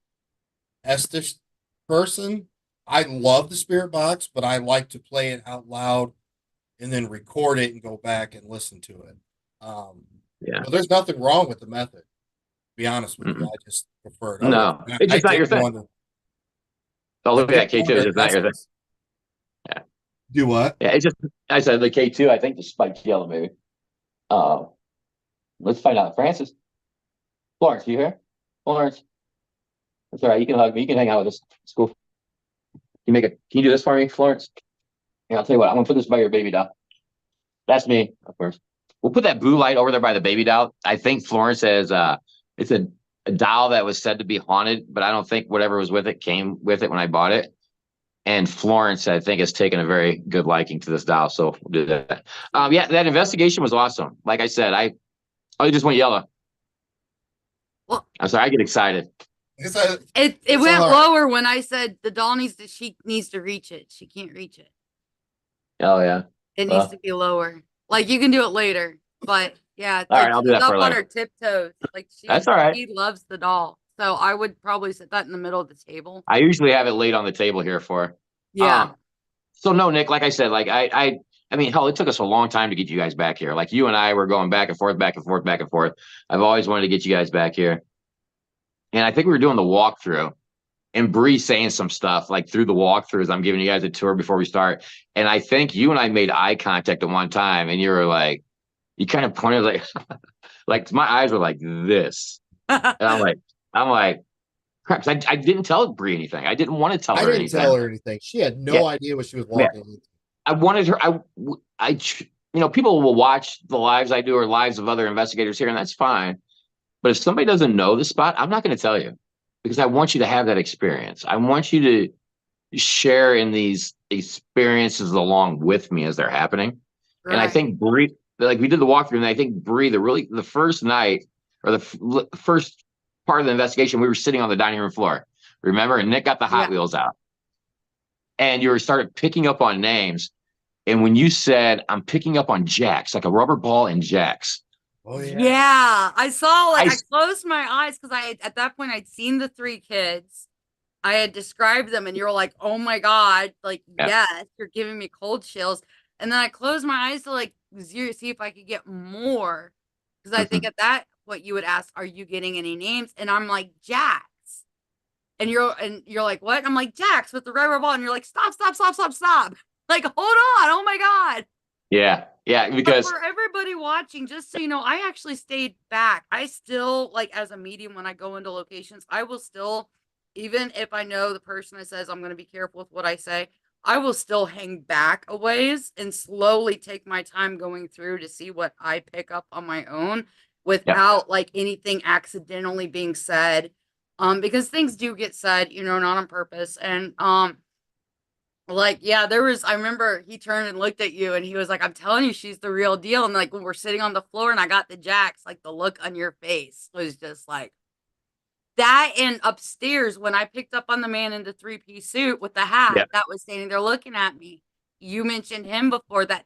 Estes person. I love the spirit box, but I like to play it out loud and then record it and go back and listen to it. Yeah. But there's nothing wrong with the method. To be honest with you, I just prefer it. No, it's just not your thing. Oh, look at that K2. It's just not your thing. Yeah. Do what? Yeah, it's just, I said the K2, I think the spiked yellow, maybe. Let's find out. Francis. Florence, you here? Florence. That's all right. You can hug me. You can hang out with us. It's cool. Can you do this for me, Florence? Yeah, I'll tell you what, I'm gonna put this by your baby doll. That's me, of course. We'll put that blue light over there by the baby doll. I think Florence has it's a doll that was said to be haunted, but I don't think whatever was with it came with it when I bought it. And Florence, I think, has taken a very good liking to this doll. So we'll do that. Yeah, that investigation was awesome. Like I said, I just went yellow. Well, I'm sorry, I get excited. It went lower when I said the doll she needs to reach it. She can't reach it. Oh yeah. It needs to be lower. Like, you can do it later, but yeah. All right, I'll do that for up on later. her tiptoes. Like, That's all right. She loves the doll. So I would probably sit that in the middle of the table. I usually have it laid on the table here for her. Yeah. So no, Nick, like I said, like I mean, hell, it took us a long time to get you guys back here. Like, you and I were going back and forth, back and forth, back and forth. I've always wanted to get you guys back here. And I think we were doing the walkthrough, and Bree saying some stuff like through the walkthroughs. I'm giving you guys a tour before we start. And I think you and I made eye contact at one time, and you were like, you kind of pointed like, like my eyes were like this. And I'm like, crap. I didn't tell Bree anything. I didn't want to tell her anything. I didn't tell her anything. She had no idea what she was walking into. I wanted her. People will watch the lives I do or lives of other investigators here, and that's fine. But if somebody doesn't know the spot, I'm not going to tell you, because I want you to have that experience. I want you to share in these experiences along with me as they're happening. Right. And I think like we did the walkthrough, and I think Bree, the first night or first part of the investigation, we were sitting on the dining room floor. Remember? And Nick got the Hot Yeah. Wheels out, and you started picking up on names. And when you said, "I'm picking up on Jax," like a rubber ball and Jax. Oh Yeah, I saw like I- I closed my eyes because at that point I'd seen the three kids. I had described them and you were like, "Oh my God, like Yeah. yes, you're giving me cold chills." And then I closed my eyes to like see if I could get more. Because I think at that what you would ask, "Are you getting any names?" And I'm like, "Jax." And you're like, "What?" I'm like, "Jax with the rubber ball." And you're like, "Stop, stop, stop, stop, stop." Like, hold on. Oh my God. Yeah, But because for everybody watching, just so you know, I actually stayed back. I still, like, as a medium, when I go into locations, I will still, even if I know the person that says I'm going to be careful with what I say, I will still hang back a ways and slowly take my time going through to see what I pick up on my own without like anything accidentally being said. Because things do get said, you know, not on purpose. And like, yeah, I remember he turned and looked at you and he was like, "I'm telling you, she's the real deal." And like when we're sitting on the floor and I got the Jax, like the look on your face was just like that. And upstairs, when I picked up on the man in the three-piece suit with the hat Yeah. that was standing there looking at me, you mentioned him before that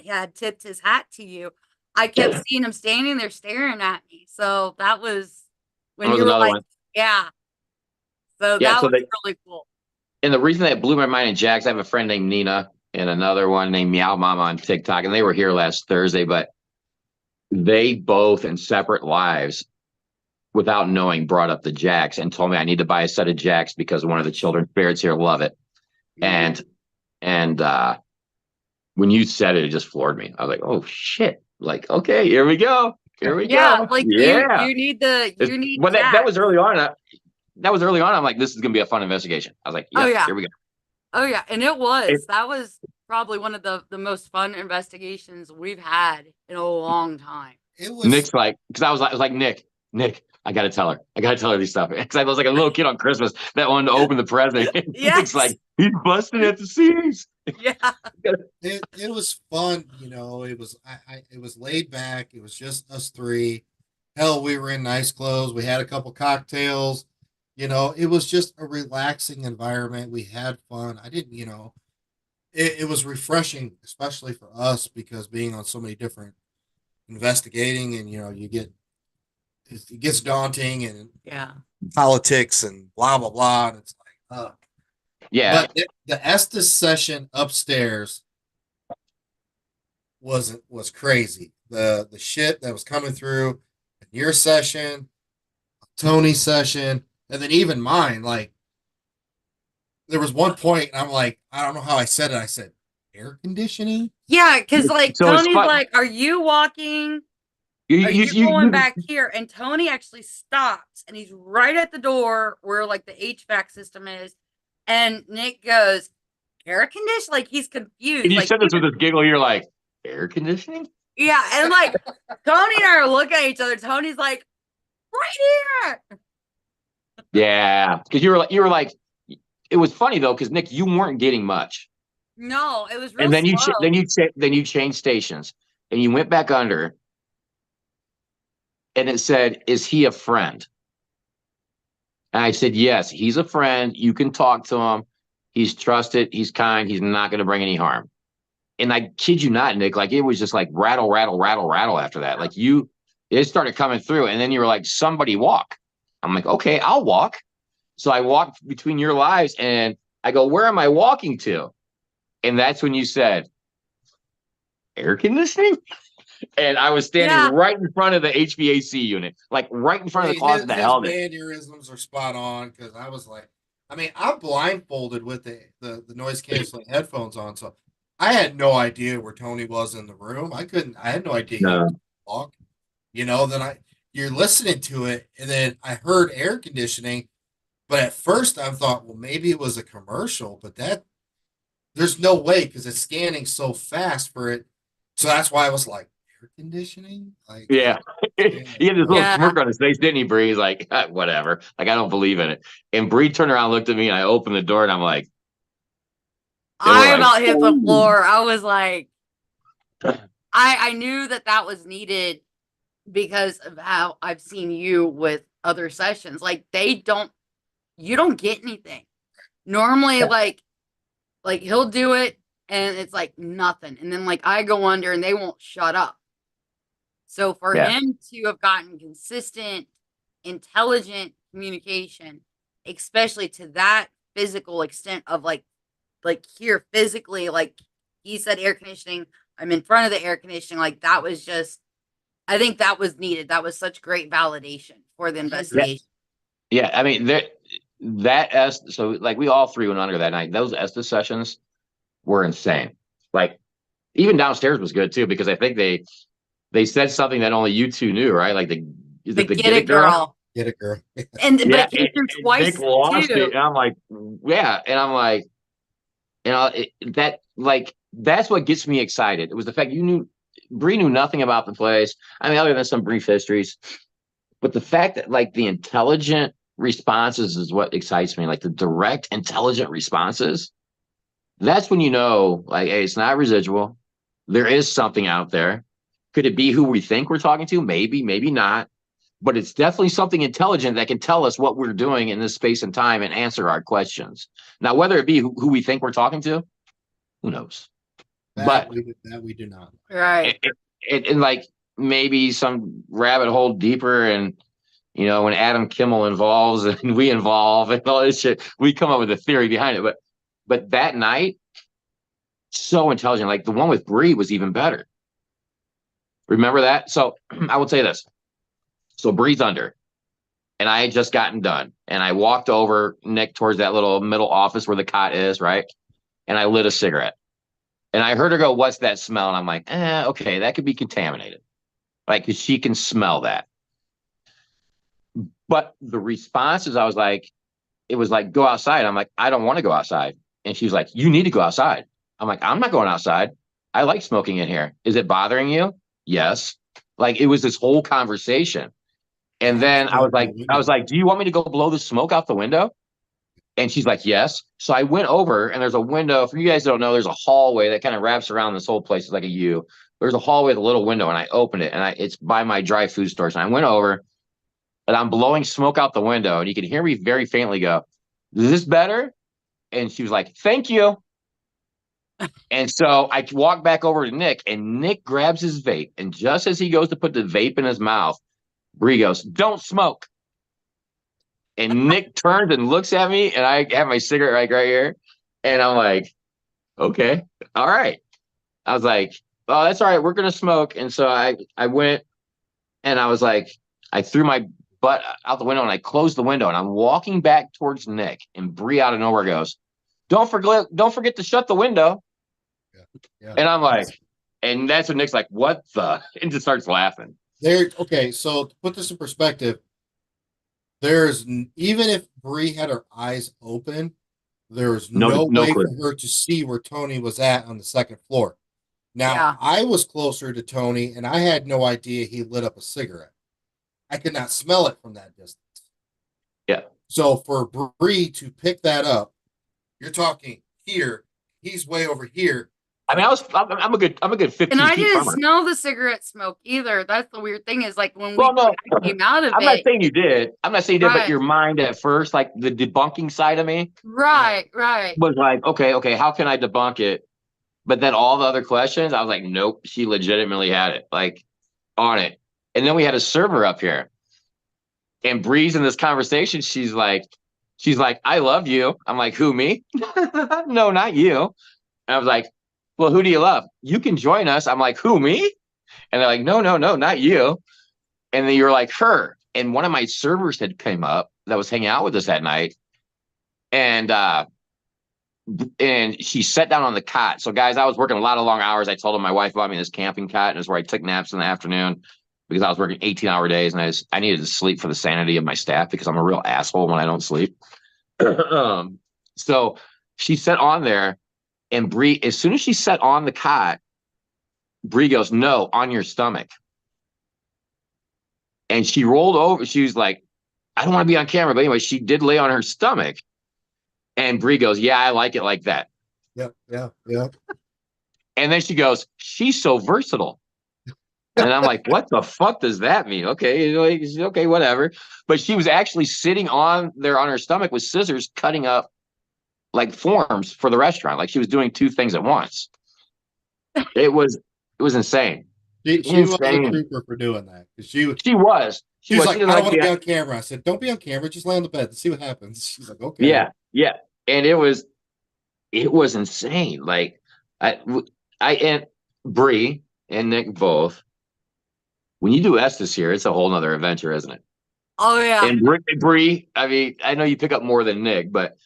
had tipped his hat to you. I kept seeing him standing there staring at me. So that was when that was you were another like, one. yeah. So Yeah, that so was really cool. And the reason that blew my mind in Jax, I have a friend named Nina and another one named Meow Mama on TikTok, and they were here last Thursday, but they both in separate lives, without knowing, brought up the Jax and told me I need to buy a set of Jax because one of the children's spirits here love it. And when you said it, it just floored me. I was like, oh shit. Like, okay, here we go. Here we Yeah, go. like Yeah. you need Well, that Jax. was early on. That was early on. I'm like, this is gonna be a fun investigation. I was like, Oh, yep, yeah. here we go. Oh yeah, and it was. It- That was probably one of the most fun investigations we've had in a long time. It was Nick's like, because I was like, Nick, I gotta tell her these stuff. Because I was like a little kid on Christmas that wanted to open the present. Yes. Nick's like, he's busting at the seams. Yeah. it was fun, you know. It was it was laid back. It was just us three. Hell, we were in nice clothes. We had a couple cocktails. You know, it was just a relaxing environment. We had fun. I didn't, you know, it was refreshing, especially for us because being on so many different investigating, and you know, it gets daunting and Yeah. Politics and blah blah blah. And it's like, Yeah. but the Estes session upstairs was crazy. The shit that was coming through in your session, Tony's session, and then even mine. Like there was one point I'm like, I don't know how I said it. I said air conditioning. Yeah, because like So it's Tony's fun. like, "Are you walking? You, Are you, you going you- back here?" And Tony actually stops and he's right at the door where like the HVAC system is. And Nick goes, "Air conditioning?" Like he's confused. And you Like said this with this giggle. You're like, air conditioning? yeah, and like Tony and I are looking at each other. Tony's like, "Right here." Yeah. Because you were like, it was funny though, because Nick, you weren't getting much. No, it was real And then slow. then you changed stations and you went back under and it said, "Is he a friend?" And I said, "Yes, he's a friend. You can talk to him. He's trusted. He's kind. He's not going to bring any harm." And I kid you not, Nick, like it was just like rattle, rattle, rattle, rattle after that. Like it started coming through. And then you were like, "Somebody walk." I'm like, "Okay, I'll walk." So I walked between your lives and I go, "Where am I walking to?" And that's when you said, "Air conditioning?" And I was standing Yeah. right in front of the HVAC unit, like right in front of the closet that held it. Mannerisms are spot on because I was like, I mean, I'm blindfolded with the noise canceling headphones on, so I had no idea where Tony was in the room. I had no idea he No. could walk. You know, you're listening to it, and then I heard air conditioning, but at first I thought, well, maybe it was a commercial, but there's no way because it's scanning so fast for it. So that's why I was like, air conditioning? Like, Yeah. He had this little Yeah. smirk on his face, didn't he, Bree? He's like, whatever. Like, I don't believe in it. And Bree turned around, looked at me, and I opened the door, and I'm like, I like, about hit the "Ooh." floor. I was like, I knew that that was needed because of how I've seen you with other sessions. Like you don't get anything. Normally, Yeah. like he'll do it and it's like nothing. And then like I go under and they won't shut up. So for Yeah. him to have gotten consistent, intelligent communication, especially to that physical extent of like here physically, like he said air conditioning, I'm in front of the air conditioning, like that was just I think that was needed. That was such great validation for the investigation. Yeah, I mean so like we all three went under that night. Those Estes sessions were insane. Like even downstairs was good too, because I think they said something that only you two knew, right? Like is it the Get it, girl. Get it, girl. And but Yeah, it came through and twice Nick lost too. it, and I'm like, yeah, and I'm like, that like that's what gets me excited. It was the fact Bree knew nothing about the place. I mean, other than some brief histories, but the fact that like the intelligent responses is what excites me. Like the direct, intelligent responses. That's when you know, like, hey, it's not residual. There is something out there. Could it be who we think we're talking to? Maybe, maybe not. But it's definitely something intelligent that can tell us what we're doing in this space and time and answer our questions. Now, whether it be who we think we're talking to, who knows? But That we do not. Right. and like maybe some rabbit hole deeper, and when Adam Kimmel involves and we involve and all this shit, we come up with a theory behind it. But that night, so intelligent. Like the one with Bree was even better. Remember that? So I will say this. So Bree's under, and I had just gotten done, and I walked over, Nick, towards that little middle office where the cot is, right? And I lit a cigarette, and I heard her go, "What's that smell?" And I'm like, okay, that could be contaminated, like, because she can smell that. But the response is, it was like, go outside. I'm like, I don't want to go outside. And she's like, you need to go outside. I'm like, I'm not going outside. I like smoking in here. Is it bothering you? Yes. Like it was this whole conversation. And then I was like, do you want me to go blow the smoke out the window? And she's like, yes. So I went over, and there's a window. For you guys who don't know, there's a hallway that kind of wraps around this whole place. It's like a U. There's a hallway with a little window, and I opened it, and it's by my dry food stores. And I went over, and I'm blowing smoke out the window, and you can hear me very faintly go, is this better? And she was like, thank you. And so I walk back over to Nick, and Nick grabs his vape. And just as he goes to put the vape in his mouth, Bree goes, don't smoke. And Nick turns and looks at me, and I have my cigarette right here. And I'm like, okay, all right. I was like, oh, that's all right. We're going to smoke. And so I went, and I was like, I threw my butt out the window, and I closed the window, and I'm walking back towards Nick, and Bree out of nowhere goes, don't forget to shut the window. Yeah. And I'm like, and that's when Nick's like, what the? And just starts laughing. Okay, so to put this in perspective, even if Bree had her eyes open, there was no way clue for her to see where Tony was at on the second floor. Now, Yeah. I was closer to Tony, and I had no idea he lit up a cigarette. I could not smell it from that distance. Yeah. So for Bree to pick that up, you're talking here. He's way over here. I mean, I'm a good 15 And I feet didn't from her. smell the cigarette smoke either. That's the weird thing is like when Well, no, I came out of I'm not it. saying you did. I'm not saying you did, Right. but your mind at first, like the debunking side of me, Right. was like, okay, how can I debunk it? But then all the other questions, I was like, nope, she legitimately had it, like, on it. And then we had a server up here, and Bree's in this conversation. She's like, I love you. I'm like, who, me? No, not you. And I was like, well, who do you love? You can join us. I'm like, who, me? And they're like, no, not you. And then you're like, her. And one of my servers had came up that was hanging out with us that night. And she sat down on the cot. So guys, I was working a lot of long hours. I told them my wife bought me this camping cot, and it's where I took naps in the afternoon because I was working 18-hour days, and I needed to sleep for the sanity of my staff because I'm a real asshole when I don't sleep. So she sat on there, and Bree, as soon as she sat on the cot, Bree goes, no, on your stomach. And she rolled over. She was like, I don't want to be on camera. But anyway, she did lay on her stomach. And Bree goes, yeah, I like it like that. Yeah. And then she goes, she's so versatile. And I'm like, what the fuck does that mean? Okay, like, okay, whatever. But she was actually sitting on there on her stomach with scissors, cutting up like forms for the restaurant. Like she was doing two things at once. It was insane. She was a Insane. trooper for doing that because she was. She was. She She was was. like, She I didn't don't like want to the be on camera. I said, don't be on camera. Just lay on the bed and see what happens. She's like, okay. yeah, yeah. And it was insane. Like I I and Bree and Nick both. When you do Estes here, it's a whole nother adventure, isn't it? Oh yeah. And Bree, I mean, I know you pick up more than Nick, but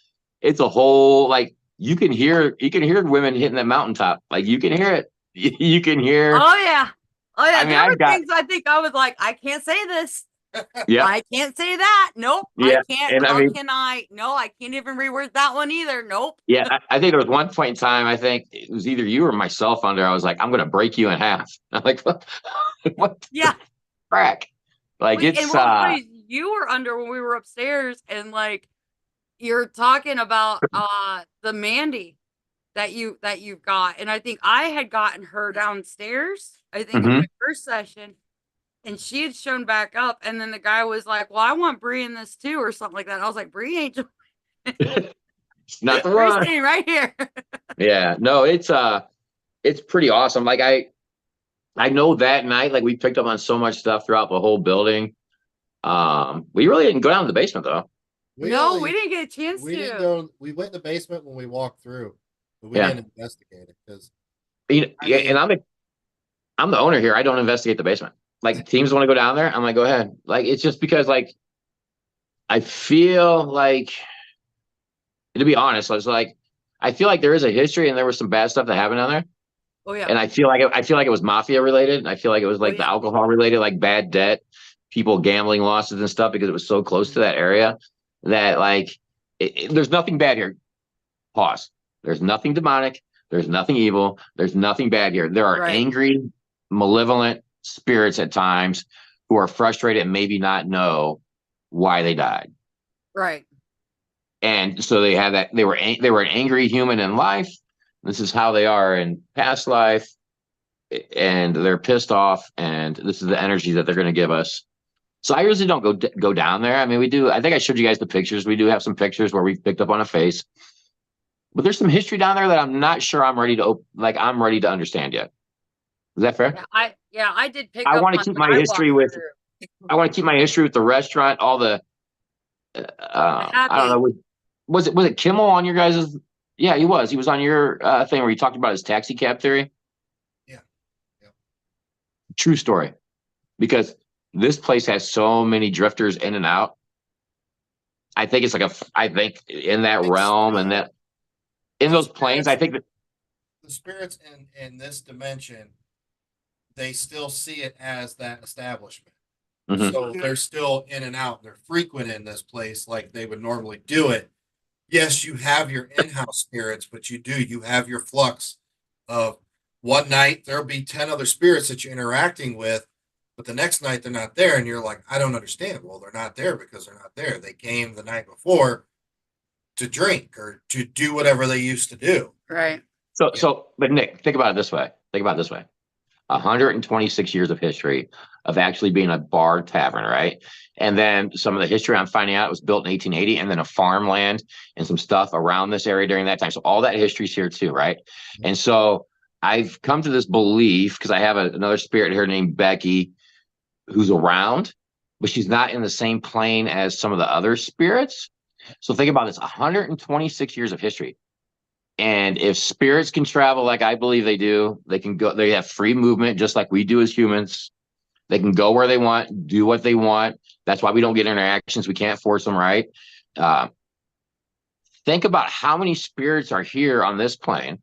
it's a whole like you can hear women hitting that mountaintop. Like you can hear it. You can hear. Oh yeah. Oh yeah. I mean, There were I've got things I think I was like, I can't say this. yeah, I can't say that. Nope. yeah, I can't. and I How mean, can I? No, I can't even reword that one either. Nope. yeah. I think there was one point in time. I think it was either you or myself under. I was like, I'm gonna break you in half. I'm like, what the Yeah. crack? Like And it's what was funny, you were under when we were upstairs, and like you're talking about the Mandy that you've got, and I think I had gotten her downstairs. I think in Mhm. my first session, and she had shown back up, and then the guy was like, "Well, I want Bree in this too," or something like that. And I was like, "Bree ain't It's not the Bree's one. sitting right here." Yeah, no, it's pretty awesome. Like I know that night, like we picked up on so much stuff throughout the whole building. We really didn't go down to the basement though. No, only- we didn't get a chance We to. didn't go. We went in the basement when we walked through, but we Yeah. didn't investigate it because You know, I yeah, mean- and I'm the owner here. I don't investigate the basement. Like teams want to go down there, I'm like, go ahead. Like it's just because like I feel like, to be honest, I was like, I feel like there is a history and there was some bad stuff that happened down there. Oh yeah. And I feel like it was mafia related. I feel like it was like the yeah. alcohol related, like bad debt, people gambling losses and stuff because it was so close to that area that like there's nothing bad here. Pause. There's nothing demonic. There's nothing evil. There's nothing bad here. There are Right. angry, malevolent spirits at times who are frustrated and maybe not know why they died. Right. And so they have that they were an angry human in life. This is how they are in past life, and they're pissed off, and this is the energy that they're going to give us. So I usually don't go down there. I mean, we do. I think I showed you guys the pictures. We do have some pictures where we've picked up on a face, but there's some history down there that I'm not sure I'm ready to I'm ready to understand yet. Is that fair? Yeah, I did pick I up wanna on keep when my I history walked with- through. I want to keep my history with the restaurant, all the. I don't know. Was it Kimmel on your guys's? Yeah, he was. He was on your thing where he talked about his taxi cab theory. Yeah. Yep. True story, because this place has so many drifters in and out. I think it's like I think in that It's, realm and that in those planes, I think that the spirits in this dimension, they still see it as that establishment. Mhm. So they're still in and out. They're frequent in this place like they would normally do it. Yes, you have your in-house spirits, but you have your flux of one night there'll be 10 other spirits that you're interacting with, but the next night they're not there, and you're like, I don't understand. Well, they're not there because they're not there. They came the night before to drink or to do whatever they used to do. Right. but Nick, think about it this way. 126 years of history of actually being a bar tavern, right? And then some of the history I'm finding out was built in 1880, and then a farmland and some stuff around this area during that time. So all that history's here too, right? And so I've come to this belief because I have another spirit here named Becky who's around, but she's not in the same plane as some of the other spirits. So think about this: 126 years of history. And if spirits can travel like I believe they do, they can go, they have free movement just like we do as humans. They can go where they want, do what they want. That's why we don't get interactions. We can't force them, right? Think about how many spirits are here on this plane,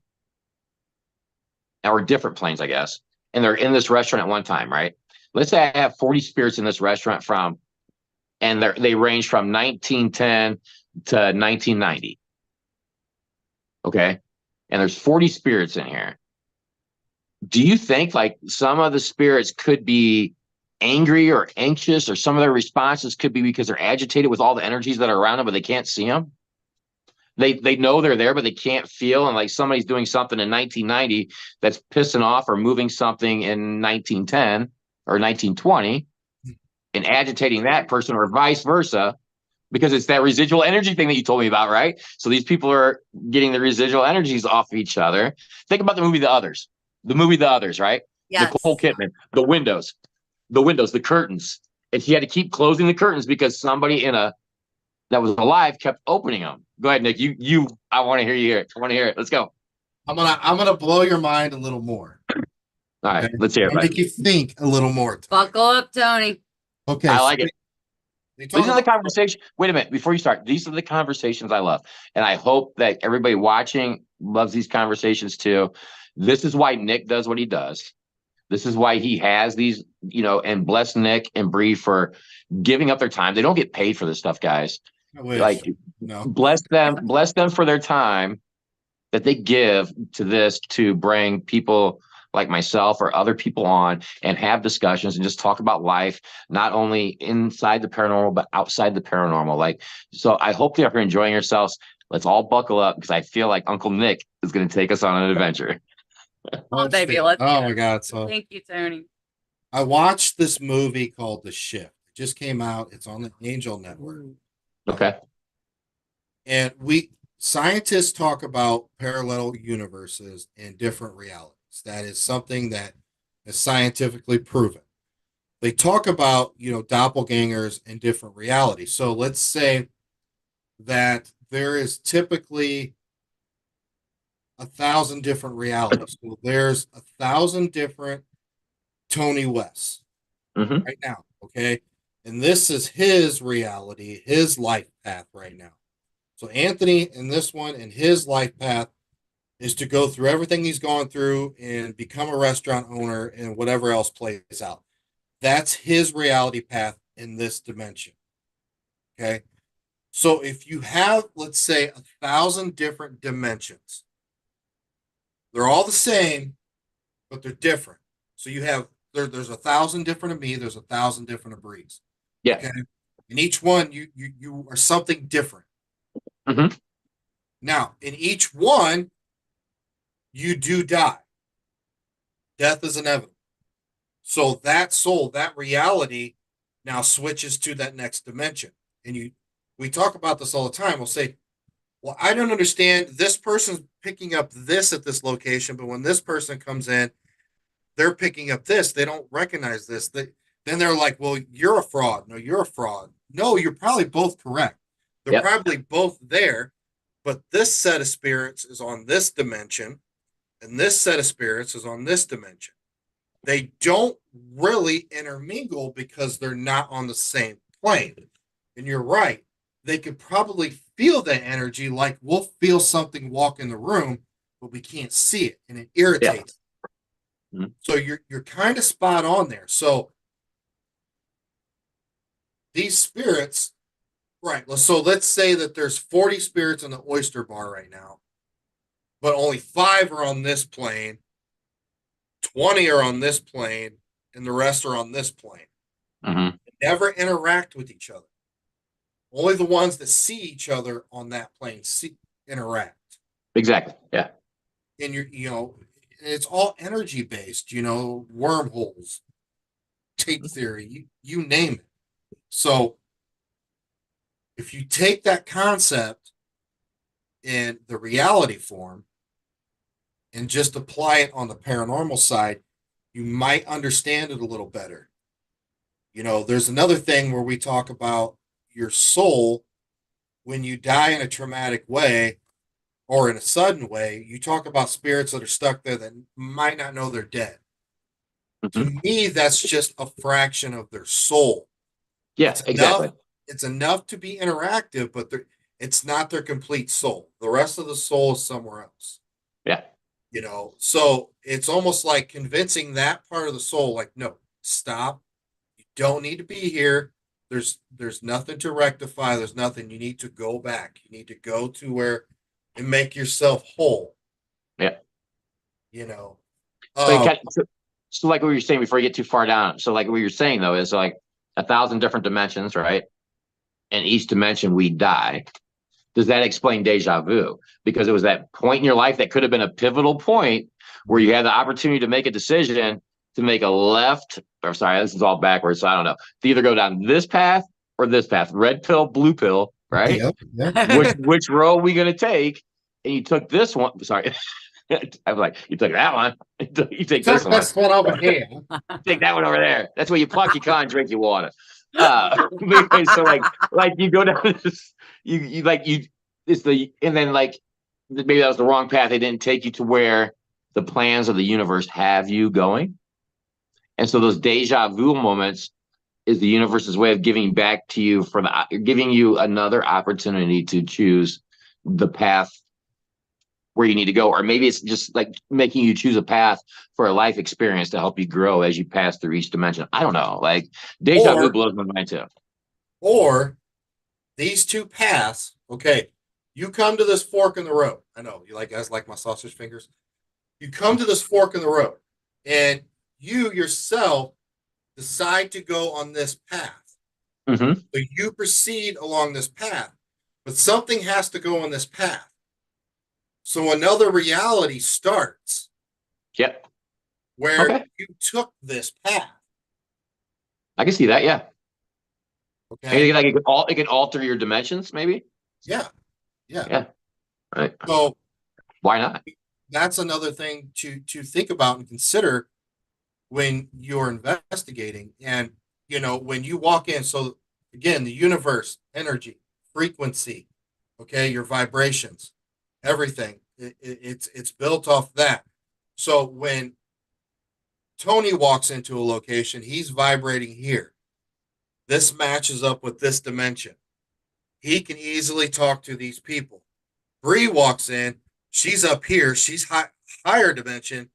or different planes, I guess, and they're in this restaurant at one time, right? Let's say I have 40 spirits in this restaurant and they range from 1910 to 1990. Okay. And there's 40 spirits in here. Do you think like some of the spirits could be angry or anxious, or some of their responses could be because they're agitated with all the energies that are around them, but they can't see them? They know they're there, but they can't feel. And like somebody's doing something in 1990 that's pissing off or moving something in 1910. or 1920 and agitating that person, or vice versa, because it's that residual energy thing that you told me about, right? So these people are getting the residual energies off of each other. Think about the movie The Others. The movie The Others, right? Yes. Nicole Kidman, the windows, the curtains. And she had to keep closing the curtains because somebody that was alive kept opening them. Go ahead, Nick. I want to hear you hear it. I want to hear it. Let's go. I'm gonna blow your mind a little more. All right, Okay? let's hear it. I'll make you think a little more. Buckle up, Tony. Okay, I like it. they talk These are the about- conversations. Wait a minute, before you start, these are the conversations I love. And I hope that everybody watching loves these conversations too. This is why Nick does what he does. This is why he has these, and bless Nick and Bree for giving up their time. They don't get paid for this stuff, guys. I wish. Like, no. bless them for their time that they give to this to bring people like myself or other people on and have discussions and just talk about life, not only inside the paranormal, but outside the paranormal. Like, so I hope that you're enjoying yourselves. Let's all buckle up because I feel like Uncle Nick is going to take us on an adventure. Oh, baby, let's Oh do my it. God. So Thank you, Tony. I watched this movie called The Shift. It just came out. It's on the Angel Network. Okay. And scientists talk about parallel universes and different realities. That is something that is scientifically proven. They talk about, doppelgangers and different realities. So let's say that there is typically 1,000 different realities. So there's 1,000 different Tony Wests Mhm. right now. Okay. And this is his reality, his life path right now. So Anthony in this one and his life path is to go through everything he's gone through and become a restaurant owner and whatever else plays out. That's his reality path in this dimension. Okay. So if you have, let's say, 1,000 different dimensions, they're all the same, but they're different. So you have there's 1,000 different of me, there's 1,000 different of Breeze. Yeah. Okay. In each one, you are something different. Mhm. Now, in each one, you do die. Death is inevitable. So that soul, that reality now switches to that next dimension. And we talk about this all the time. We'll say, well, I don't understand. This person's picking up this at this location, but when this person comes in, they're picking up this. They don't recognize this. Then they're like, well, you're a fraud. No, you're a fraud. No, you're probably both correct. They're Yep. probably both there, but this set of spirits is on this dimension, and this set of spirits is on this dimension. They don't really intermingle because they're not on the same plane. And you're right. They could probably feel that energy, like we'll feel something walk in the room, but we can't see it, and it irritates. Mhm. So you're kind of spot on there. So these spirits, right? So let's say that there's 40 spirits in the oyster bar right now, but only 5 are on this plane, 20 are on this plane, and the rest are on this plane. Mhm. They never interact with each other. Only the ones that see each other on that plane interact. Exactly. Yeah. And it's all energy based, wormholes, tape theory, you name it. So if you take that concept in the reality form and just apply it on the paranormal side, you might understand it a little better. There's another thing where we talk about your soul when you die in a traumatic way or in a sudden way. You talk about spirits that are stuck there that might not know they're dead. Mhm. To me, that's just a fraction of their soul. Yeah, It's exactly. It's enough to be interactive, but it's not their complete soul. The rest of the soul is somewhere else. Yeah. So it's almost like convincing that part of the soul, like, no, stop. You don't need to be here. There's nothing to rectify. There's nothing. You need to go back. You need to go to where and make yourself whole. Yeah. Um, So like what you're saying before you get too far down. So like what you're saying though is like 1,000 different dimensions, right? And each dimension we die. Does that explain deja vu? Because it was that point in your life that could have been a pivotal point where you had the opportunity to make a decision to make a left, or sorry, this is all backwards, so I don't know. To either go down this path or this path, red pill, blue pill, right? Yep, yep. Which road are we gonna take? And you took this one. Sorry. I'm like, you took that one. You take this one. That's what over here. Take that one over there. That's where you pluck your con, drink your water. So like you go down this, it's the, and then like maybe that was the wrong path. They didn't take you to where the plans of the universe have you going. And so those deja vu moments is the universe's way of giving back to you giving you another opportunity to choose the path where you need to go. Or maybe it's just like making you choose a path for a life experience to help you grow as you pass through each dimension. I don't know. Like deja vu blows my mind too. Or these two paths, okay, you come to this fork in the road. I know you guys like my sausage fingers. You come to this fork in the road and you yourself decide to go on this path. Mm-hmm. So you proceed along this path, but something has to go on this path. So another reality starts. Yep. Where you took this path. I can see that, yeah. Okay. Like it can alter your dimensions, maybe. Yeah. Right. So why not? That's another thing to think about and consider when you're investigating. And when you walk in, so again, the universe, energy, frequency, okay, your vibrations, everything, it's built off that. So when Tony walks into a location, he's vibrating here. This matches up with this dimension. He can easily talk to these people. Bree walks in, she's up here, she's higher dimension.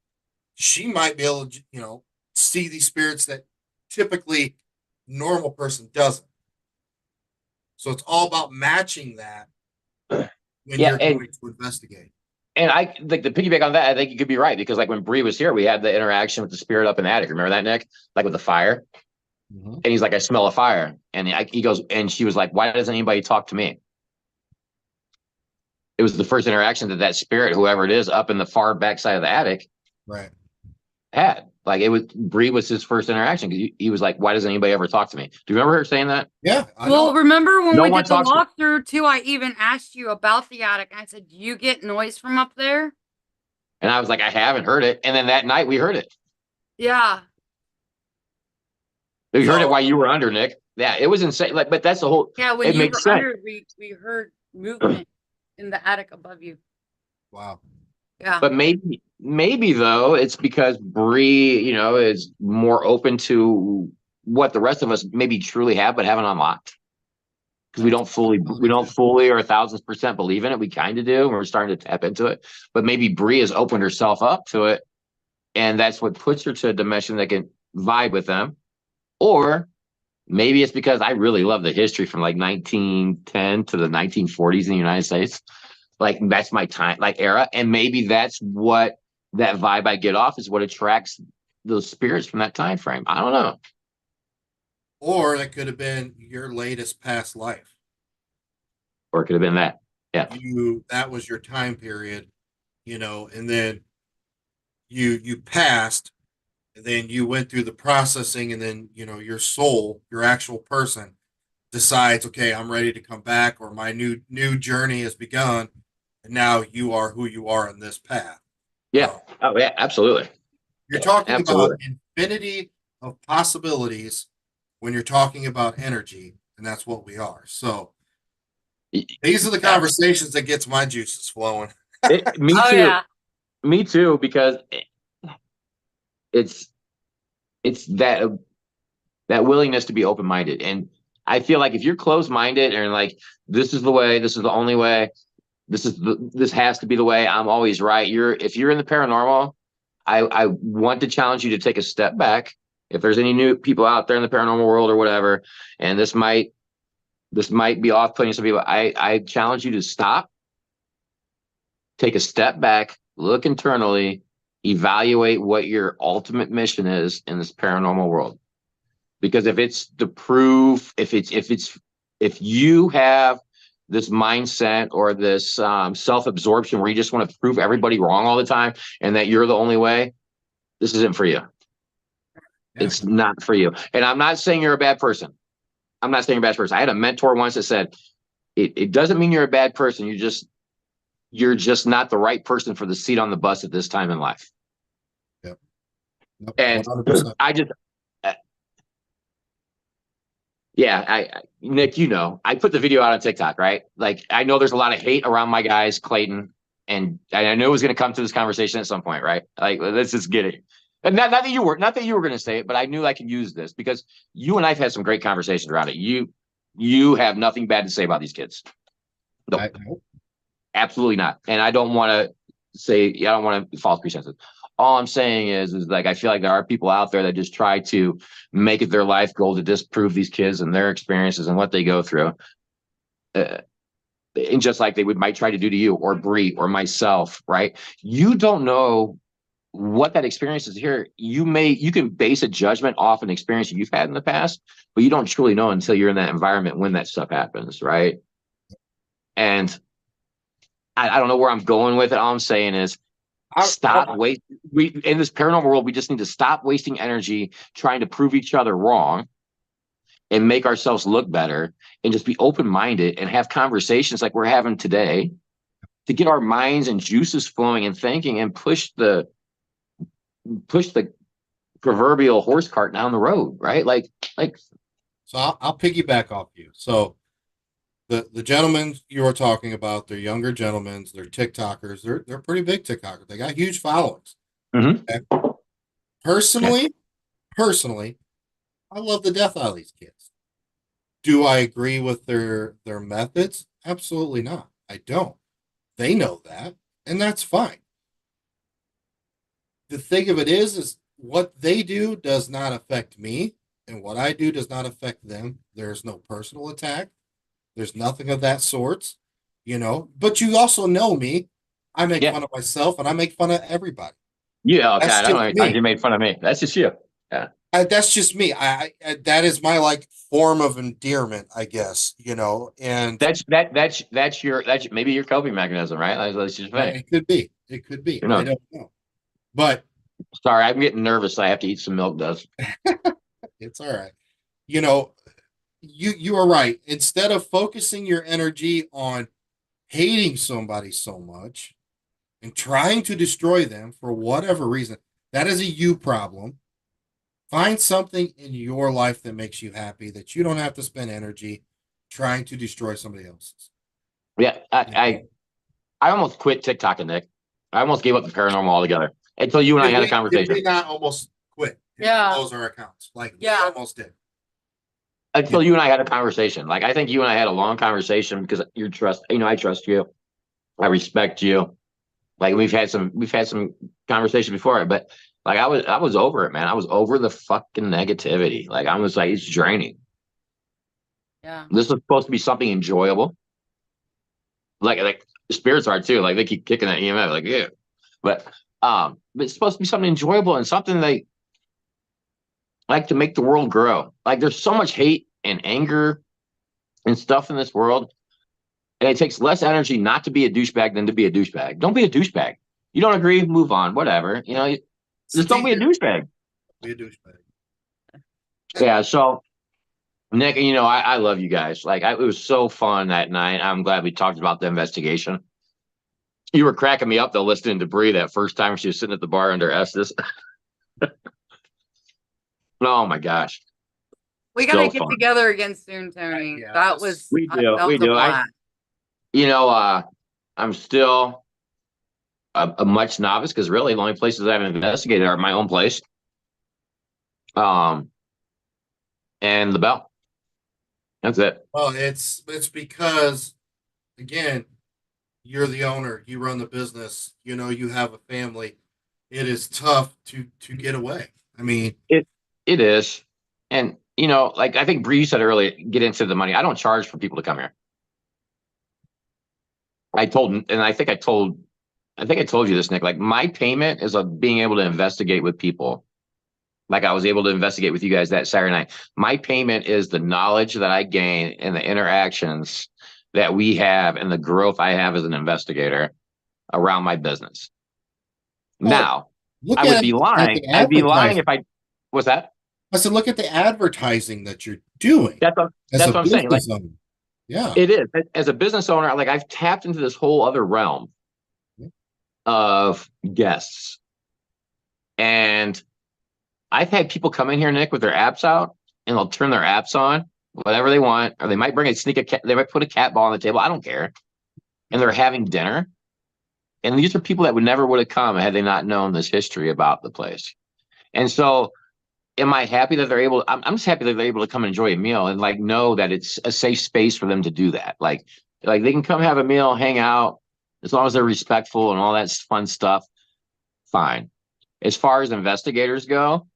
She might be able to, see these spirits that typically normal person doesn't. So it's all about matching that when you're going to investigate. And I like to piggyback on that. I think you could be right because, like, when Bree was here, we had the interaction with the spirit up in the attic. Remember that, Nick? Like with the fire. Mm-hmm. And he's like, "I smell a fire," and he goes, and she was like, "Why doesn't anybody talk to me?" It was the first interaction that spirit, whoever it is, up in the far backside of the attic, right, had. Like it was Bree was his first interaction because he was like, "Why doesn't anybody ever talk to me?" Do you remember her saying that? Yeah. Well, remember when we did the walkthrough too? I even asked you about the attic. I said, "Do you get noise from up there?" And I was like, "I haven't heard it." And then that night we heard it. Yeah. We heard it while you were under, Nick. Yeah, it was insane. Like, but that's the whole. Yeah, when you were under, we heard movement in the attic above you. Wow. Yeah. But maybe though, it's because Bree, is more open to what the rest of us maybe truly have, but haven't unlocked. Because we don't fully or 1,000% believe in it. We kind of do. We're starting to tap into it. But maybe Bree has opened herself up to it. And that's what puts her to a dimension that can vibe with them. Or maybe it's because I really love the history from like 1910 to the 1940s in the United States. Like that's my time, like era. And maybe that's what that vibe I get off is what attracts those spirits from that time frame. I don't know. Or it could have been your latest past life. Or it could have been that. Yeah. That was your time period, and then you passed, and then you went through the processing, and then your soul, your actual person, decides, okay, I'm ready to come back, or my new journey has begun, and now you are who you are in this path. Yeah. Oh yeah, absolutely. You're talking about infinity of possibilities when you're talking about energy, and that's what we are. So these are the conversations that gets my juices flowing. Me too. Yeah. Me too, because it's that willingness to be open-minded. And I feel like if you're closed-minded and like, this is the way, this is the only way, this has to be the way, I'm always right. If you're in the paranormal, I want to challenge you to take a step back. If there's any new people out there in the paranormal world or whatever, and this might be off-putting some people, I challenge you to stop, take a step back, look internally, evaluate what your ultimate mission is in this paranormal world. Because if it's to prove, if you have this mindset or this self-absorption where you just want to prove everybody wrong all the time and that you're the only way, this isn't for you. Yeah. It's not for you. And I'm not saying you're a bad person. I'm not saying you're a bad person. I had a mentor once that said, it doesn't mean you're a bad person. You're just not the right person for the seat on the bus at this time in life. Yep. Nope, And 100%. I just, yeah, Nick, I put the video out on TikTok, right? Like, I know there's a lot of hate around my guys, Clayton, and I knew it was going to come to this conversation at some point, right? Like, let's just get it. And not that you were going to say it, but I knew I could use this because you and I've had some great conversations around it. You have nothing bad to say about these kids. Nope. Nope. Absolutely not. And I don't want to false pretenses. All I'm saying is like, I feel like there are people out there that just try to make it their life goal to disprove these kids and their experiences and what they go through. And just like they might try to do to you or Bree or myself, right? You don't know what that experience is here. You can base a judgment off an experience you've had in the past, but you don't truly know until you're in that environment when that stuff happens, right? And I don't know where I'm going with it. All I'm saying is in this paranormal world, we just need to stop wasting energy trying to prove each other wrong and make ourselves look better and just be open-minded and have conversations like we're having today to get our minds and juices flowing and thinking and push the proverbial horse cart down the road, right? Like So I'll piggyback off you. So the gentlemen you were talking about, they're younger gentlemen, they're TikTokers, they're pretty big TikTokers. They got huge followings. Mhm. Okay? Personally, I love the death out of these kids. Do I agree with their methods? Absolutely not. I don't. They know that, and that's fine. The thing of it is what they do does not affect me, and what I do does not affect them. There's no personal attack. There's nothing of that sort, but you also know me. I make fun of myself and I make fun of everybody. Yeah, okay. That's I don't know just how me. you made fun of me. That's just you. Yeah. That's just me. I that is my like form of endearment, I guess, and That's maybe your coping mechanism, right? Let's just say. it could be. It could be. You know. I don't know. But Sorry, I'm getting nervous. I have to eat some milk, Does. it's all right. You are right. Instead of focusing your energy on hating somebody so much and trying to destroy them for whatever reason, that is a you problem. Find something in your life that makes you happy that you don't have to spend energy trying to destroy somebody else's. Yeah, I almost quit TikTok, Nick. I almost gave up the paranormal altogether until you and I had a conversation. Did we not almost quit? Yeah. Close our accounts. Like, Yeah. we almost did. Until you and I had a conversation. Like, I think you and I had a long conversation because I trust you. I respect you. Like, we've had some conversation before, but like, I was over it, man. I was over the fucking negativity. Like, I was like, it's draining. Yeah. This was supposed to be something enjoyable. Like spirits are too. Like, they keep kicking that EMF, like, yeah. But it's supposed to be something enjoyable and something they like to make the world grow. Like, there's so much hate and anger and stuff in this world. And it takes less energy not to be a douchebag than to be a douchebag. Don't be a douchebag. You don't agree? Move on. Whatever. Just don't be a douchebag. Be a douchebag. Yeah. So, Nick, I love you guys. Like, it was so fun that night. I'm glad we talked about the investigation. You were cracking me up though, listening to Bree that first time she was sitting at the bar under Estes. Oh my gosh. We gotta So get fun. together again soon, Tony. Yeah. That was We I do, felt we a do. blast. I'm still a much novice because really the only places I've investigated are my own place. And the Bell. That's it. Well, it's because, again, you're the owner. You run the business. You have a family. It is tough to get away. I mean, It is. And like I think Bree said earlier, get into the money. I don't charge for people to come here. I told you this, Nick. Like, my payment is of being able to investigate with people. Like, I was able to investigate with you guys that Saturday night. My payment is the knowledge that I gain and the interactions that we have and the growth I have as an investigator around my business. Well, Now, look I would at be it lying. like an I'd be lying advertisement. if I. What's that? I said, look at the advertising that you're doing That's what, as that's a what I'm saying. Like, business owner. Yeah. it is. As a business owner, like I've tapped into this whole other realm of guests. And I've had people come in here, Nick, with their apps out, and they'll turn their apps on, whatever they want, or they might bring a cat, they might put a cat ball on the table. I don't care. And they're having dinner. And these are people that would have come had they not known this history about the place. And so am I happy that they're able, I'm just happy that they're able to come and enjoy a meal and like know that it's a safe space for them to do that. Like they can come have a meal, hang out, as long as they're respectful and all that fun stuff. Fine. As far as investigators go,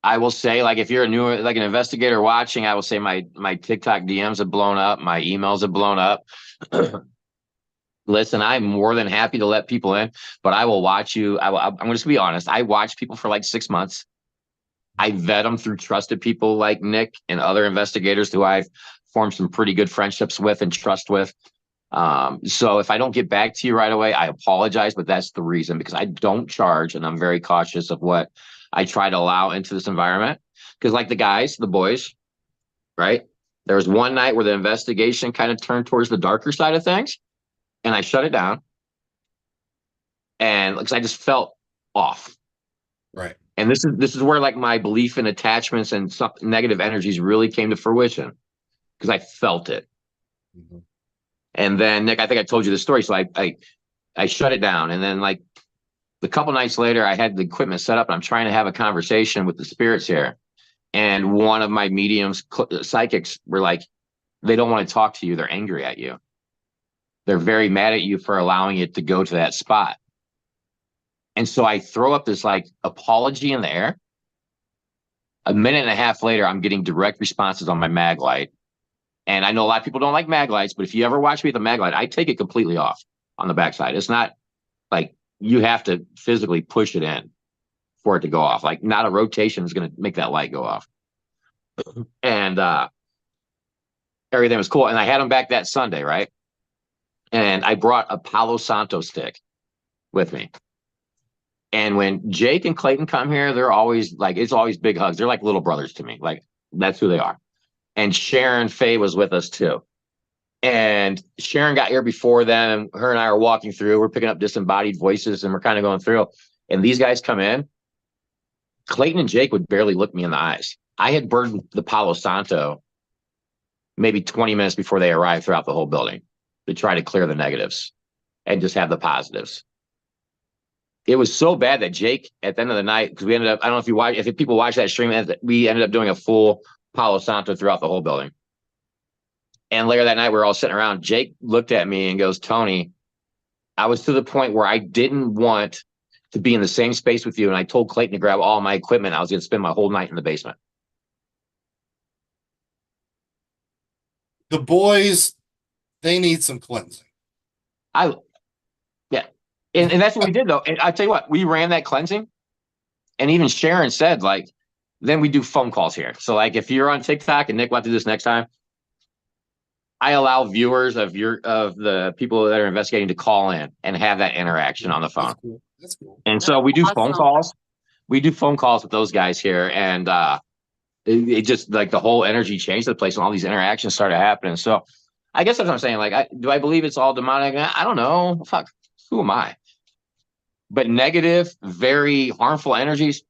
I will say, like, if you're a new, like an investigator watching, I will say my TikTok DMs have blown up, my emails have blown up. Listen, I'm more than happy to let people in, but I will watch you. I'm just gonna be honest. I watch people for like 6 months. I vet them through trusted people like Nick and other investigators who I've formed some pretty good friendships with and trust with. So if I don't get back to you right away, I apologize, but that's the reason, because I don't charge and I'm very cautious of what I try to allow into this environment. Because like the boys, right? There was one night where the investigation kind of turned towards the darker side of things, and I shut it down. And because I just felt off. Right. And this is where like my belief in attachments and some negative energies really came to fruition, because I felt it. Mhm. And then Nick, I think I told you the story. So I shut it down. And then like a couple nights later, I had the equipment set up and I'm trying to have a conversation with the spirits here. And one of my mediums, psychics, were like, they don't want to talk to you. They're angry at you. They're very mad at you for allowing it to go to that spot. And so I throw up this like apology in the air. A minute and a half later, I'm getting direct responses on my mag light. And I know a lot of people don't like mag lights, but if you ever watch me with a mag light, I take it completely off on the backside. It's not like you have to physically push it in for it to go off. Like not a rotation is going to make that light go off. And everything was cool. And I had them back that Sunday, right? And I brought a Palo Santo stick with me. And when Jake and Clayton come here, they're always like, it's always big hugs. They're like little brothers to me. Like that's who they are. And Sharon Faye was with us too. And Sharon got here before them, and her and I are walking through. We're picking up disembodied voices, and we're kind of going through. And these guys come in. Clayton and Jake would barely look me in the eyes. I had burned the Palo Santo maybe 20 minutes before they arrived throughout the whole building to try to clear the negatives and just have the positives. It was so bad that Jake, at the end of the night, because we ended up, I don't know if you watch, if people watch that stream, we ended up doing a full Palo Santo throughout the whole building. And later that night, we were all sitting around. Jake looked at me and goes, Tony, I was to the point where I didn't want to be in the same space with you. And I told Clayton to grab all my equipment. I was going to spend my whole night in the basement. The boys, they need some cleansing. Yeah. And that's what we did, though. And I tell you what, we ran that cleansing. And even Sharon said, like, then we do phone calls here. So, like, if you're on TikTok and Nick wants to do this next time, I allow viewers of the people that are investigating to call in and have that interaction on the phone. That's cool. That's cool. And so we do phone Awesome. calls. We do phone calls with those guys here, and it just like the whole energy changed the place, and all these interactions started happening. So I guess that's what I'm saying. Like, do I believe it's all demonic? I don't know. Fuck, who am I? But negative, very harmful energies,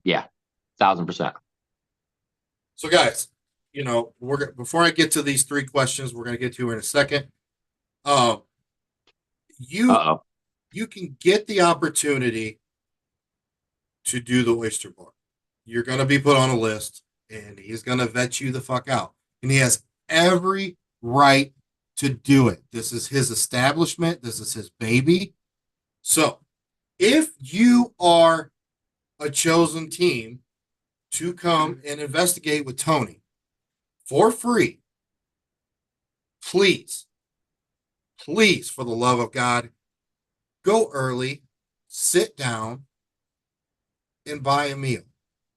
yeah, 1,000%. So, guys, you know, before I get to these three questions, we're gonna get to in a second. You can get the opportunity to do the oyster bar. You're gonna be put on a list, and he's gonna vet you the fuck out, and he has every right to do it. This is his establishment. This is his baby. So, if you are a chosen team to come and investigate with Tony for free, please, for the love of God, go early, sit down, and buy a meal.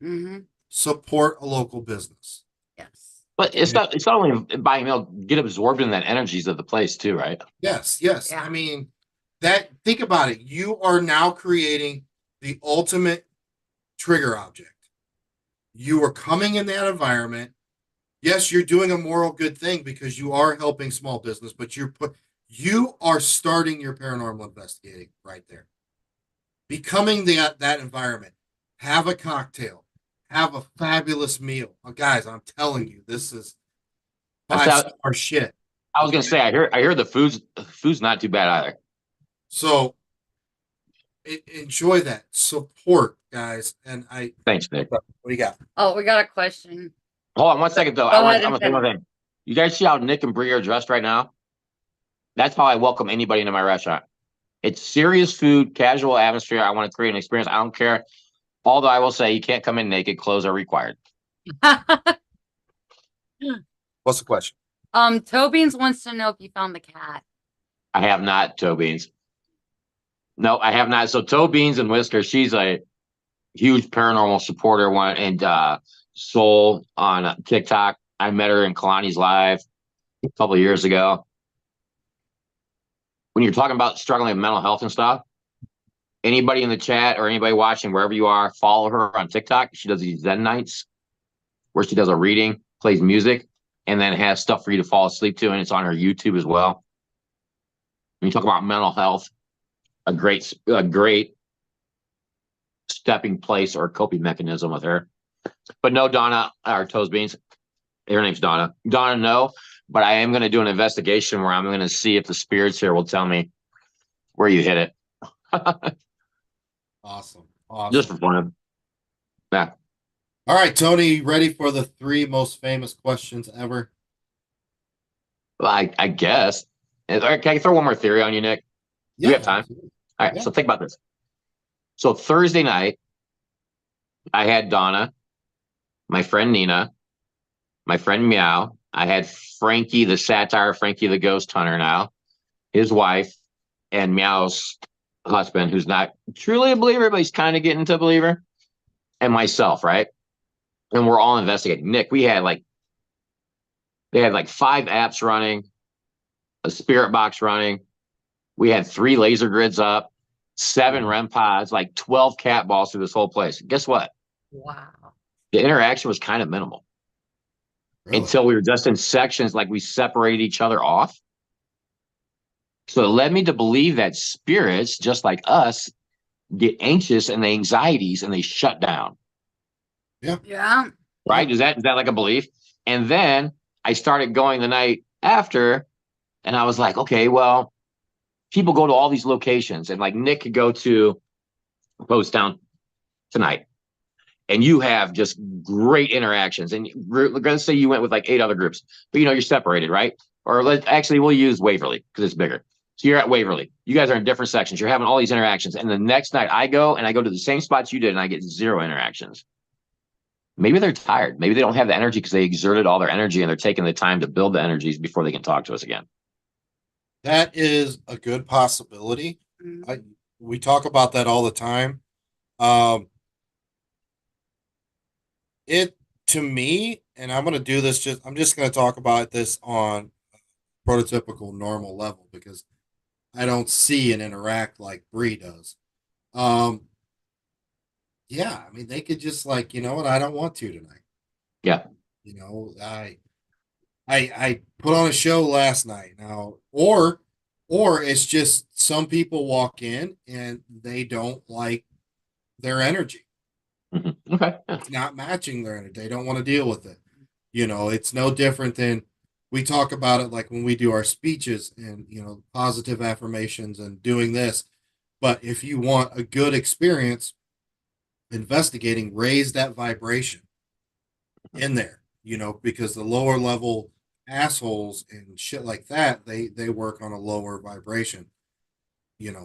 Mm-hmm. Support a local business. Yes. But it's not only buying mail, get absorbed in that energies of the place too, right? Yes. Yeah. I mean, think about it. You are now creating the ultimate trigger object. You are coming in that environment. Yes, you're doing a moral good thing because you are helping small business, but you are starting your paranormal investigating right there. Becoming that environment. Have a cocktail. Have a fabulous meal. Guys, I'm telling you, this is That's how, 5-star shit. I was gonna say, I hear the food's not too bad either. So enjoy that support, guys. And Thanks, Nick. what do you got? Oh, we got a question. Hold on one second though. Go I'm ahead gonna and say one finish. thing. You guys see how Nick and Bree are dressed right now? That's how I welcome anybody into my restaurant. It's serious food, casual atmosphere. I want to create an experience. I don't care. Although I will say you can't come in naked. Clothes are required. What's the question? Tobeans wants to know if you found the cat. I have not, Toe Beans. No, I have not. So Toe Beans and Whisker, she's a huge paranormal supporter one and Soul on TikTok. I met her in Kalani's live a couple of years ago. When you're talking about struggling with mental health and stuff, anybody in the chat or anybody watching wherever you are, follow her on TikTok. She does these Zen nights where she does a reading, plays music, and then has stuff for you to fall asleep to, and it's on her YouTube as well. When you talk about mental health, a great stepping place or coping mechanism with her. But no, Donna, or Toes Beans, her name's Donna. Donna, no, but I am going to do an investigation where I'm going to see if the spirits here will tell me where you hit it. Awesome. Just for fun. Yeah. All right, Tony, ready for the 3 most famous questions ever? Well, I guess. Can I throw one more theory on you, Nick? Do we have time? Absolutely. All right, Yeah. so think about this. So Thursday night, I had Donna, my friend Nina, my friend Meow. I had Frankie the satire, Frankie the ghost hunter now, his wife, and Meow's husband, who's not truly a believer, but he's kind of getting to a believer, and myself, right? And we're all investigating. Nick, they had like 5 apps running, a spirit box running. We had 3 laser grids up, 7 REM pods, like 12 cat balls through this whole place. Guess what? Wow. The interaction was kind of minimal Really? until we were just in sections, like we separated each other off. So it led me to believe that spirits, just like us, get anxious and the anxieties and they shut down. Yeah. Right? Is that like a belief? And then I started going the night after, and I was like, okay, well, people go to all these locations, and like Nick could go to Post Town tonight, and you have just great interactions. And we're going to say you went with like 8 other groups, but you're separated, right? Or we'll use Waverly because it's bigger. So you're at Waverly. You guys are in different sections. You're having all these interactions. And the next night I go to the same spots you did, and I get 0 interactions. Maybe they're tired. Maybe they don't have the energy because they exerted all their energy and they're taking the time to build the energies before they can talk to us again. That is a good possibility. Mhm. We talk about that all the time. It to me, and I'm going to do this I'm just going to talk about this on prototypical normal level because I don't see and interact like Bree does. Yeah, I mean they could just like, you know what, I don't want to tonight. Yeah. You know, I put on a show last night now, or it's just some people walk in and they don't like their energy. Mm-hmm. Okay. Yeah. It's not matching their energy. They don't want to deal with it. You know, it's no different than we talk about it like when we do our speeches and, positive affirmations and doing this. But if you want a good experience investigating, raise that vibration in there, because the lower level assholes and shit like that, they work on a lower vibration,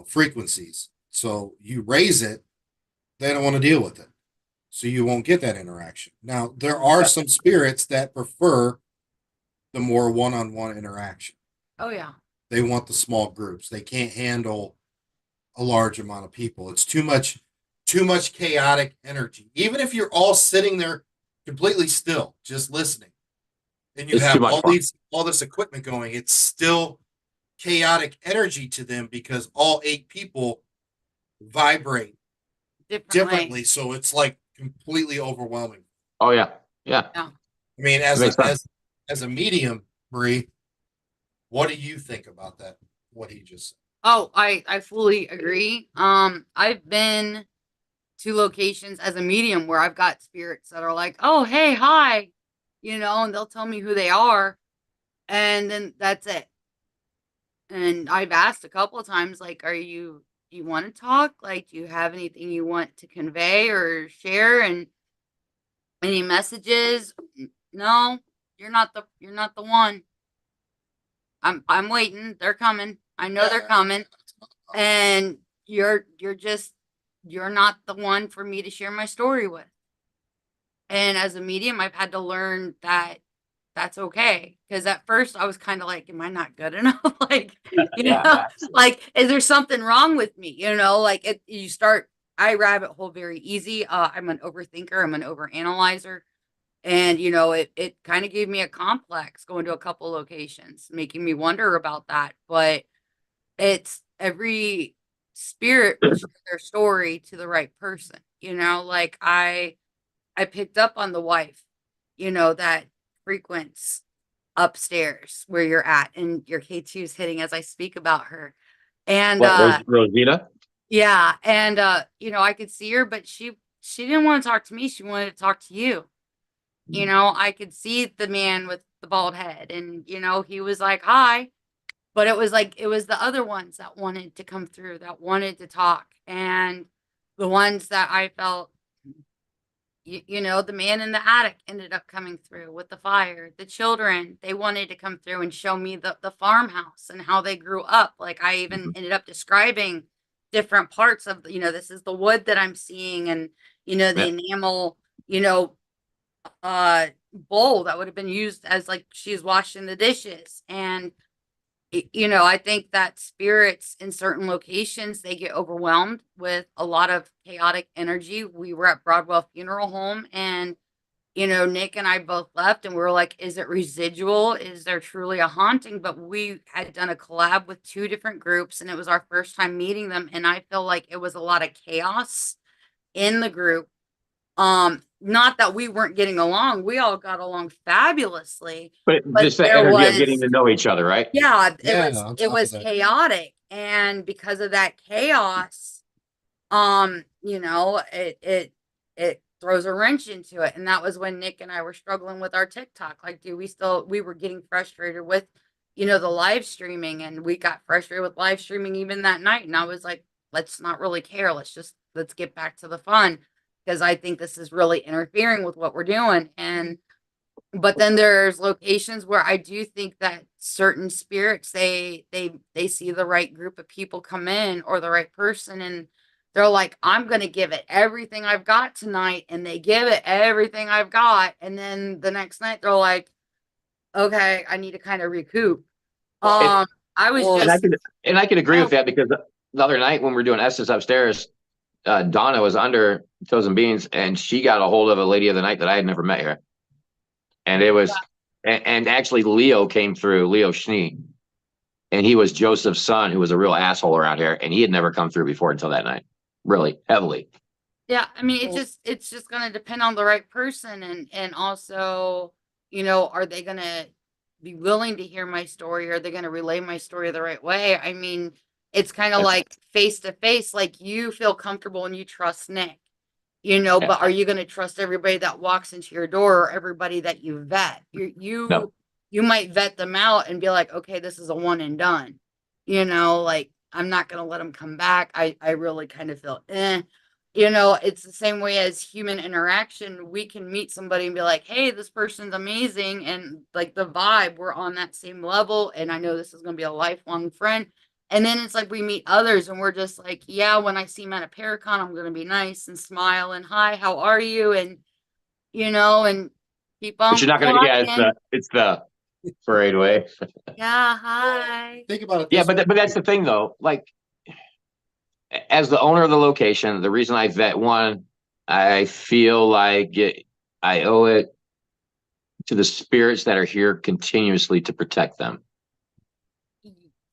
frequencies. So you raise it, they don't want to deal with it. So you won't get that interaction. Now, there are some spirits that prefer the more one-on-one interaction. Oh yeah. They want the small groups. They can't handle a large amount of people. It's too much chaotic energy. Even if you're all sitting there completely still, just listening, and you It's too have much fun. all this equipment going, it's still chaotic energy to them because all 8 people vibrate differently. So it's like completely overwhelming. Oh yeah. Yeah. I mean, That makes sense. as a medium, Bree, what do you think about that? What he just said? Oh, I fully agree. I've been to locations as a medium where I've got spirits that are like, "Oh, hey, hi," and they'll tell me who they are, and then that's it. And I've asked a couple of times, like, do you want to talk? Like, do you have anything you want to convey or share? And any messages? No, you're not the one. I'm waiting. They're coming. I know they're coming. And you're not the one for me to share my story with. And as a medium, I've had to learn that that's okay. Because at first I was kind of like, am I not good enough? Like, Yeah. like, is there something wrong with me? Like I rabbit hole very easy. I'm an overthinker, I'm an overanalyzer. And it kind of gave me a complex going to a couple locations, making me wonder about that. But it's every spirit will share their story to the right person. Like I picked up on the wife, that frequents upstairs where you're at, and your K2 is hitting as I speak about her. And What, Rosita? yeah, and I could see her, but she didn't want to talk to me. She wanted to talk to you. I could see the man with the bald head, and he was like, "Hi." But it was like it was the other ones that wanted to come through, that wanted to talk. And the ones that I felt, the man in the attic ended up coming through with the fire. The children, they wanted to come through and show me the farmhouse and how they grew up. Like I even ended up describing different parts of, this is the wood that I'm seeing, and the Yeah. enamel, bowl that would have been used as like she's washing the dishes. And I think that spirits in certain locations, they get overwhelmed with a lot of chaotic energy. We were at Broadwell Funeral Home, and Nick and I both left, and we were like, is it residual? Is there truly a haunting? But we had done a collab with two different groups, and it was our first time meeting them, and I feel like it was a lot of chaos in the group. Not that we weren't getting along, we all got along fabulously. But just the there energy of was- getting to know each other, right? Yeah, Yeah, it was on it top was of that. chaotic, and because of that chaos, it throws a wrench into it. And that was when Nick and I were struggling with our TikTok. Like, we were getting frustrated with, the live streaming, and we got frustrated with live streaming even that night. And I was like, let's not really care. Let's get back to the fun, because I think this is really interfering with what we're doing. But then there's locations where I do think that certain spirits, they see the right group of people come in, or the right person, and they're like, I'm going to give it everything I've got tonight. And they give it everything I've got. And then the next night they're like, okay, I need to kind of recoup. I was And I can agree Oh. with that, because the other night when we were doing Essence upstairs, Donna was under Toes and Beans, and she got a hold of a lady of the night that I had never met here. And it was, and actually Leo came through, Leo Schnee, and he was Joseph's son, who was a real asshole around here, and he had never come through before until that night, really heavily. Yeah, I mean, it's just gonna depend on the right person, and also, are they gonna be willing to hear my story? Are they gonna relay my story the right way? I mean, it's kind of like face to face, like you feel comfortable and you trust Nick, but are you gonna trust everybody that walks into your door, or everybody that you vet? No. You might vet them out and be like, okay, this is a one and done, like I'm not gonna let them come back. I really kind of feel it's the same way as human interaction. We can meet somebody and be like, hey, this person's amazing. And like the vibe, we're on that same level. And I know this is going to be a lifelong friend. And then it's like we meet others and we're just like, yeah, when I see him at a Paracon, I'm going to be nice and smile and hi, how are you? And, and keep on. But you're not going to, yeah, it's the parade way. Yeah, hi. Think about it. Yeah, but that's the thing though. Like, as the owner of the location, the reason I vet one, I feel like I owe it to the spirits that are here continuously to protect them.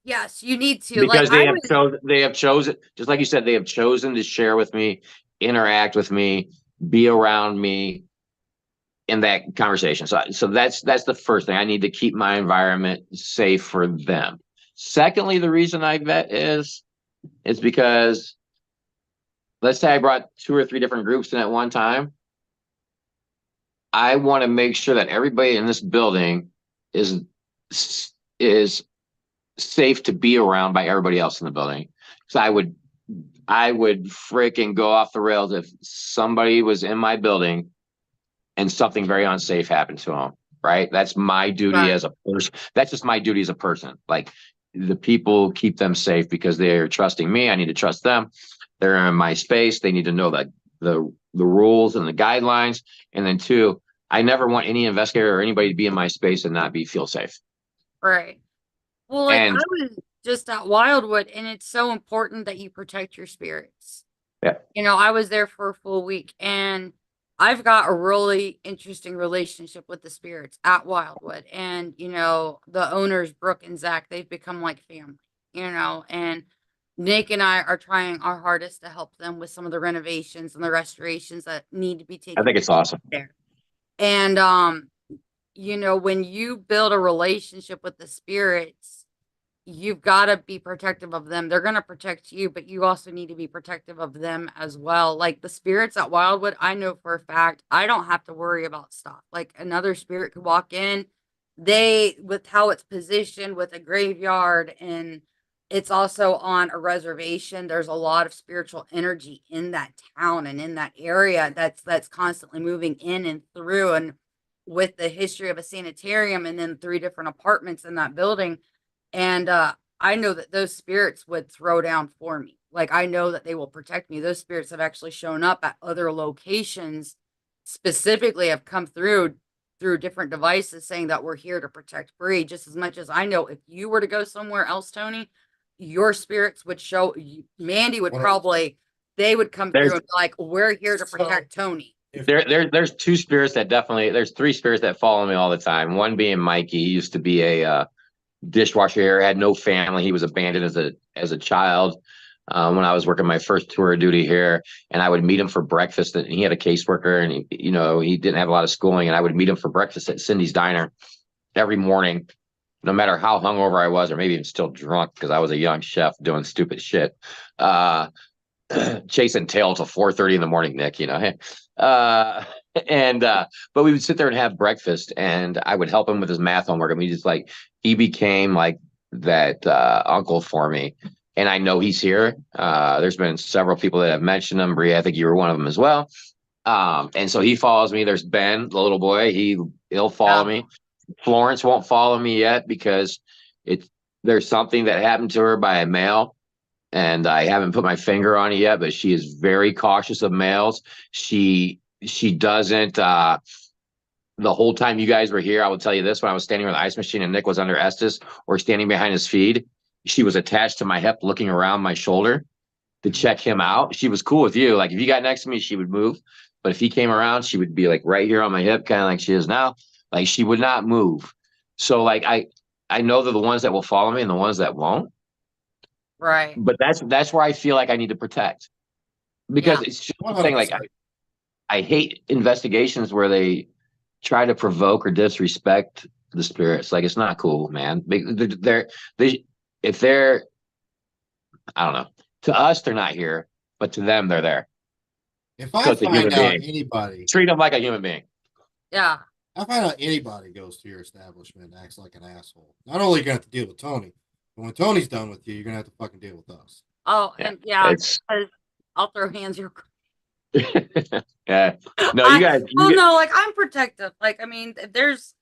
Yes, you need to. Because like, they have chosen, just like you said, they have chosen to share with me, interact with me, be around me. in that conversation. So that's the first thing. I need to keep my environment safe for them. Secondly, the reason I vet is because let's say I brought 2 or 3 different groups in at one time. I want to make sure that everybody in this building is safe to be around by everybody else in the building. So I would freaking go off the rails if somebody was in my building and something very unsafe happened to them. Right? That's my duty Right. as a person. That's just my duty as a person. Like the people, keep them safe because they're trusting me. I need to trust them. They're in my space. They need to know that the rules and the guidelines. And then 2, I never want any investigator or anybody to be in my space and not feel safe. Right. Well, like I And was just at Wildwood, and it's so important that you protect your spirits. yeah, You know, I was there for a full week, and I've got a really interesting relationship with the spirits at Wildwood. And, you know, the owners, Brooke and Zach, they've become like family, you know, and Nick and I are trying our hardest to help them with some of the renovations and the restorations that need to be I taken think it's awesome. there. And you know, when you build a relationship with the spirits, you've got to be protective of them. They're going to protect you, but you also need to be protective of them as well. Like the spirits at Wildwood, I know for a fact I don't have to worry about stuff. Like another spirit could walk in, they, with how it's positioned with a graveyard, and it's also on a reservation, there's a lot of spiritual energy in that town and in that area that's constantly moving in and through. And with the history of a sanitarium and then 3 different apartments in that building, and I know that those spirits would throw down for me. Like I know that they will protect me. Those spirits have actually shown up at other locations, specifically have come through different devices saying that we're here to protect Bree. Just as much as I know if you were to go somewhere else, Tony, your spirits would show Mandy would probably, they would come through and be like, we're here to protect Tony. There's 2 spirits that definitely, there's 3 spirits that follow me all the time. One being Mikey. He used to be a dishwasher here, had no family. He was abandoned as a child when I was working my first tour of duty here, and I would meet him for breakfast. And he had a caseworker, and he didn't have a lot of schooling, and I would meet him for breakfast at Cindy's Diner every morning, no matter how hungover I was, or maybe even still drunk because I was a young chef doing stupid shit. Chasing tail till 4:30 in the morning, Nick, but we would sit there and have breakfast, and I would help him with his math homework. I mean, he became like that uncle for me, and I know he's here. There's been several people that have mentioned him. Bree, I think you were one of them as well. And so he follows me. There's Ben, the little boy. He'll follow me. Florence won't follow me yet because there's something that happened to her by a male. And I haven't put my finger on it yet, but she is very cautious of males. She doesn't, the whole time you guys were here, I will tell you this, when I was standing with the ice machine and Nick was under Estes or standing behind his feed, she was attached to my hip, looking around my shoulder to check him out. She was cool with you. Like if you got next to me, she would move. But if he came around, she would be like right here on my hip, kind of like she is now. Like she would not move. So like, I know they're the ones that will follow me and the ones that won't. Right. But that's where I feel like I need to protect, because it's just saying, like, 100%. I hate investigations where they try to provoke or disrespect the spirits. Like it's not cool, man. If they're, I don't know, to us they're not here, but to them they're there. If I So it's a human find out being. anybody, Treat them like a human being. Yeah. I find out anybody goes to your establishment and acts like an asshole. Not only are you gonna have to deal with Tony, but when Tony's done with you, you're gonna have to fucking deal with us. Oh, Yeah, and yeah, It's I'll throw hands real quick. yeah. No, you guys. No, like I'm protective. Like, I mean, there's,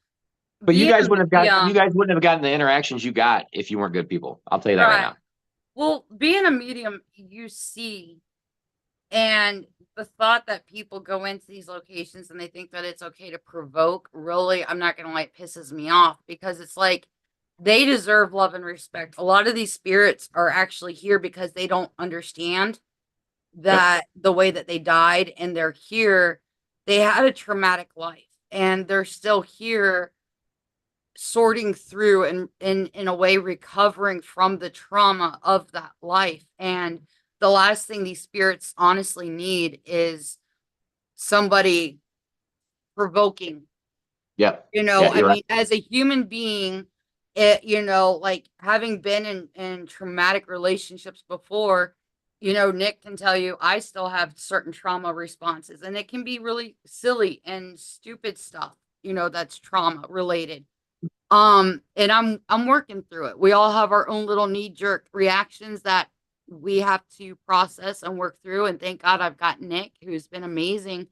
But you being guys a wouldn't have gotten. You medium, guys wouldn't have gotten the interactions you got if you weren't good people. I'll tell you that right now. well, being a medium, you see, and the thought that people go into these locations and they think that it's okay to provoke, really, I'm not gonna lie, it pisses me off, because it's like they deserve love and respect. A lot of these spirits are actually here because they don't understand that the way that they died, and they're here, they had a traumatic life and they're still here sorting through and in a way recovering from the trauma of that life. And the last thing these spirits honestly need is somebody provoking. Yep. You know, Yeah, I you're right. mean, as a human being, it, you know, like having been in traumatic relationships before, you know, Nick can tell you I still have certain trauma responses, and it can be really silly and stupid stuff, you know, that's trauma related. And I'm working through it. We all have our own little knee-jerk reactions that we have to process and work through. And thank God I've got Nick, who's been amazing.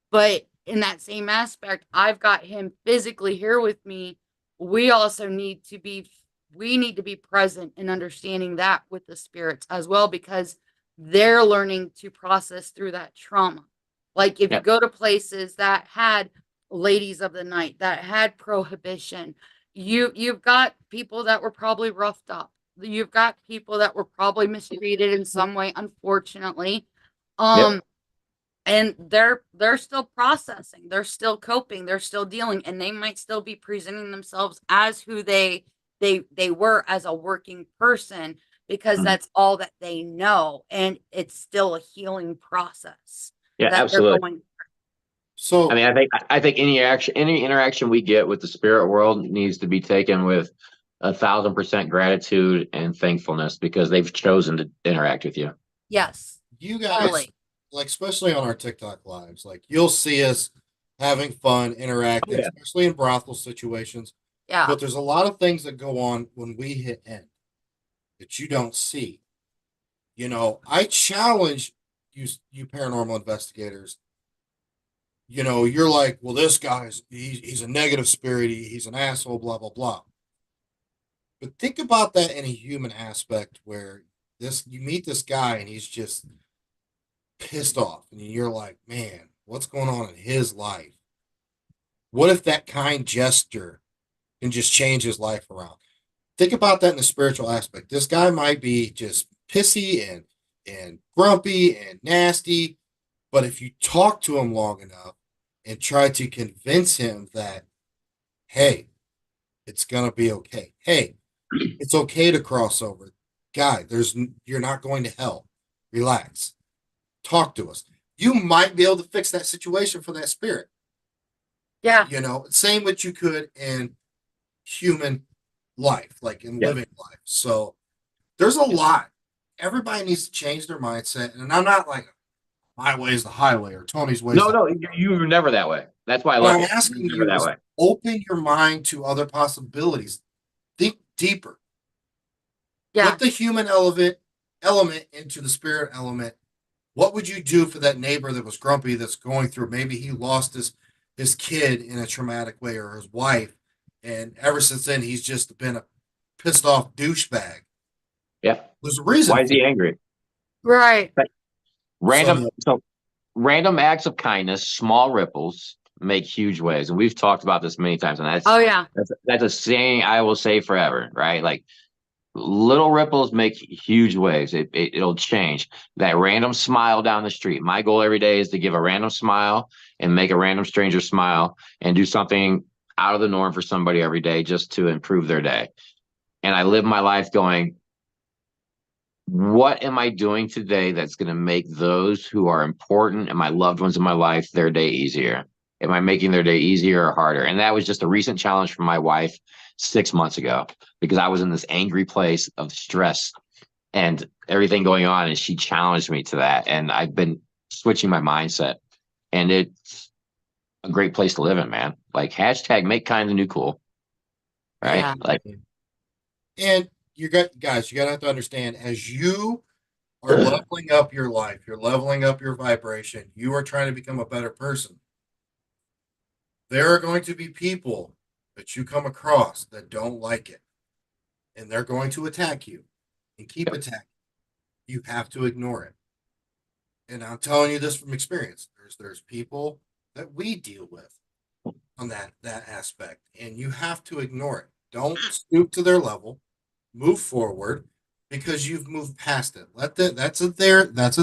But in that same aspect, I've got him physically here with me. We also we need to be present and understanding that with the spirits as well, because they're learning to process through that trauma. Like if you Yep. go to places that had ladies of the night, that had prohibition, you've got people that were probably roughed up. You've got people that were probably mistreated in some way, unfortunately. Yep. And they're still processing, they're still coping, they're still dealing, and they might still be presenting themselves as who they were as a working person, because Mhm. that's all that they know, and it's still a healing process Yeah, that they're absolutely. going. So I mean, I think any interaction we get with the spirit world needs to be taken with 1,000% gratitude and thankfulness because they've chosen to interact with you. Yes, you guys, totally. like, especially on our TikTok lives, like you'll see us having fun, interacting, Oh, yeah. especially in brothel situations. Yeah. But there's a lot of things that go on when we hit end that you don't see. You know, I challenge you paranormal investigators. You know, you're like, well, this guy's he's a negative spirit, he's an asshole, blah blah blah. But think about that in a human aspect where this you meet this guy and he's just pissed off, and you're like, man, what's going on in his life? What if that kind gesture can just change his life around? Think about that in the spiritual aspect. This guy might be just pissy and grumpy and nasty, but if you talk to him long enough and try to convince him that, hey, it's gonna be okay. Hey, it's okay to cross over. Guy, you're not going to hell. Relax. Talk to us. You might be able to fix that situation for that spirit. Yeah. You know, same what you could in human life, like in Yeah. living life. So there's a lot. Everybody needs to change their mindset. And I'm not like my way is the highway or Tony's way is No, the no, you were never that way. That's why I What love I'm you. asking You're never you that is way. open your mind to other possibilities. Think deeper. Yeah. Put the human element into the spirit element. What would you do for that neighbor that was grumpy that's going through, maybe he lost his kid in a traumatic way or his wife, and ever since then he's just been a pissed off douchebag. Yeah. There's a reason Why is for he it. angry? Right. Random acts of kindness, small ripples make huge waves. And we've talked about this many times. And Oh yeah. that's a saying I will say forever, right? Like little ripples make huge waves. It'll change. That random smile down the street. My goal every day is to give a random smile and make a random stranger smile and do something out of the norm for somebody every day just to improve their day. And I live my life going, what am I doing today that's going to make those who are important and my loved ones in my life, their day easier? Am I making their day easier or harder? And that was just a recent challenge from my wife 6 months ago because I was in this angry place of stress and everything going on. And she challenged me to that. And I've been switching my mindset. And it's a great place to live in, man. Like hashtag make kind the new cool. Right. Yeah. Like, And you got guys, you gotta have to understand as you are leveling up your life, you're leveling up your vibration, you are trying to become a better person. There are going to be people that you come across that don't like it, and they're going to attack you and keep attacking. You have to ignore it. And I'm telling you this from experience. There's people that we deal with on that aspect, and you have to ignore it. Don't stoop to their level. Move forward because you've moved past it. That's a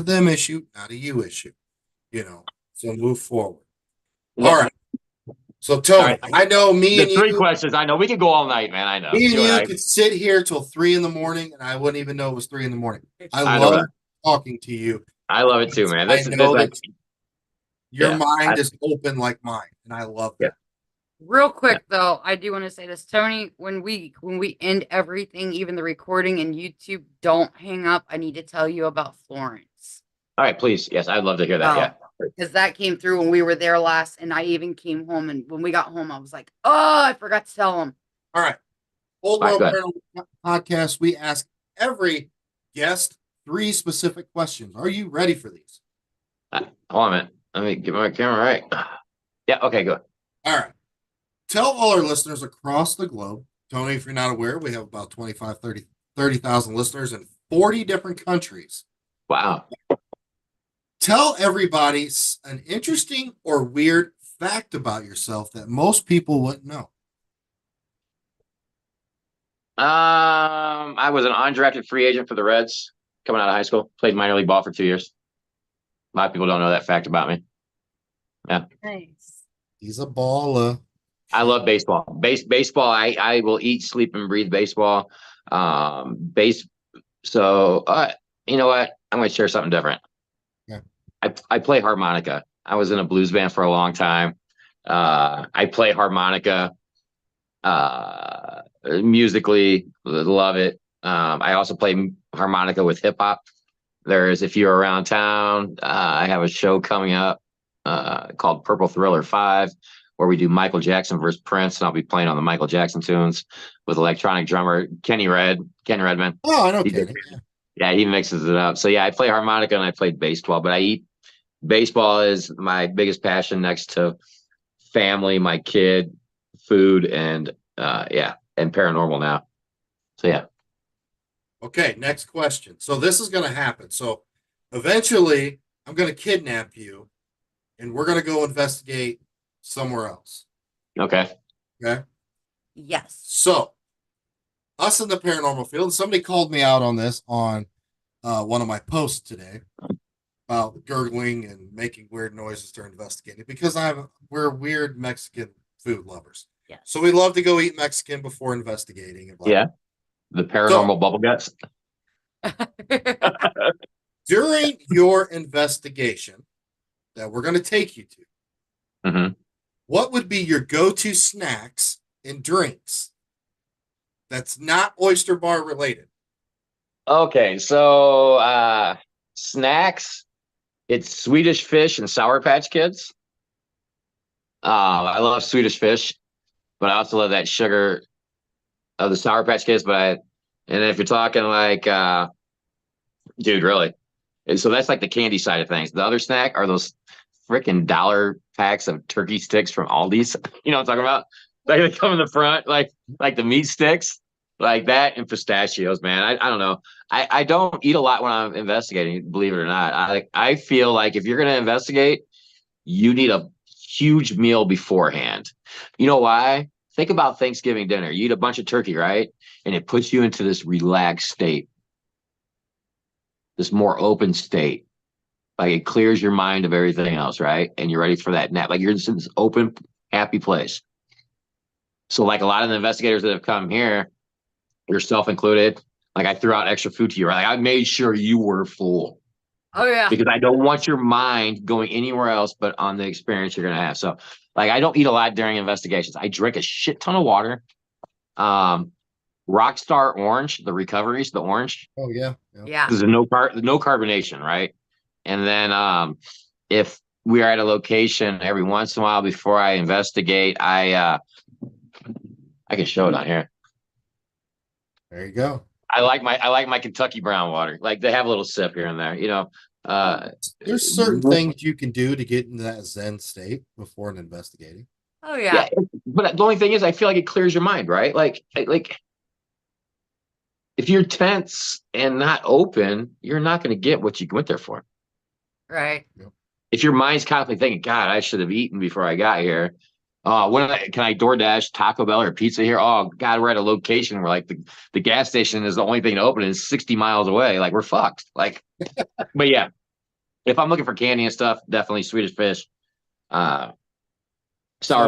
them issue, not a you issue. You know, so move forward. yeah. All right. So Tony, All right. I know The three questions. I know we could go all night, man. I know. me and You and you I. could sit here till 3 a.m, and I wouldn't even know it was 3 a.m. I I know love that. talking to you. I love it too, man. I This know like that Your Yeah, mind is open like mine, and I love Yeah. that. Real quick though, I do want to say this, Tony. When we end everything, even the recording and YouTube, don't hang up. I need to tell you about Florence. all right, please. Yes, I'd love to hear that. Yeah. Because that came through when we were there last, and I even came home, and when we got home, I was like, "Oh, I forgot to tell him." All right. Old All right, World go ahead. Paranormal Podcast, we ask every guest 3 specific questions. Are you ready for these? Hold on a minute. Let me get my camera right. Yeah, okay, good. All right. Tell all our listeners across the globe, Tony, if you're not aware, we have about 25, 30,000 listeners in 40 different countries. Wow. Tell everybody an interesting or weird fact about yourself that most people wouldn't know. I was an undrafted free agent for the Reds coming out of high school. Played minor league ball for 2 years. A lot of people don't know that fact about me. Nice. He's a baller. I love baseball. Baseball. I will eat, sleep, and breathe baseball. So you know what? I'm going to share something different. Yeah. I play harmonica. I was in a blues band for a long time. I play harmonica. Musically, love it. I also play harmonica with hip hop. If you're around town, I have a show coming up called Purple Thriller 5, where we do Michael Jackson versus Prince, and I'll be playing on the Michael Jackson tunes with electronic drummer Kenny Redman. Oh, I know Kenny. Yeah, he mixes it up. So yeah, I play harmonica and I play baseball, but baseball is my biggest passion next to family, my kid, food, and and paranormal now. So yeah. Okay, next question. So this is going to happen. So eventually, I'm going to kidnap you, and we're going to go investigate somewhere else. Okay. Okay. Yes. So, us in the paranormal field, and somebody called me out on this on one of my posts today about gurgling and making weird noises during investigating because we're weird Mexican food lovers. Yes. So we love to go eat Mexican before investigating. And Yeah. The paranormal bubble guts. During your investigation that we're going to take you to, what would be your go-to snacks and drinks that's not oyster bar related? Okay, so snacks, it's Swedish Fish and Sour Patch Kids. I love Swedish Fish, but I also love that sugar of the Sour Patch Kids. And if you're talking like, dude, really, and so that's like the candy side of things. The other snack are those freaking $1 packs of turkey sticks from Aldi's. You know what I'm talking about? Like they come in the front, like the meat sticks, like that, and pistachios. Man, I don't know. I don't eat a lot when I'm investigating, believe it or not. I feel like if you're gonna investigate, you need a huge meal beforehand. You know why? Think about Thanksgiving dinner. You eat a bunch of turkey, right? And it puts you into this relaxed state, this more open state. Like it clears your mind of everything else, right? And you're ready for that nap. Like you're just in this open, happy place. So like a lot of the investigators that have come here, yourself included, like I threw out extra food to you, right? Like I made sure you were full. Oh yeah. Because I don't want your mind going anywhere else but on the experience you're gonna have. So like I don't eat a lot during investigations. I drink a shit ton of water. Rockstar Orange, the recoveries, the orange. Oh yeah. Yeah. Because there's no carbonation, right? And then if we are at a location every once in a while before I investigate, I can show it on here. There you go. I like my Kentucky brown water. Like they have a little sip here and there, you know. There's certain things you can do to get into that Zen state before an investigating. Oh yeah. But the only thing is, I feel like it clears your mind, right? Like if you're tense and not open, you're not going to get what you went there for. Right. If your mind's constantly thinking, God, I should have eaten before I got here. Can I DoorDash Taco Bell or pizza here? Oh God, we're at a location where like the gas station is the only thing to open and it's 60 miles away. Like we're fucked. Like, but yeah, if I'm looking for candy and stuff, definitely Swedish Fish, Sour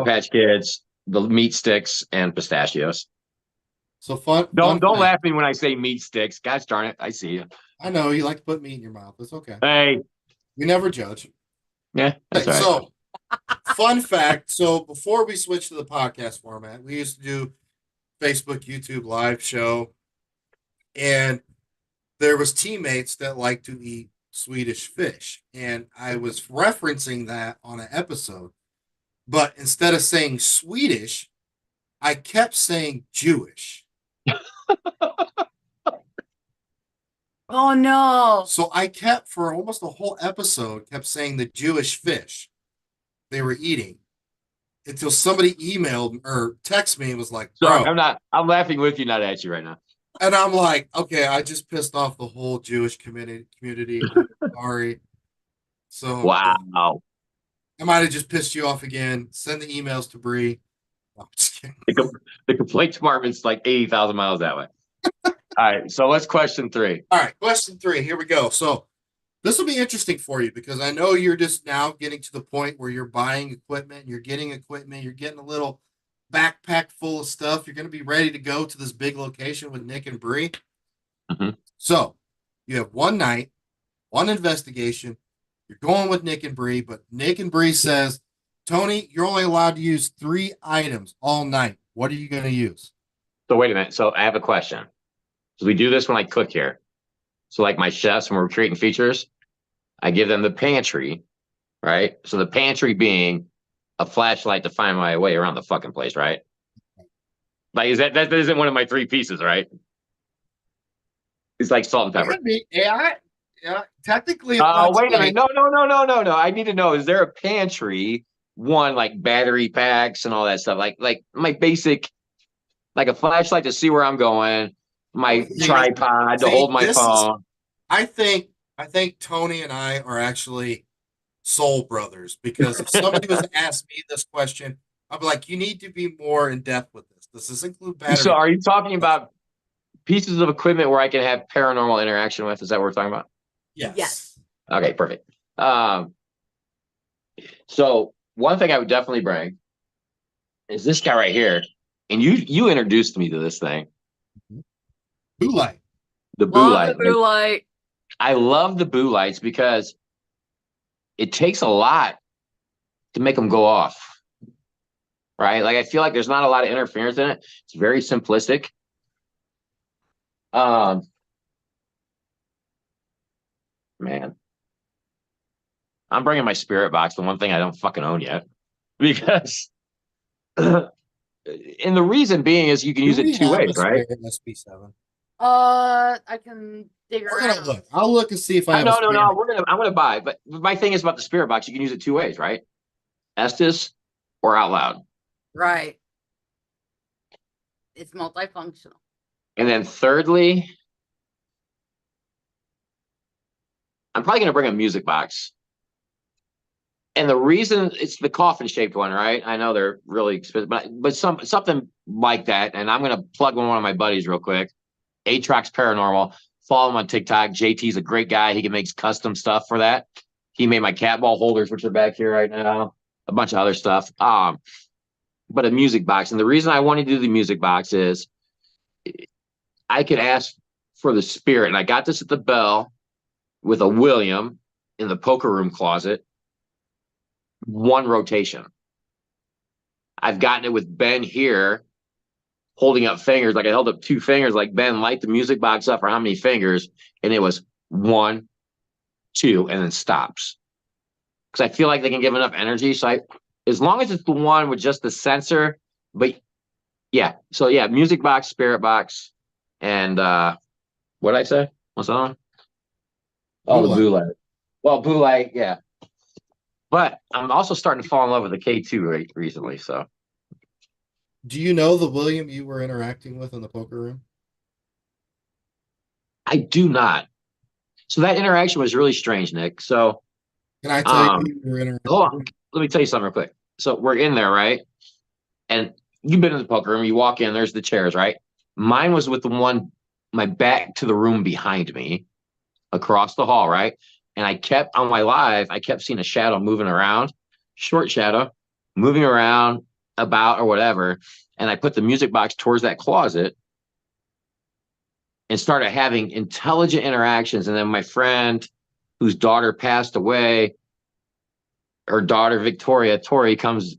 Patch Kids, the meat sticks, and pistachios. So fun. Don't laugh at me when I say meat sticks. Gosh darn it, I see you. I know you like to put meat in your mouth. It's okay. Hey, We never judge. Yeah, that's Okay, all right. so fun fact. So before we switched to the podcast format, we used to do Facebook, YouTube live show, and there was teammates that like to eat Swedish fish, and I was referencing that on an episode. But instead of saying Swedish, I kept saying Jewish. Oh no. So I kept for almost the whole episode kept saying the Jewish fish they were eating until somebody emailed or texted me and was like, Sorry, bro. I'm laughing with you, not at you right now. And I'm like, okay, I just pissed off the whole Jewish community. I'm sorry. So Wow. I might have just pissed you off again. Send the emails to Bree. No, I'm just kidding. The complaint department's like 80,000 miles that way. All right, so let's question 3. All right, question 3. Here we go. So this will be interesting for you because I know you're just now getting to the point where you're buying equipment, you're getting equipment, you're getting a little backpack full of stuff. You're going to be ready to go to this big location with Nick and Bree. Mhm. So you have one night, one investigation. You're going with Nick and Bree, but Nick and Bree says, Tony, you're only allowed to use 3 items all night. What are you going to use? So wait a minute. So I have a question. So we do this when I cook here. So like my chefs, when we're creating features, I give them the pantry, right? So the pantry being a flashlight to find my way around the fucking place, right? Like is that isn't one of my 3 pieces, right? It's like salt and It pepper. could be AI. Yeah, technically, Wait a minute. No. I need to know, is there a pantry one like battery packs and all that stuff? Like my basic, like a flashlight to see where I'm going, my tripod to hold my phone. I think Tony and I are actually soul brothers because if somebody was to ask me this question, I'd be like, you need to be more in depth with this. Does this include battery? So are you talking about pieces of equipment where I can have paranormal interaction with? Is that what we're talking about? Yes. Okay, perfect. So one thing I would definitely bring is this guy right here. And you introduced me to this thing. Blue light. The Boo Love light. the blue light. I love the Boo lights because it takes a lot to make them go off. Right? Like I feel like there's not a lot of interference in it. It's very simplistic. Man, I'm bringing my spirit box, the one thing I don't fucking own yet, because, and the reason being is you can use it 2 ways, right? SP7. I can dig We're gonna around. look. I'll look and see if I have. No. I'm gonna buy. But my thing is about the spirit box. You can use it 2 ways, right? Estes or out loud. Right. It's multifunctional. And then thirdly, I'm probably gonna bring a music box. And the reason it's the coffin shaped one, right? I know they're really expensive, but something like that. And I'm gonna plug one of my buddies real quick. Atrox Paranormal. Follow him on TikTok. JT's a great guy. He can make custom stuff for that. He made my cat ball holders, which are back here right now. A bunch of other stuff. But a music box. And the reason I wanted to do the music box is I could ask for the spirit. And I got this at the Bell with a William in the poker room closet. 1 rotation. I've gotten it with Ben here holding up fingers. Like I held up 2 fingers, like Ben, light the music box up for how many fingers? And it was 1, 2, and then stops. Because I feel like they can give enough energy. So as long as it's the one with just the sensor, but yeah. So yeah, music box, spirit box, and what did I say? What's that on? Oh, the blue light. Well, blue light, yeah. But I'm also starting to fall in love with the K2 recently. So Do you know the William you were interacting with in the poker room? I do not. So that interaction was really strange, Nick. So Can I tell you who you were interacting hold on. with? Let me tell you something real quick. So we're in there, right? And you've been in the poker room. You walk in, there's the chairs, right? Mine was with the one, my back to the room behind me, across the hall, right? And I kept on my live, I kept seeing a shadow moving around, short shadow, moving around about or whatever. And I put the music box towards that closet and started having intelligent interactions. And then my friend, whose daughter passed away, her daughter Victoria, Tori comes.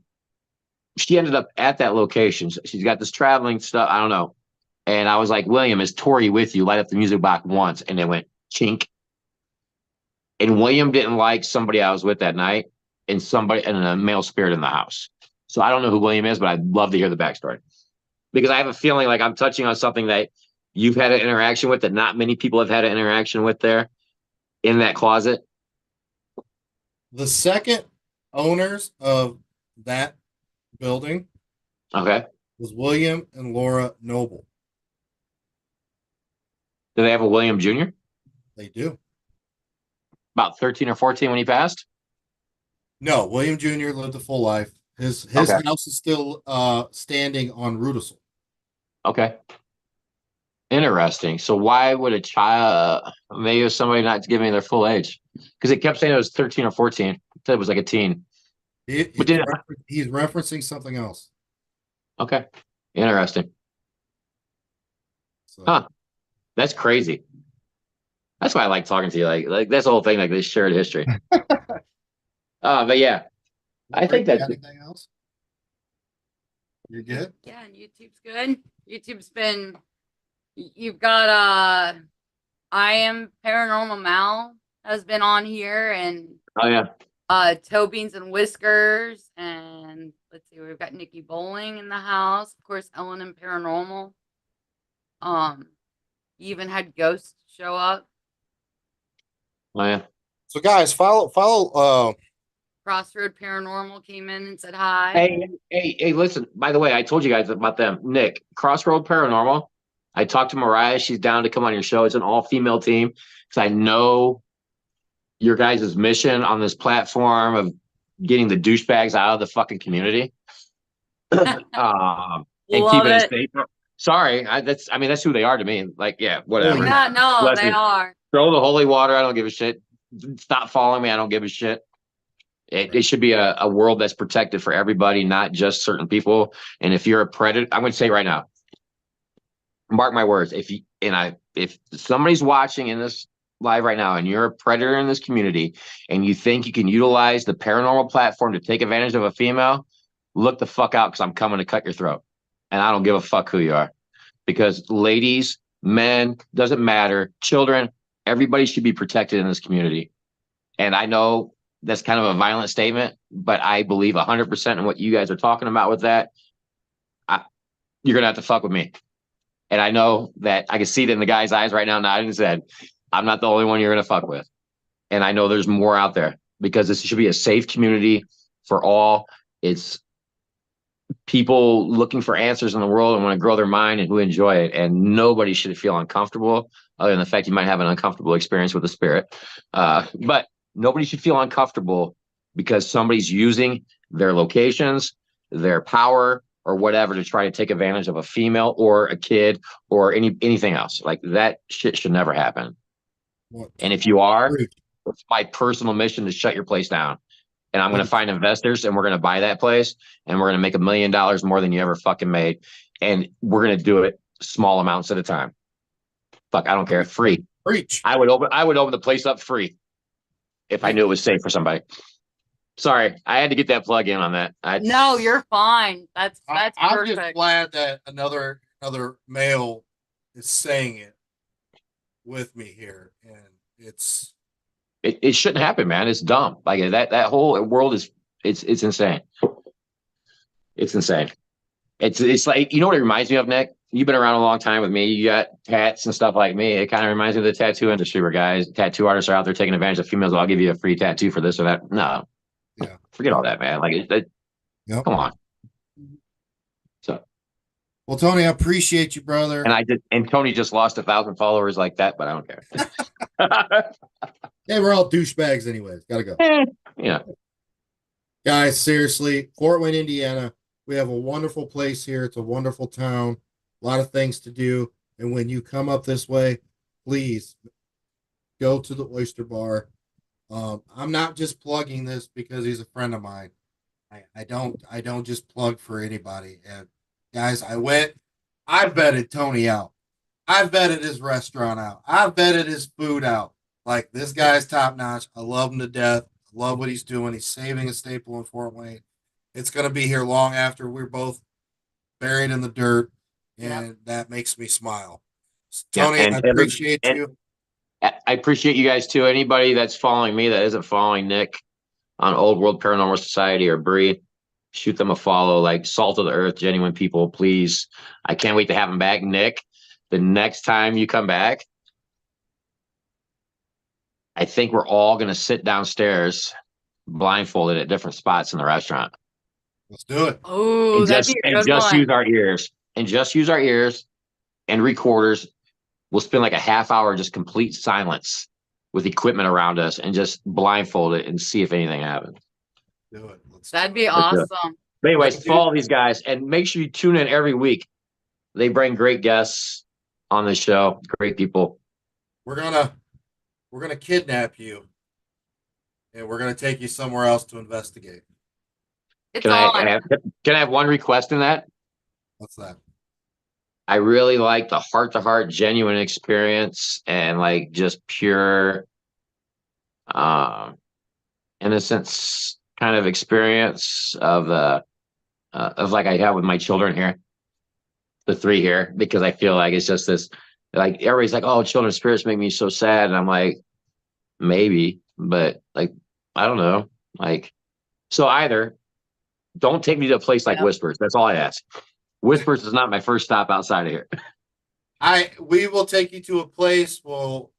She ended up at that location. She's got this traveling stuff. I don't know. And I was like, William, is Tori with you? Light up the music box once, and it went chink. And William didn't like somebody I was with that night, and a male spirit in the house. So I don't know who William is, but I'd love to hear the backstory because I have a feeling like I'm touching on something that you've had an interaction with that not many people have had an interaction with there in that closet. The second owners of that building Okay. was William and Laura Noble. Do they have a William Jr.? They do. About 13 or 14 when he passed? No, William Jr. lived a full life. His Okay. house is still standing on Rudisill. Okay. Interesting. So why would a child, maybe it was somebody not giving their full age? Because it kept saying it was 13 or 14. It said it was like a teen. But He's referencing something else. Okay. Interesting. So, Huh. That's crazy. That's why I like talking to you. Like that's the whole thing, like this shared history. But yeah, I think Got that's anything else? You're good? Yeah, and YouTube's good. YouTube's been you've got I am Paranormal Mal has been on here, and oh yeah. Toe Beans and Whiskers, and let's see, we've got Nikki Bowling in the house, of course, Ellen and Paranormal. You even had Ghost show up. Oh yeah. So guys, follow Crossroad Paranormal came in and said hi. Hey, listen, by the way, I told you guys about them. Nick, Crossroad Paranormal. I talked to Mariah. She's down to come on your show. It's an all-female team. Because I know your guys' mission on this platform of getting the douchebags out of the fucking community. And Love keeping it it. safe. Sorry, that's who they are to me. Like, yeah, whatever. Yeah, no, Bless they you. are. Throw the holy water. I don't give a shit. Stop following me. I don't give a shit. It should be a world that's protected for everybody, not just certain people. And if you're a predator, I'm going to say right now, mark my words. If somebody's watching in this live right now and you're a predator in this community and you think you can utilize the paranormal platform to take advantage of a female, look the fuck out because I'm coming to cut your throat. And I don't give a fuck who you are. Because ladies, men, doesn't matter, children, everybody should be protected in this community. And I know that's kind of a violent statement, but I believe 100% in what you guys are talking about with that. You're going to have to fuck with me. And I know that I can see it in the guy's eyes right now, nodding his head. I'm not the only one you're going to fuck with. And I know there's more out there because this should be a safe community for all. It's people looking for answers in the world and want to grow their mind and who enjoy it. And nobody should feel uncomfortable other than the fact you might have an uncomfortable experience with the spirit. But nobody should feel uncomfortable because somebody's using their locations, their power, or whatever to try to take advantage of a female or a kid or anything else. Like that shit should never happen. And if you are, it's my personal mission to shut your place down. And I'm going to find investors and we're going to buy that place and we're going to make $1 million more than you ever fucking made. And we're going to do it small amounts at a time. Fuck, I don't care. Free. Preach. I would open the place up free if I knew it was safe for somebody. Sorry, I had to get that plug in on that. No, you're fine. That's I'm perfect. just glad that another male is saying it with me here, and it shouldn't happen, man. It's dumb. Like that whole world is it's insane. It's insane. It's like, you know what it reminds me of, Nick? You've been around a long time with me. You got tats and stuff like me. It kind of reminds me of the tattoo industry where tattoo artists are out there taking advantage of females. I'll give you a free tattoo for this or that. No. Yeah. Forget all that, man. Like, Yep. Come on. So. Well, Tony, I appreciate you, brother. And Tony just lost 1,000 followers like that, but I don't care. Hey, we're all douchebags anyways. Gotta go. Yeah. Guys, seriously, Fort Wayne, Indiana. We have a wonderful place here. It's a wonderful town. A lot of things to do. And when you come up this way, please go to the Oyster Bar. I'm not just plugging this because he's a friend of mine. I don't just plug for anybody. And guys, I vetted Tony out. I vetted his restaurant out. I vetted his food out. Like, this guy's top notch. I love him to death. I Love what he's doing. He's saving a staple in Fort Wayne. It's going to be here long after we're both buried in the dirt, and that makes me smile. Yeah, Tony, I appreciate you. I appreciate you guys too. Anybody that's following me that isn't following Nick on Old World Paranormal Society or Bree, shoot them a follow. Like salt of the earth, genuine people, please. I can't wait to have them back. Nick, the next time you come back, I think we're all going to sit downstairs blindfolded at different spots in the restaurant. Let's do it. Oh, And that'd just, be a and good just one. use our ears. And just use our ears and recorders. We'll spend like a half hour just complete silence with equipment around us and just blindfold it and see if anything happens. Do it. Let's That'd do be it. awesome. But anyways, Thank you. follow these guys and make sure you tune in every week. They bring great guests on the show, great people. We're gonna kidnap you, and we're gonna take you somewhere else to investigate. It's Can on. I have one request in that? What's that? I really like the heart to heart, genuine experience and like just pure innocence kind of experience of like I have with my children here, the three here, because I feel like it's just this, like everybody's like, oh, children's spirits make me so sad. And I'm like, maybe, but like, I don't know. Like, so either don't take me to a place like Yep. Whispers. That's all I ask. Whispers is not my first stop outside of here. We will take you to a place. We'll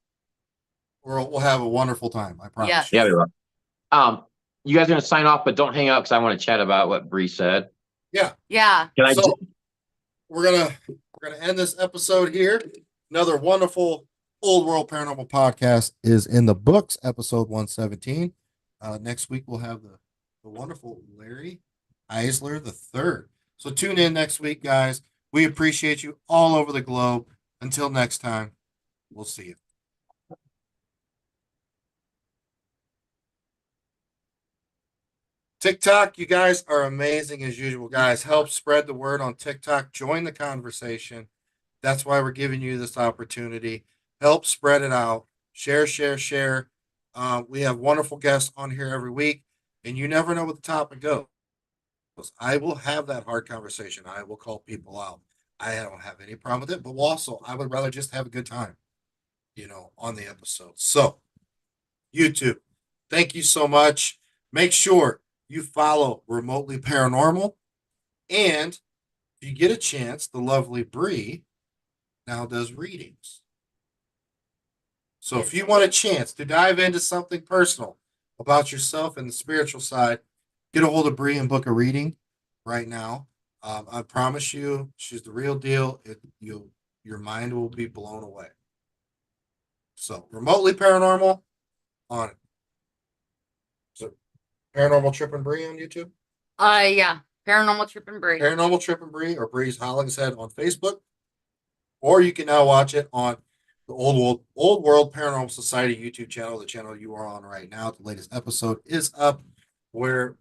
have a wonderful time. I promise. Yes. you. Yeah, we will. You guys are gonna sign off, but don't hang up because I want to chat about what Bree said. Yeah. Can I? So we're gonna end this episode here. Another wonderful Old World Paranormal podcast is in the books. Episode 117. Next week we'll have the wonderful Larry Eisler III. So tune in next week, guys. We appreciate you all over the globe. Until next time, we'll see you. TikTok, you guys are amazing as usual, guys. Help spread the word on TikTok. Join the conversation. That's why we're giving you this opportunity. Help spread it out. Share, share, share. We have wonderful guests on here every week, and you never know what the topic goes. I will have that hard conversation. I will call people out. I don't have any problem with it, but also I would rather just have a good time, on the episode. So, YouTube, thank you so much. Make sure you follow Remotely Paranormal. And if you get a chance, the lovely Bree now does readings. So if you want a chance to dive into something personal about yourself and the spiritual side, get a hold of Bree and book a reading right now. I promise you, she's the real deal. Your mind will be blown away. So Remotely Paranormal on it. So Paranormal Trip and Bree on YouTube. Yeah. Paranormal Trip and Bree. Paranormal Trip and Bree or Bree's Hollingshead on Facebook. Or you can now watch it on the Old World Paranormal Society YouTube channel, the channel you are on right now. The latest episode is up where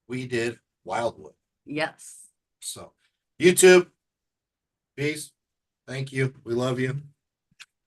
we did Wildwood. Yes. So, YouTube, peace. Thank you. We love you.